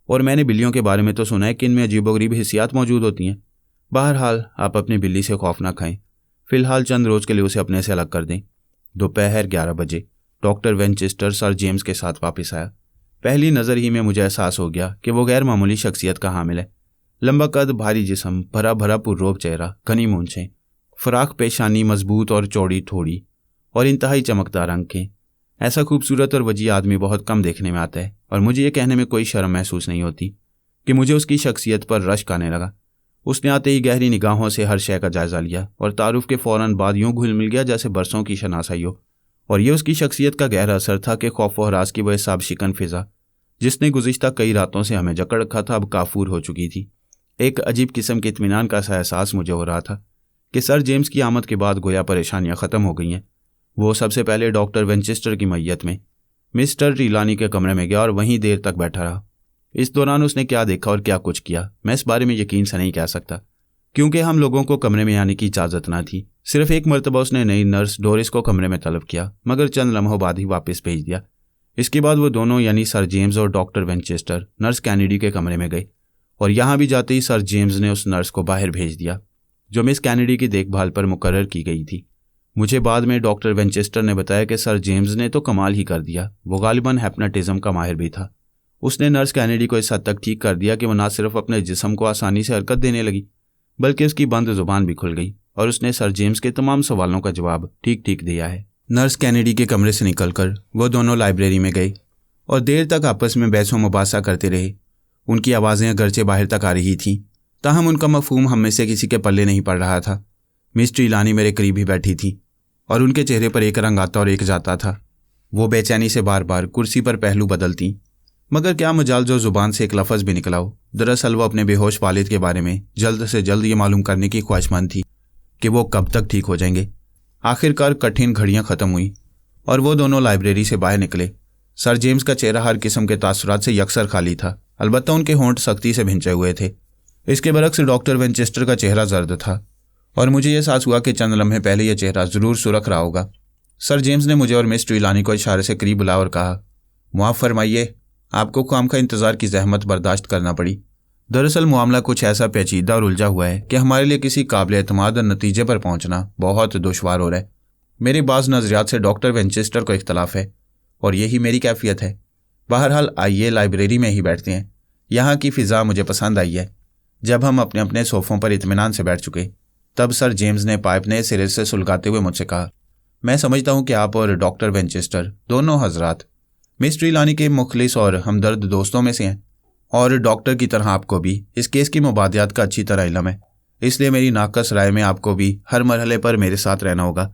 और मैंने बिल्लियों के बारे में तो सुना है कि इनमें अजीबोगरीब हिस्सियात मौजूद होती हैं। बहरहाल आप अपनी बिल्ली से खौफ ना खाएं। फिलहाल चंद रोज़ के लिए उसे अपने से अलग कर दें। दोपहर 11 बजे डॉक्टर वेंचेस्टर सर जेम्स के साथ वापस आया। पहली नज़र ही में मुझे एहसास हो गया कि वो गैर मामूली शख्सियत का हामिल है। लंबा कद, भारी जिस्म, भरा भरा पुररोब चेहरा, घनी मूंछें, फराख पेशानी, मजबूत और चौड़ी ठोड़ी और इंतहाई चमकदार आंखें। ऐसा खूबसूरत और वजी आदमी बहुत कम देखने में आता है और मुझे ये कहने में कोई शर्म महसूस नहीं होती कि मुझे उसकी शख्सियत पर रश्क आने लगा। उसने आते ही गहरी निगाहों से हर शय का जायज़ा लिया और तारुफ के फ़ौरन बाद यूं घुल मिल गया जैसे बरसों की शनासाई हो। और ये उसकी शख्सियत का गहरा असर था कि खौफ व हरास की वह साब शिकन फिज़ा जिसने गुज़िश्ता कई रातों से हमें जकड़ रखा था अब काफूर हो चुकी थी। एक अजीब किस्म के इत्मीनान का सा एहसास मुझे हो रहा था कि सर जेम्स की आमद के बाद गोया परेशानियां ख़त्म हो गई हैं। वो सबसे पहले डॉक्टर वेंचेस्टर की मैयत में मिस्टर ट्रिलानी के कमरे में गया और वहीं देर तक बैठा रहा। इस दौरान उसने क्या देखा और क्या कुछ किया मैं इस बारे में यकीन से नहीं कह सकता, क्योंकि हम लोगों को कमरे में आने की इजाज़त ना थी। सिर्फ एक मरतबा उसने नई नर्स डोरिस को कमरे में तलब किया, मगर चंद लम्हों बाद ही वापस भेज दिया। इसके बाद वो दोनों यानी सर जेम्स और डॉक्टर वेंचेस्टर नर्स कैनेडी के कमरे में गए और यहाँ भी जाते ही सर जेम्स ने उस नर्स को बाहर भेज दिया जो मिस कैनेडी की देखभाल पर मुकर्रर की गई थी। मुझे बाद में डॉक्टर वेंचेस्टर ने बताया कि सर जेम्स ने तो कमाल ही कर दिया। वो गालिबन हिप्नोटिज्म का माहिर भी था। उसने नर्स कैनेडी को इस हद तक ठीक कर दिया कि वो ना सिर्फ अपने जिस्म को आसानी से हरकत देने लगी बल्कि उसकी बंद जुबान भी खुल गई और उसने सर जेम्स के तमाम सवालों का जवाब ठीक ठीक दिया है। नर्स कैनेडी के कमरे से निकलकर वो दोनों लाइब्रेरी में गए और देर तक आपस में बहस व मुबासा करते रहे। उनकी आवाज़ें अगरचे बाहर तक आ रही थीं, ताहम उनका मफहूम हम में से किसी के पल्ले नहीं पड़ रहा था। मिस ट्रिलानी मेरे करीब ही बैठी थी और उनके चेहरे पर एक रंग आता और एक जाता था। वो बेचैनी से बार बार कुर्सी पर पहलू बदलती, मगर क्या मजाल जो ज़ुबान से एक लफ्ज़ भी निकला हो। दरअसल वो अपने बेहोश वालिद के बारे में जल्द से जल्द ये मालूम करने की ख्वाहिशमंद थी कि वो कब तक ठीक हो जाएंगे। आखिरकार कठिन घड़ियां ख़त्म हुई और वो दोनों लाइब्रेरी से बाहर निकले। सर जेम्स का चेहरा हर किस्म के तासुरात से यकसर खाली था, अलबत्ता उनके होंठ सख्ती से भिंचे हुए थे। इसके बरक्स डॉक्टर वेंचेस्टर का चेहरा जर्द था और मुझे यह एहसास हुआ कि चंद लम्हे पहले यह चेहरा ज़रूर सुरख रहा होगा। सर जेम्स ने मुझे और मिस ट्रिलानी को इशारे से करीब बुलाया और कहा, मुआफ़ फरमाइए, आपको काम का इंतज़ार की जहमत बर्दाश्त करना पड़ी। दरअसल मामला कुछ ऐसा पेचीदा और उलझा हुआ है कि हमारे लिए किसी काबिल एतमाद नतीजे पर पहुंचना बहुत दुश्वार हो रहा है। मेरे बाज़ नज़रियात से डॉक्टर वेंचेस्टर को इख्तलाफ है और यही मेरी कैफियत है। बहरहाल आइए लाइब्रेरी में ही बैठते हैं। यहाँ की फ़िज़ा मुझे पसंद आई है। जब हम अपने अपने सोफ़ों पर इत्मीनान से बैठ चुके तब सर जेम्स ने पाइप नए सिरे से सुलगाते हुए मुझसे कहा, मैं समझता हूँ कि आप और डॉक्टर वेंचेस्टर दोनों हजरात मिस ट्रिलानी के मुखलिस और हमदर्द दोस्तों में से हैं और डॉक्टर की तरह आपको भी इस केस की मुबादियात का अच्छी तरह इल्म है। इसलिए मेरी नाकस राय में आपको भी हर मरहले पर मेरे साथ रहना होगा।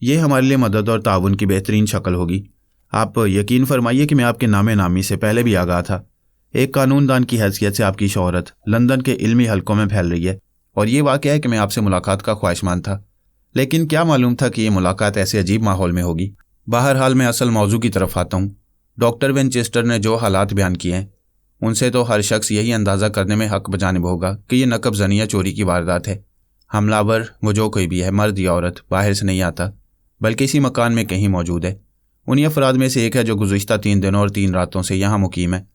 ये हमारे लिए मदद और ताउन की बेहतरीन शक्ल होगी। आप यकीन फरमाइए कि मैं आपके नामे नामी से पहले भी आगाह था। एक कानूनदान की हैसियत से आपकी शोहरत लंदन के इल्मी हलकों में फैल रही है और ये वाक़या है कि मैं आपसे मुलाकात का ख्वाहिशमंद था, लेकिन क्या मालूम था कि ये मुलाकात ऐसे अजीब माहौल में होगी। बहरहाल मैं असल मौजू की तरफ आता हूँ। डॉक्टर वेंचेस्टर ने जो हालात बयान किए हैं उनसे तो हर शख्स यही अंदाज़ा करने में हक बजानिब होगा कि ये नकब ज़नी या चोरी की वारदात है। हमलावर वो जो कोई भी है, मर्द या औरत, बाहर से नहीं आता बल्कि इसी मकान में कहीं मौजूद है। उन्हीं अफराद में से एक है जो गुज़िश्ता 3 दिनों और 3 रातों से यहाँ मुकीम है।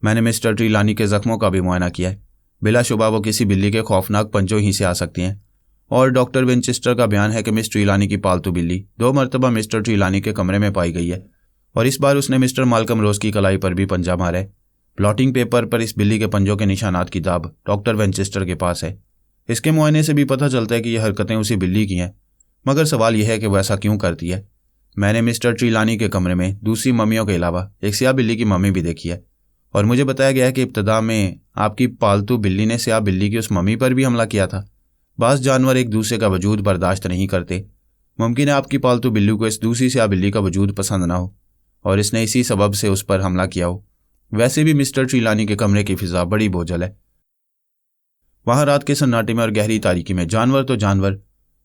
मैंने मिस्टर ट्रिलानी के ज़ख्मों का भी मुआयना किया है। बिलाशुबा वो किसी बिल्ली के खौफनाक पंजों ही से आ सकती हैं और डॉक्टर वेंचेस्टर का बयान है कि मिस ट्रिलानी की पालतू बिल्ली 2 मरतबा मिस्टर ट्रिलानी के कमरे में पाई गई है और इस बार उसने मिस्टर मालकम रोज़ की कलाई पर भी पंजा मारा है। प्लॉटिंग पेपर पर इस बिल्ली के पंजों के निशानात की दाब डॉक्टर वेंचेस्टर के पास है। इसके मुआयने से भी पता चलता है कि यह हरकतें उसी बिल्ली की हैं, मगर सवाल यह है कि वह ऐसा क्यों करती है। मैंने मिस्टर ट्रीलानी के कमरे में दूसरी मम्मियों के अलावा एक स्याह बिल्ली की मम्मी भी देखी है, और मुझे बताया गया है कि इब्तदा में आपकी पालतू बिल्ली ने स्याह बिल्ली की उस मम्मी पर भी हमला किया था। बास जानवर एक दूसरे का वजूद बर्दाश्त नहीं करते। मुमकिन है आपकी पालतू बिल्ली को इस दूसरी स्याह बिल्ली का वजूद पसंद ना हो और इसने इसी सबब से उस पर हमला किया हो। वैसे भी मिस्टर ट्रीलानी के कमरे की फिजा बड़ी बोझल है। वहां रात के सन्नाटे में और गहरी तारीकी में जानवर तो जानवर,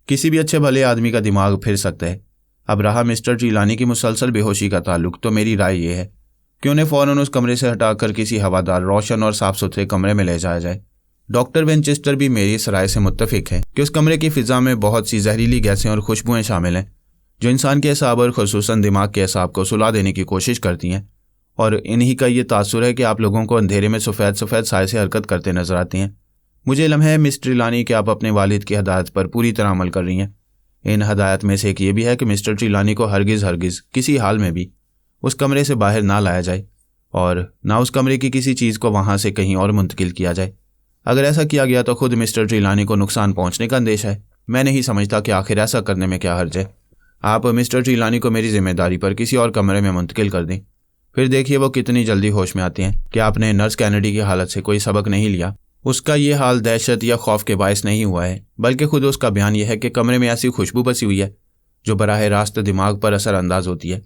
किसी भी अच्छे भले आदमी का दिमाग फिर सकता है। अब रहा मिस्टर ट्रीलानी की मुसलसल बेहोशी का ताल्लुक, तो मेरी राय यह है कि उन्हें फौरन उस कमरे से हटाकर किसी हवादार, रोशन और साफ सुथरे कमरे में ले जाया जाए। डॉक्टर वेंचेस्टर भी मेरी इस राय से मुत्तफिक है कि उस कमरे की फिजा में बहुत सी जहरीली गैसें और खुशबुएं शामिल हैं जो इंसान के असाब और खुसूसन दिमाग के असाब को सुला देने की कोशिश करती हैं, और इन्हीं का ये तासुर है कि आप लोगों को अंधेरे में सफ़ेद सफ़ेद साए से हरकत करते नजर आती हैं। मुझे इल्म है मिस ट्रीलानी कि आप अपने वालिद की हदायत पर पूरी तरह अमल कर रही हैं। इन हदायत में से एक ये भी है कि मिस्टर ट्रीलानी को हरगिज़ किसी हाल में भी उस कमरे से बाहर ना लाया जाए और ना उस कमरे की किसी चीज़ को वहाँ से कहीं और मुंतकिल किया जाए। अगर ऐसा किया गया तो खुद मिस्टर ट्रीलानी को नुकसान पहुँचने का अंदेशा है। मैं नहीं समझता कि आखिर ऐसा करने में क्या हर्ज है। आप मिस्टर ट्रीलानी को मेरी जिम्मेदारी पर किसी और कमरे में मुंतकिल कर दें, फिर देखिए वो कितनी जल्दी होश में आते हैं। कि आपने नर्स कैनेडी की हालत से कोई सबक नहीं लिया। उसका ये हाल दहशत या खौफ के बायस नहीं हुआ है, बल्कि खुद उसका बयान यह है कि कमरे में ऐसी खुशबू बसी हुई है जो बराह रास्त दिमाग पर असरअंदाज होती है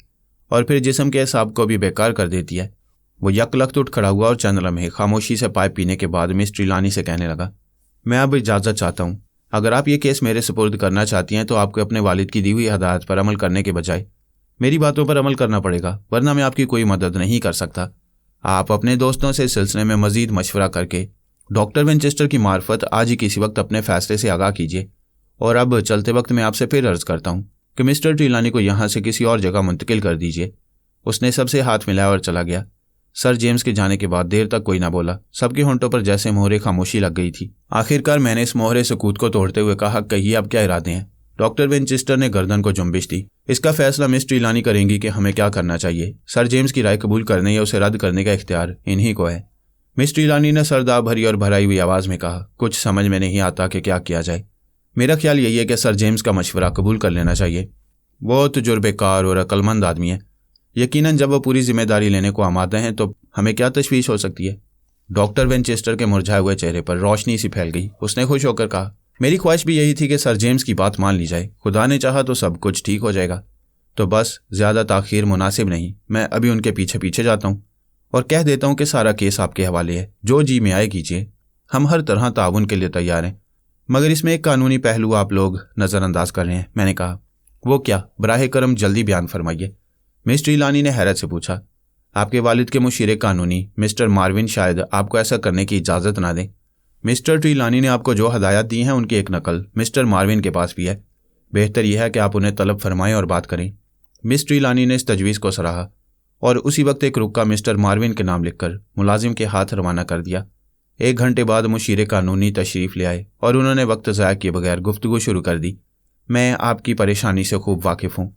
और फिर जिस्म के असाब को भी बेकार कर देती है। वो यकलख्त उठ खड़ा हुआ और चंद लम्हे खामोशी से पाइप पीने के बाद मिस ट्रीलानी से कहने लगा, मैं अब इजाज़त चाहता हूँ। अगर आप ये केस मेरे सुपुर्द करना चाहती हैं तो आपको अपने वालिद की दी हुई हदायत पर अमल करने के बजाय मेरी बातों पर अमल करना पड़ेगा, वरना मैं आपकी कोई मदद नहीं कर सकता। आप अपने दोस्तों से इस सिलसिले में मजीद मशवरा करके डॉक्टर वेंचेस्टर की मार्फत आज ही किसी वक्त अपने फैसले से आगाह कीजिए। और अब चलते वक्त मैं आपसे फिर अर्ज करता हूँ कि मिस्टर ट्रीलानी को यहाँ से किसी और जगह मुंतकिल कर दीजिए। उसने सबसे हाथ मिलाया और चला गया। सर जेम्स के जाने के बाद देर तक कोई ना बोला। सबके होंठों पर जैसे मोहरे खामोशी लग गई थी। आखिरकार मैंने इस मोहरे सुकूत को तोड़ते हुए कहा, कहिए अब क्या इरादे हैं। डॉक्टर वेंचेस्टर ने गर्दन को जुम्बिश दी। इसका फैसला मिस ट्रीलानी करेंगी कि हमें क्या करना चाहिए। सर जेम्स की राय कबूल करने या उसे रद्द करने का इख्तियार इन्हीं को है। मिस ट्रीलानी ने सरदार भरी और भराई हुई आवाज़ में कहा, कुछ समझ में नहीं आता कि क्या किया जाए। मेरा ख्याल यही है कि सर जेम्स का मशवरा कबूल कर लेना चाहिए। वो तजुर्बेकार और अक्लमंद आदमी है। यकीनन जब वो पूरी जिम्मेदारी लेने को आमादा हैं तो हमें क्या तशवीश हो सकती है। डॉक्टर वेंचेस्टर के मुरझाए हुए चेहरे पर रोशनी सी फैल गई। उसने खुश होकर कहा, मेरी ख्वाहिश भी यही थी कि सर जेम्स की बात मान ली जाए। खुदा ने चाहा तो सब कुछ ठीक हो जाएगा। तो बस ज़्यादा ताख़ीर मुनासिब नहीं। मैं अभी उनके पीछे पीछे जाता हूँ और कह देता हूँ कि सारा केस आपके हवाले है। जो जी में आए कीजिए, हम हर तरह ताउन के लिए तैयार हैं। मगर इसमें एक कानूनी पहलू आप लोग नज़रअंदाज कर रहे हैं। मैंने कहा, वो क्या? बराह करम जल्दी बयान फरमाइए। मिस ट्रीलानी ने हैरत से पूछा। आपके वालिद के मुशीर कानूनी मिस्टर मार्विन शायद आपको ऐसा करने की इजाज़त ना दें। मिस्टर ट्रीलानी ने आपको जो हदायत दी हैं उनकी एक नकल मिस्टर मार्विन के पास भी है। बेहतर यह है कि आप उन्हें तलब फरमाएं और बात करें। मिस ट्रीलानी ने इस तजवीज़ को सराहा और उसी वक्त एक रुक्का मिस्टर मार्विन के नाम लिखकर मुलाजिम के हाथ रवाना कर दिया। 1 घंटे बाद मुशीर कानूनी तशरीफ़ ले आए और उन्होंने वक्त ज़ाया किए बगैर गुफ्तगू शुरू कर दी। मैं आपकी परेशानी से खूब वाकिफ़ हूँ,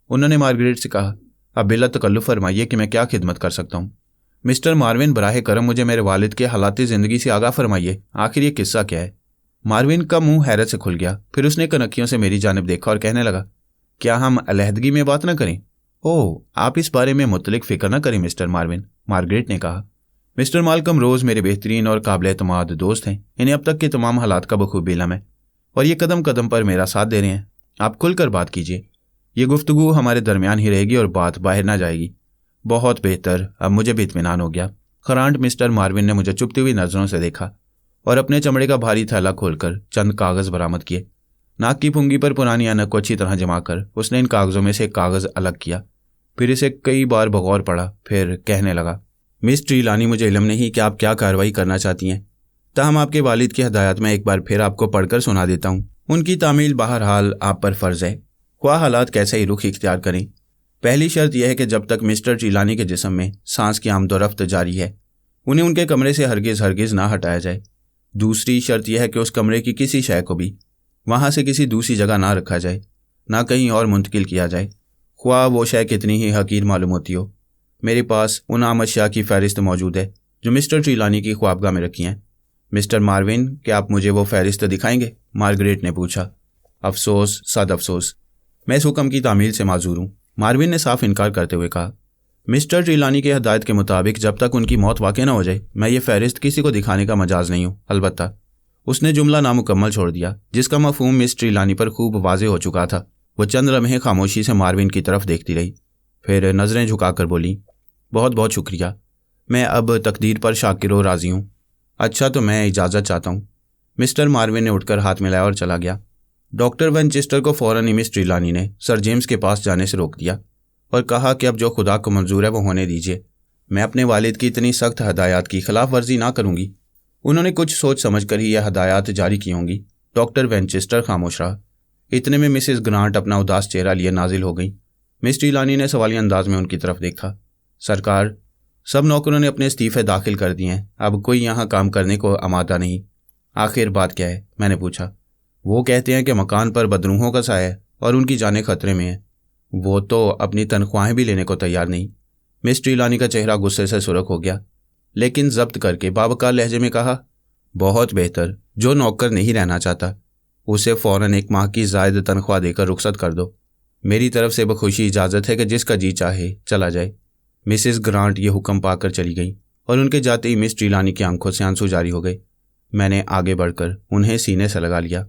उन्होंने मार्गरेट से कहा। अब बिला तकल्लुफ़ फरमाइए कि मैं क्या खिदमत कर सकता हूँ। मिस्टर मार्विन, बराह करम मुझे मेरे वालिद के हालात ज़िंदगी से आगाह फरमाइए। आखिर ये किस्सा क्या है? मार्विन का मुंह हैरत से खुल गया। फिर उसने कनखियों से मेरी जानिब देखा और कहने लगा, क्या हम अलहदगी में बात न करें? ओह, आप इस बारे में मुतलिक फ़िक्र न करें मिस्टर मार्विन, मार्गरेट ने कहा। मिस्टर मालकम रोज़ मेरे बेहतरीन और काबिल एतमाद दोस्त हैं। इन्हें अब तक के तमाम हालात का बखूबी इल्म है और ये कदम कदम पर मेरा साथ दे रहे हैं। आप खुलकर बात कीजिए। ये गुफ्तगू हमारे दरमियान ही रहेगी और बात बाहर ना जाएगी। बहुत बेहतर, अब मुझे भी इत्मीनान हो गया। खरांट मिस्टर मार्विन ने मुझे चुभती हुई नज़रों से देखा और अपने चमड़े का भारी थैला खोलकर चंद कागज़ बरामद किए। नाक की पुंगी पर पुरानी अनक को अच्छी तरह जमा कर उसने इन कागज़ों में से एक कागज़ अलग किया, फिर इसे कई बार बगौर पढ़ा, फिर कहने लगा, मिस ट्रीलानी, मुझे इल्म नहीं कि आप क्या कार्रवाई करना चाहती हैं, ताहम आपके वालिद की हदायत में एक बार फिर आपको पढ़कर सुना देता हूँ। उनकी तामील बहरहाल आप पर फ़र्ज़ है, ख्वाह हालात कैसे ही रुख इख्तियार करें। पहली शर्त यह है कि जब तक मिस्टर ट्रीलानी के जिस्म में सांस की आमदोरफ्त जारी है उन्हें उनके कमरे से हरगिज़ ना हटाया जाए। दूसरी शर्त यह है कि उस कमरे की किसी शय को भी वहाँ से किसी दूसरी जगह ना रखा जाए, ना कहीं और मुंतकिल किया जाए, ख्वाह वो शय कितनी ही हकीर मालूम होती हो। मेरे पास उन आम अशिया की फ़हरिस्त मौजूद है जो मिस्टर ट्रिलानी की ख्वाबगाह में रखी हैं। मिस्टर मार्विन, क्या आप मुझे वो फहरिस्त दिखाएंगे? मार्गरेट ने पूछा। अफसोस, सद अफसोस, मैं इस हुक्म की तामील से माजूर हूँ, मार्विन ने साफ इनकार करते हुए कहा। मिस्टर ट्रिलानी की हदायत के मुताबिक जब तक उनकी मौत वाक़ई न हो जाए, मैं ये फहरिस्त किसी को दिखाने का मजाज नहीं हूँ। अलबत्ता उसने जुमला नामुकम्मल छोड़ दिया, जिसका मफहूम मिस ट्रिलानी पर खूब वाज़े हो चुका था। वो चंद लम्हे खामोशी से मार्विन की तरफ देखती रही, फिर नज़रें झुकाकर बोली, बहुत बहुत शुक्रिया, मैं अब तकदीर पर शाकिर व राज़ी हूँ। अच्छा, तो मैं इजाज़त चाहता हूँ। मिस्टर मार्विन ने उठकर हाथ मिलाया और चला गया। डॉक्टर विंचेस्टर को फ़ौरन ही मिस ट्रिलानी ने सर जेम्स के पास जाने से रोक दिया और कहा कि अब जो खुदा को मंजूर है वो होने दीजिए। मैं अपने वालिद की इतनी सख्त हदायत की खिलाफ वर्जी ना करूँगी। उन्होंने कुछ सोच समझ कर ही यह हदायत जारी की होंगी। डॉक्टर विंचेस्टर खामोश रहा। इतने में मिसेस ग्रांट अपना उदास चेहरा लिए नाजिल हो गई। मिस ट्रिलानी ने सवालिया अंदाज में उनकी तरफ देखा। सरकार, सब नौकरों ने अपने इस्तीफ़े दाखिल कर दिए हैं, अब कोई यहाँ काम करने को आमादा नहीं। आखिर बात क्या है? मैंने पूछा। वो कहते हैं कि मकान पर बदरूहों का साया है और उनकी जानें खतरे में है। वो तो अपनी तनख्वाहें भी लेने को तैयार नहीं। मिस ट्रिलानी का चेहरा गुस्से से सुर्ख हो गया, लेकिन जब्त करके बावकार लहजे में कहा, बहुत बेहतर, जो नौकर नहीं रहना चाहता उसे फ़ौरन 1 माह की ज़ायद तनख्वाह देकर रुखसत कर दो। मेरी तरफ से बखुशी इजाज़त है कि जिसका जी चाहे चला जाए। मिसेस ग्रांट ये हुक्म पाकर चली गई और उनके जाते ही मिस ट्रिलानी की आंखों से आंसू जारी हो गए। मैंने आगे बढ़कर उन्हें सीने से लगा लिया।